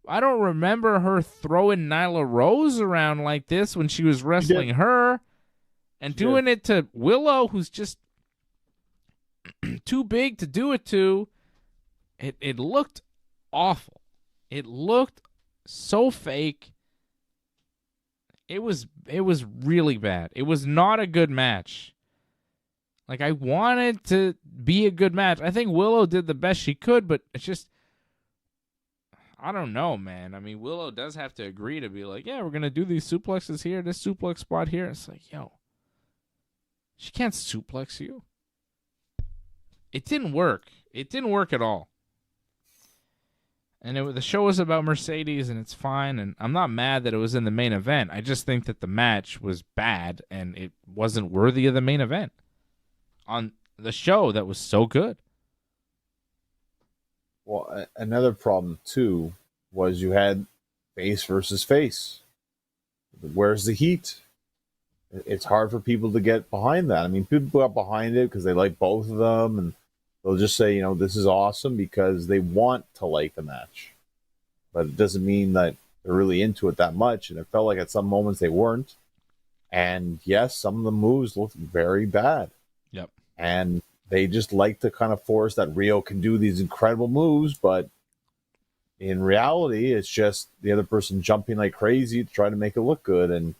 [SPEAKER 1] I don't remember her throwing Nyla Rose around like this when she was wrestling her. And doing it to Willow, who's just too big to do it to. It looked awful. It looked so fake. It was really bad. It was not a good match. Like, I wanted to be a good match. I think Willow did the best she could, but it's just, I don't know, man. I mean, Willow does have to agree to be like, yeah, we're going to do these suplexes here, this suplex spot here. It's like, yo, she can't suplex you. It didn't work. It didn't work at all. And the show was about Mercedes, and it's fine. And I'm not mad that it was in the main event. I just think that the match was bad, and it wasn't worthy of the main event on the show that was so good.
[SPEAKER 2] Well, another problem, too, was you had face versus face. Where's the heat? It's hard for people to get behind that. I mean, people got behind it because they like both of them, and they'll just say, this is awesome because they want to like the match. But it doesn't mean that they're really into it that much, and it felt like at some moments they weren't. And yes, some of the moves looked very bad.
[SPEAKER 1] Yep.
[SPEAKER 2] And they just like to kind of force that Rio can do these incredible moves, but in reality, it's just the other person jumping like crazy to try to make it look good, and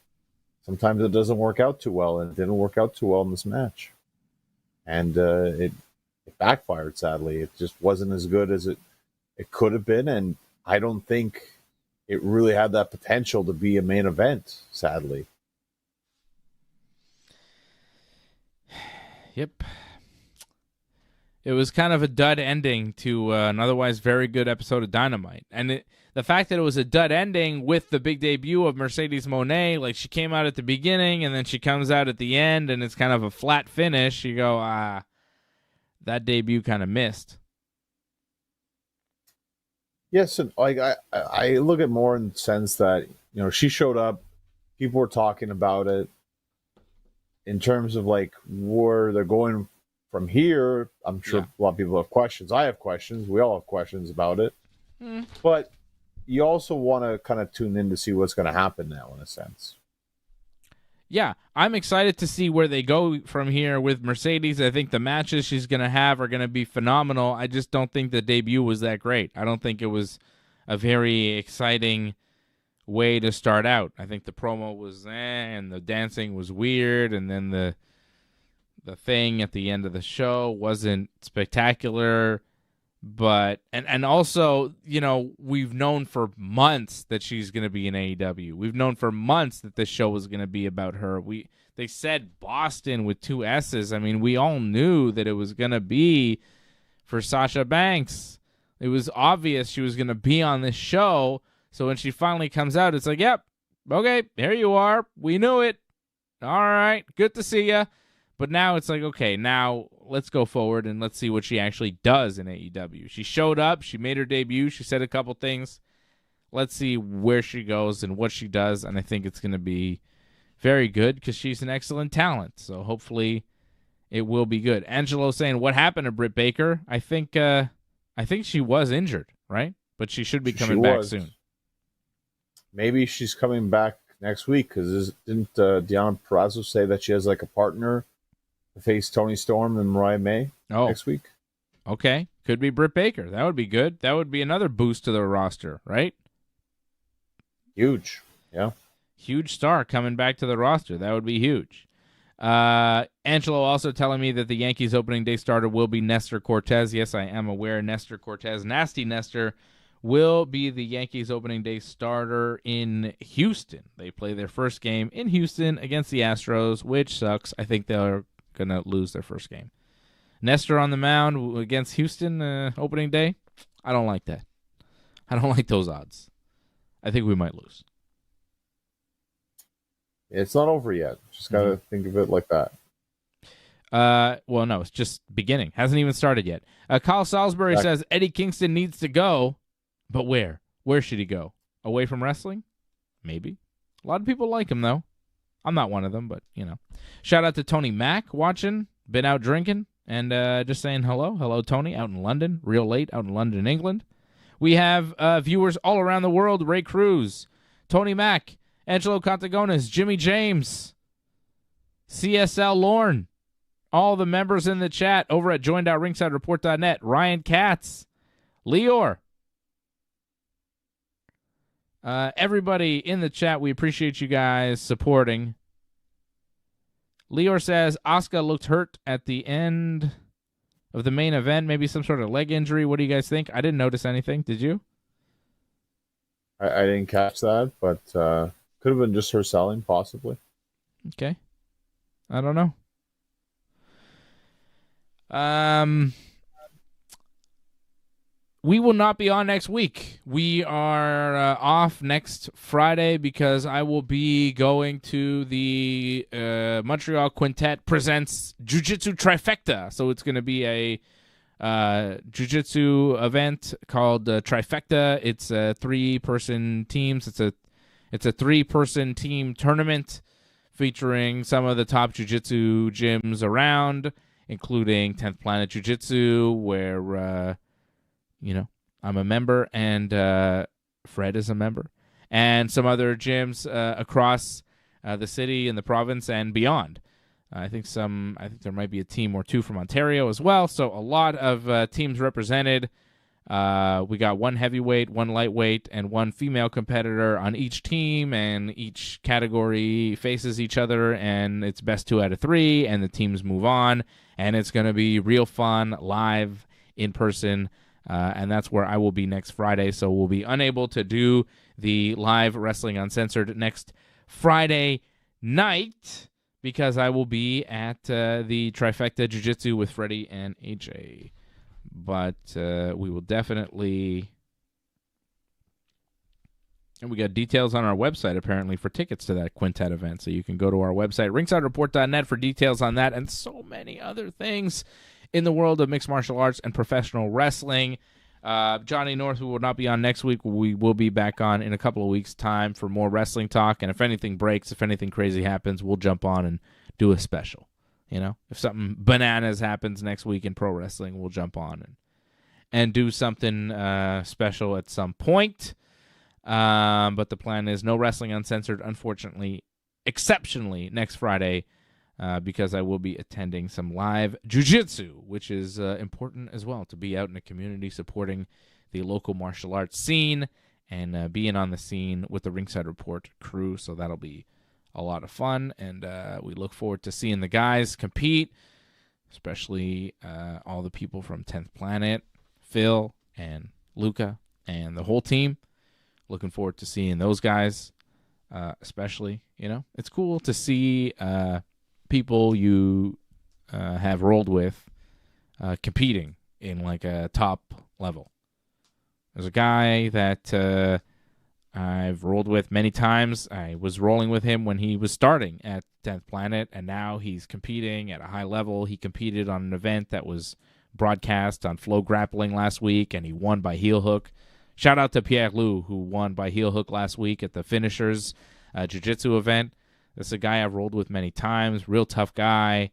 [SPEAKER 2] sometimes it doesn't work out too well, and it didn't work out too well in this match. And it backfired, sadly. It just wasn't as good as it could have been, and I don't think it really had that potential to be a main event, sadly.
[SPEAKER 1] Yep. It was kind of a dud ending to an otherwise very good episode of Dynamite. And the fact that it was a dud ending with the big debut of Mercedes Moné, like she came out at the beginning and then she comes out at the end and it's kind of a flat finish, you go, that debut kind of missed.
[SPEAKER 2] Yes, and like I look at more in the sense that, she showed up, people were talking about it in terms of like where they're going from here. I'm sure a lot of people have questions. I have questions. We all have questions about it. But you also want to kind of tune in to see what's going to happen now, in a sense.
[SPEAKER 1] Yeah, I'm excited to see where they go from here with Mercedes. I think the matches she's going to have are going to be phenomenal. I just don't think the debut was that great. I don't think it was a very exciting way to start out. I think the promo was and the dancing was weird, and then the thing at the end of the show wasn't spectacular. But and also, we've known for months that she's going to be in AEW. We've known for months that this show was going to be about her. They said Boston with 2 S's. I mean, we all knew that it was going to be for Sasha Banks. It was obvious she was going to be on this show. So when she finally comes out, it's like, yep, okay, here you are. We knew it. All right, good to see you. But now it's like, okay, now let's go forward and let's see what she actually does in AEW. She showed up. She made her debut. She said a couple things. Let's see where she goes and what she does. And I think it's going to be very good because she's an excellent talent. So hopefully it will be good. Angelo saying, what happened to Britt Baker? I think she was injured, right? But she should be coming back soon.
[SPEAKER 2] Maybe she's coming back next week because didn't Deonna Purrazzo say that she has like a partner to face Toni Storm and Mariah May next week?
[SPEAKER 1] Okay. Could be Britt Baker. That would be good. That would be another boost to the roster, right?
[SPEAKER 2] Huge. Yeah.
[SPEAKER 1] Huge star coming back to the roster. That would be huge. Angelo also telling me that the Yankees opening day starter will be Nestor Cortez. Yes, I am aware. Nestor Cortez, Nasty Nestor, will be the Yankees opening day starter in Houston. They play their first game in Houston against the Astros, which sucks. I think they're going to lose their first game. Nestor on the mound against Houston opening day. I don't like that. I don't like those odds. I think we might lose.
[SPEAKER 2] It's not over yet. Just got to think of it like that.
[SPEAKER 1] Well, no, it's just beginning. Hasn't even started yet. Kyle Salisbury says Eddie Kingston needs to go, but where? Where should he go? Away from wrestling? Maybe. A lot of people like him, though. I'm not one of them, but, Shout out to Tony Mack watching. Been out drinking and just saying hello. Hello, Tony, out in London. Real late, out in London, England. We have viewers all around the world. Ray Cruz, Tony Mack, Angelo Contagones, Jimmy James, CSL Lorne. All the members in the chat over at join.ringsidereport.net. Ryan Katz, Leor. Everybody in the chat, we appreciate you guys supporting. Leor says Asuka looked hurt at the end of the main event. Maybe some sort of leg injury. What do you guys think? I didn't notice anything. Did you?
[SPEAKER 2] I didn't catch that, but could have been just her selling, possibly.
[SPEAKER 1] Okay. I don't know. We will not be on next week. We are off next Friday because I will be going to the Montreal Quintet Presents Jiu-Jitsu Trifecta. So it's going to be a jiu-jitsu event called Trifecta. It's 3-person teams. It's a 3-person team tournament featuring some of the top jiu-jitsu gyms around, including 10th Planet Jiu-Jitsu, where I'm a member, and Fred is a member, and some other gyms across the city and the province and beyond. I think there might be a team or two from Ontario as well. So a lot of teams represented. We got 1 heavyweight, 1 lightweight, and 1 female competitor on each team, and each category faces each other, and it's best 2 out of 3, and the teams move on, and it's going to be real fun, live, in person. And that's where I will be next Friday. So we'll be unable to do the live Wrestling Uncensored next Friday night because I will be at the Trifecta Jiu-Jitsu with Freddie and AJ. But we will definitely... And we got details on our website, apparently, for tickets to that Quintet event. So you can go to our website, ringsidereport.net, for details on that and so many other things in the world of mixed martial arts and professional wrestling. Johnny North, who will not be on next week, we will be back on in a couple of weeks' time for more wrestling talk. And if anything breaks, if anything crazy happens, we'll jump on and do a special. If something bananas happens next week in pro wrestling, we'll jump on and do something special at some point. But the plan is no Wrestling Uncensored, unfortunately, exceptionally, next Friday. Because I will be attending some live jiu-jitsu, which is important as well, to be out in the community supporting the local martial arts scene and being on the scene with the Ringside Report crew. So that'll be a lot of fun, and we look forward to seeing the guys compete, especially all the people from 10th Planet, Phil and Luca and the whole team. Looking forward to seeing those guys, especially. It's cool to see... people you have rolled with competing in like a top level. There's a guy that I've rolled with many times. I was rolling with him when he was starting at 10th Planet, and now he's competing at a high level. He competed on an event that was broadcast on Flow Grappling last week, and he won by heel hook. Shout out to Pierre Lou, who won by heel hook last week at the Finishers Jiu-Jitsu event. This is a guy I've rolled with many times, real tough guy,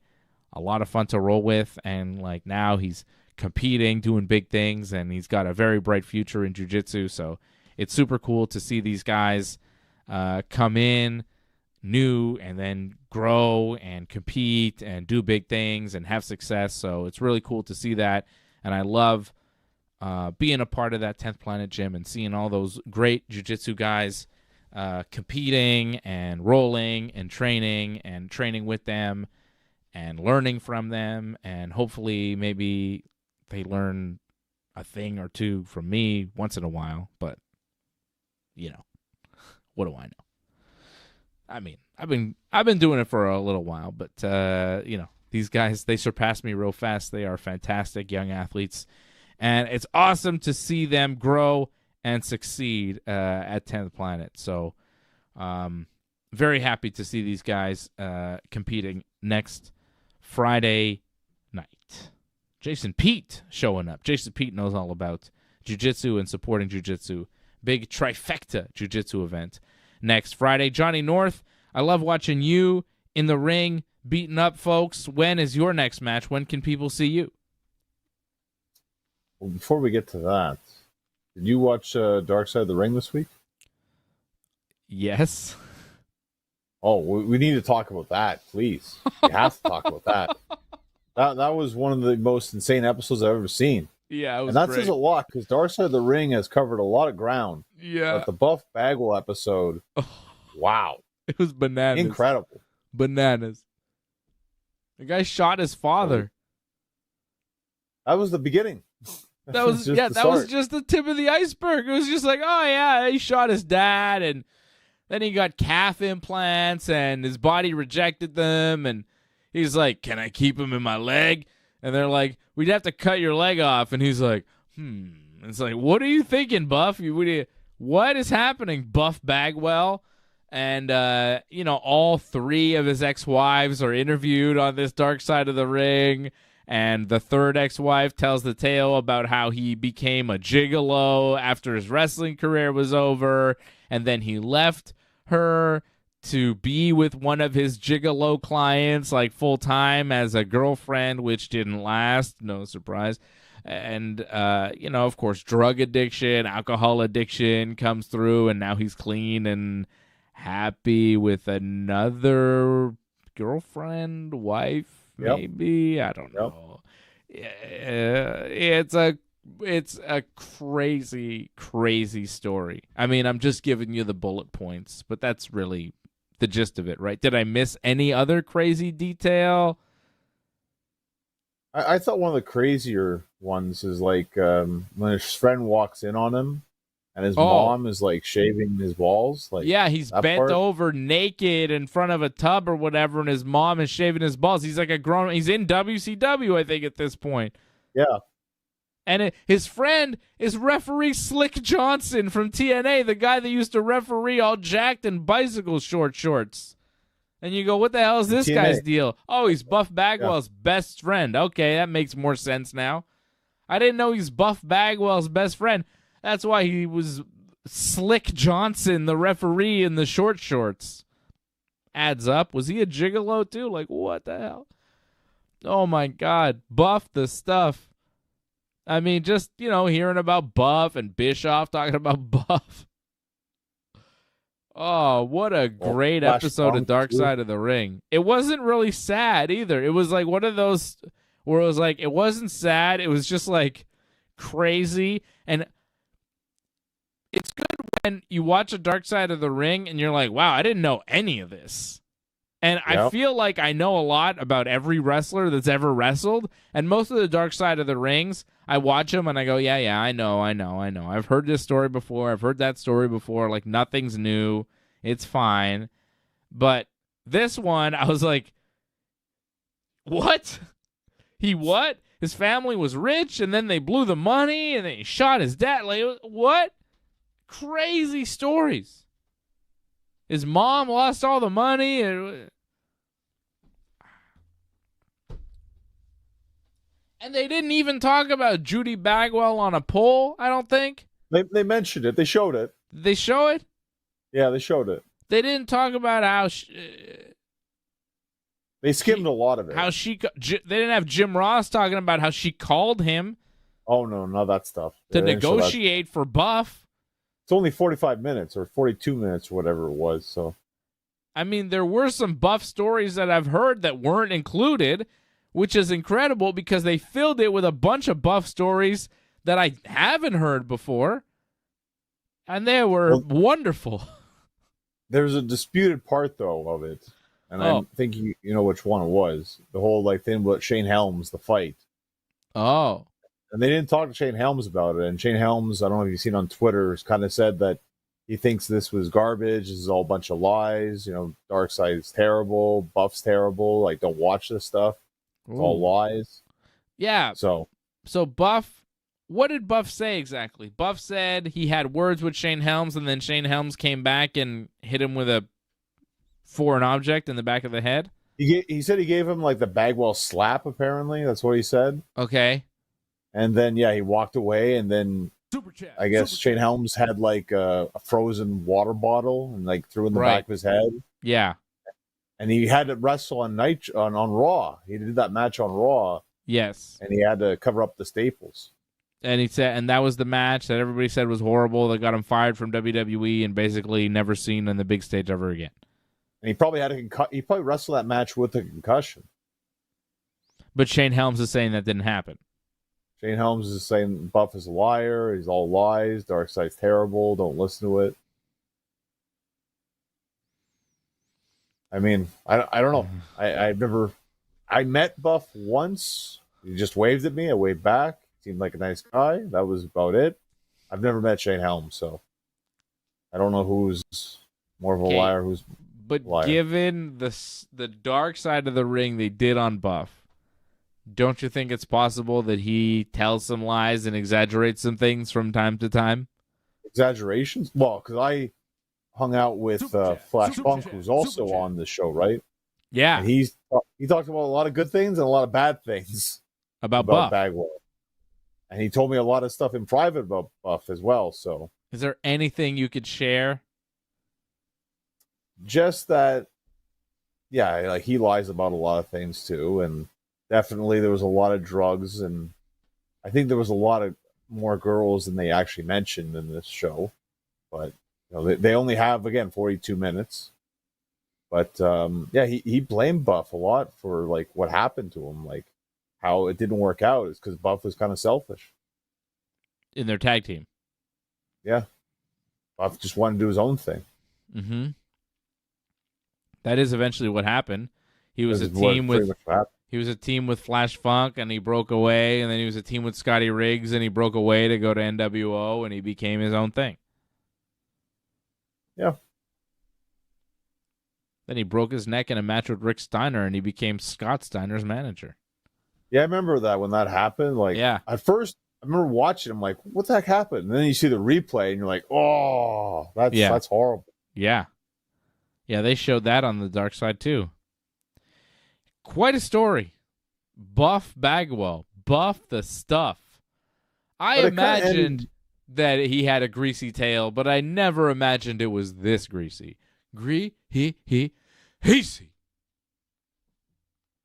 [SPEAKER 1] a lot of fun to roll with, and now he's competing, doing big things, and he's got a very bright future in jiu-jitsu. So it's super cool to see these guys come in new and then grow and compete and do big things and have success. So it's really cool to see that, and I love being a part of that 10th Planet gym and seeing all those great jiu-jitsu guys competing and rolling and training with them and learning from them, and hopefully maybe they learn a thing or two from me once in a while. But what do I know? I mean, I've been doing it for a little while, but these guys, they surpass me real fast. They are fantastic young athletes, and it's awesome to see them grow and succeed at 10th Planet. So very happy to see these guys competing next Friday night. Jason Pete showing up. Jason Pete knows all about jiu-jitsu and supporting jiu-jitsu. Big trifecta jiu-jitsu event. Next Friday, Johnny North. I love watching you in the ring, beating up folks. When is your next match? When can people see you?
[SPEAKER 2] Well, before we get to that, did you watch Dark Side of the Ring this week?
[SPEAKER 1] Yes.
[SPEAKER 2] Oh, we need to talk about that, please. We have to talk about that. That was one of the most insane episodes I've ever seen.
[SPEAKER 1] Yeah, it was
[SPEAKER 2] and that
[SPEAKER 1] great.
[SPEAKER 2] says a lot because Dark Side of the Ring has covered a lot of ground.
[SPEAKER 1] Yeah.
[SPEAKER 2] But the Buff Bagwell episode, wow.
[SPEAKER 1] It was bananas.
[SPEAKER 2] Incredible.
[SPEAKER 1] Bananas. The guy shot his father.
[SPEAKER 2] That was the beginning.
[SPEAKER 1] That was just the tip of the iceberg. It was just like, oh yeah, he shot his dad, and then he got calf implants, and his body rejected them, and he's like, can I keep him in my leg? And they're like, we'd have to cut your leg off, and he's like, It's like, what are you thinking, Buff? What is happening, Buff Bagwell? And, all three of his ex-wives are interviewed on this Dark Side of the Ring. And the third ex-wife tells the tale about how he became a gigolo after his wrestling career was over. And then he left her to be with one of his gigolo clients, like full-time as a girlfriend, which didn't last. No surprise. And, of course, drug addiction, alcohol addiction comes through. And now he's clean and happy with another girlfriend, wife. Maybe I don't know. It's a crazy, crazy story. I mean, I'm just giving you the bullet points, but that's really the gist of it, right? Did I miss any other crazy detail?
[SPEAKER 2] I thought one of the crazier ones is like when his friend walks in on him and his mom is like shaving his balls. Like,
[SPEAKER 1] yeah, he's bent over naked in front of a tub or whatever, and his mom is shaving his balls. He's like he's in WCW, I think, at this point.
[SPEAKER 2] Yeah.
[SPEAKER 1] And his friend is referee Slick Johnson from TNA, the guy that used to referee all jacked in bicycle shorts. And you go, what the hell is this guy's deal? Oh, he's Buff Bagwell's best friend. Okay, that makes more sense now. I didn't know he's Buff Bagwell's best friend. That's why he was Slick Johnson, the referee in the shorts. Adds up. Was he a gigolo too? Like, what the hell? Oh, my God. Buff the stuff. I mean, just, hearing about Buff and Bischoff talking about Buff. Oh, what a great episode of Dark Side of the Ring. It wasn't really sad either. It was like one of those where it was like, it wasn't sad. It was just like crazy. And it's good when you watch a Dark Side of the Ring and you're like, wow, I didn't know any of this. And I feel like I know a lot about every wrestler that's ever wrestled. And most of the Dark Side of the Rings, I watch them and I go, yeah, I know. I've heard this story before. I've heard that story before. Like, nothing's new. It's fine. But this one, I was like, what? He what? His family was rich, and then they blew the money, and then he shot his dad. Like, what? Crazy stories. His mom lost all the money. And they didn't even talk about Judy Bagwell on a pole, I don't think.
[SPEAKER 2] They mentioned it. They showed it.
[SPEAKER 1] Did they show it?
[SPEAKER 2] Yeah, they showed it.
[SPEAKER 1] They didn't talk about how...
[SPEAKER 2] they skimmed a lot of it.
[SPEAKER 1] They didn't have Jim Ross talking about how she called him.
[SPEAKER 2] Oh, no, not that stuff.
[SPEAKER 1] To negotiate for Buff.
[SPEAKER 2] It's only 45 minutes or 42 minutes or whatever it was. So,
[SPEAKER 1] I mean, there were some Buff stories that I've heard that weren't included, which is incredible because they filled it with a bunch of Buff stories that I haven't heard before. And they were wonderful.
[SPEAKER 2] There's a disputed part, though, of it. And I think you know which one it was. The whole thing about Shane Helms, the fight.
[SPEAKER 1] Oh. And
[SPEAKER 2] they didn't talk to Shane Helms about it. And Shane Helms, I don't know if you've seen on Twitter, has kind of said that he thinks this was garbage. This is all a bunch of lies. Dark Side is terrible. Buff's terrible. Like, don't watch this stuff. It's all lies.
[SPEAKER 1] Yeah.
[SPEAKER 2] So
[SPEAKER 1] Buff, what did Buff say exactly? Buff said he had words with Shane Helms, and then Shane Helms came back and hit him with a foreign object in the back of the head.
[SPEAKER 2] He said he gave him like the Bagwell slap. Apparently, that's what he said.
[SPEAKER 1] Okay.
[SPEAKER 2] And then he walked away, and then
[SPEAKER 1] Super chat.
[SPEAKER 2] I guess Shane Helms had like a frozen water bottle and like threw in the back of his head.
[SPEAKER 1] Yeah.
[SPEAKER 2] And he had to wrestle on Raw. He did that match on Raw.
[SPEAKER 1] Yes.
[SPEAKER 2] And he had to cover up the staples.
[SPEAKER 1] And he said, and that was the match that everybody said was horrible. That got him fired from WWE and basically never seen on the big stage ever again.
[SPEAKER 2] And he probably had he probably wrestled that match with a concussion.
[SPEAKER 1] But Shane Helms is saying that didn't happen.
[SPEAKER 2] Shane Helms is saying Buff is a liar. He's all lies. Dark Side's terrible. Don't listen to it. I mean, I don't know. I met Buff once. He just waved at me. I waved back. Seemed like a nice guy. That was about it. I've never met Shane Helms, so I don't know who's more of a liar, who's
[SPEAKER 1] But
[SPEAKER 2] liar.
[SPEAKER 1] Given the dark side of the ring they did on Buff, don't you think it's possible that he tells some lies and exaggerates some things from time to time?
[SPEAKER 2] Exaggerations? Well, because I hung out with Flash Funk, who's also on the show, right?
[SPEAKER 1] Yeah.
[SPEAKER 2] And he talked about a lot of good things and a lot of bad things
[SPEAKER 1] about Buff.
[SPEAKER 2] Bagwell. And he told me a lot of stuff in private about Buff as well. So,
[SPEAKER 1] is there anything you could share?
[SPEAKER 2] Just that, yeah, like he lies about a lot of things too, and definitely there was a lot of drugs, and I think there was a lot of more girls than they actually mentioned in this show. But they only have 42 minutes. But he blamed Buff a lot for like what happened to him, like how it didn't work out. It's because Buff was kind of selfish
[SPEAKER 1] in their tag team.
[SPEAKER 2] Yeah, Buff just wanted to do his own thing.
[SPEAKER 1] Mm-hmm. That is eventually what happened. He was a team with Flash Funk, and he broke away, and then he was a team with Scotty Riggs, and he broke away to go to NWO, and he became his own thing.
[SPEAKER 2] Yeah.
[SPEAKER 1] Then he broke his neck in a match with Rick Steiner, and he became Scott Steiner's manager.
[SPEAKER 2] Yeah, I remember that when that happened. Like, at first, I remember watching him like, what the heck happened? And then you see the replay, and you're like, oh, that's horrible.
[SPEAKER 1] Yeah. Yeah, they showed that on the dark side, too. Quite a story. Buff Bagwell. Buff the stuff. I imagined that he had a greasy tail, but I never imagined it was this greasy. Greasy.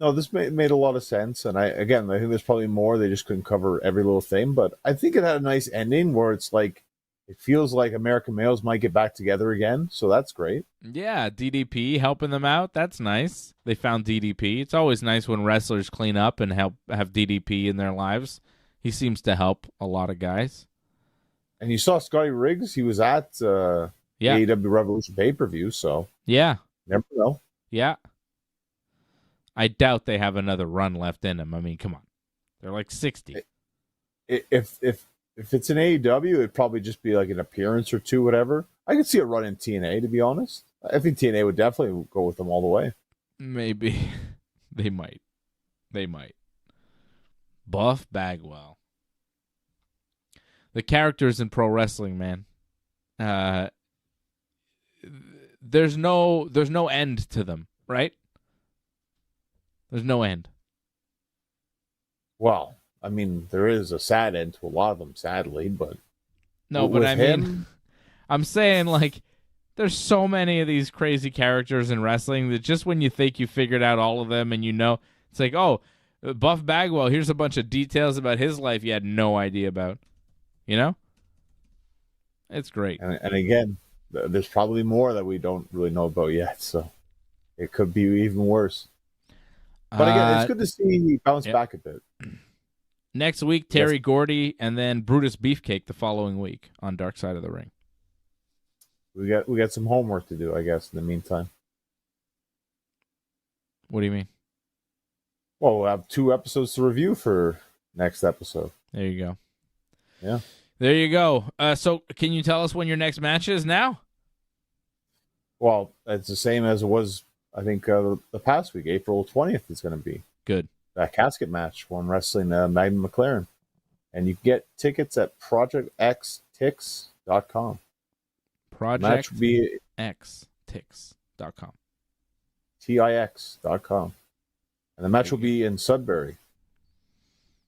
[SPEAKER 2] No, this made a lot of sense. And I think there's probably more. They just couldn't cover every little thing. But I think it had a nice ending where it's like, it feels like American males might get back together again, so that's great.
[SPEAKER 1] Yeah, DDP helping them out. That's nice. They found DDP. It's always nice when wrestlers clean up and have DDP in their lives. He seems to help a lot of guys.
[SPEAKER 2] And you saw Scotty Riggs. He was at the AEW Revolution pay-per-view, so
[SPEAKER 1] yeah,
[SPEAKER 2] never know.
[SPEAKER 1] Yeah. I doubt they have another run left in them. I mean, come on. They're like 60.
[SPEAKER 2] If it's an AEW, it'd probably just be like an appearance or two, whatever. I could see a run in TNA, to be honest. I think TNA would definitely go with them all the way.
[SPEAKER 1] Maybe. They might. Buff Bagwell. The characters in pro wrestling, man. There's no end to them, right? There's no end.
[SPEAKER 2] Well, I mean, there is a sad end to a lot of them, sadly, but...
[SPEAKER 1] No, but I mean, I'm saying, like, there's so many of these crazy characters in wrestling that just when you think you figured out all of them and it's like, oh, Buff Bagwell, here's a bunch of details about his life you had no idea about. You know? It's great.
[SPEAKER 2] And again, there's probably more that we don't really know about yet, so it could be even worse. But again, it's good to see he bounce back a bit.
[SPEAKER 1] Next week, Terry Gordy, and then Brutus Beefcake the following week on Dark Side of the Ring.
[SPEAKER 2] We got some homework to do, I guess, in the meantime.
[SPEAKER 1] What do you mean?
[SPEAKER 2] Well, we'll have 2 episodes to review for next episode.
[SPEAKER 1] There you go.
[SPEAKER 2] Yeah.
[SPEAKER 1] There you go. So can you tell us when your next match is now?
[SPEAKER 2] Well, it's the same as it was, I think, the past week. April 20th is going to be.
[SPEAKER 1] Good.
[SPEAKER 2] That casket match when wrestling Magnum McLaren. And you get tickets at projectxtix.com.
[SPEAKER 1] Projectxtix.com.
[SPEAKER 2] tix.com. And the match will be in Sudbury.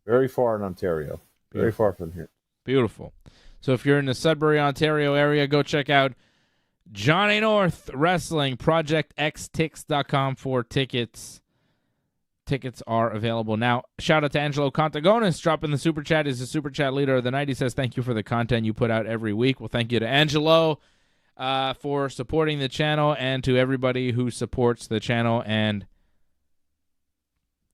[SPEAKER 2] Very far in Ontario. Very far from here.
[SPEAKER 1] Beautiful. So if you're in the Sudbury, Ontario area, go check out Johnny North Wrestling, projectxtix.com for tickets. Tickets are available now. Shout out to Angelo Contagonis, dropping the super chat. He's the super chat leader of the night. He says, thank you for the content you put out every week. Well, thank you to Angelo for supporting the channel, and to everybody who supports the channel and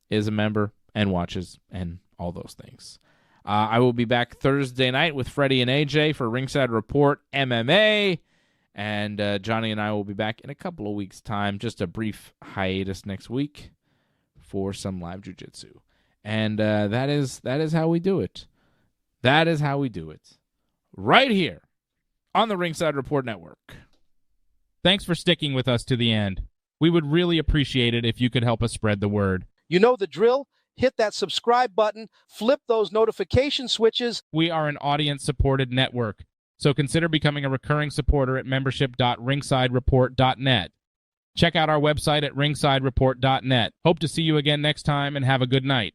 [SPEAKER 1] is a member and watches and all those things. I will be back Thursday night with Freddie and AJ for Ringside Report MMA. And Johnny and I will be back in a couple of weeks' time. Just a brief hiatus next week for some live jiu-jitsu. And that is how we do it. That is how we do it. Right here on the Ringside Report Network.
[SPEAKER 3] Thanks for sticking with us to the end. We would really appreciate it if you could help us spread the word.
[SPEAKER 4] You know the drill. Hit that subscribe button. Flip those notification switches.
[SPEAKER 3] We are an audience-supported network, so consider becoming a recurring supporter at membership.ringsidereport.net. Check out our website at ringsidereport.net. Hope to see you again next time, and have a good night.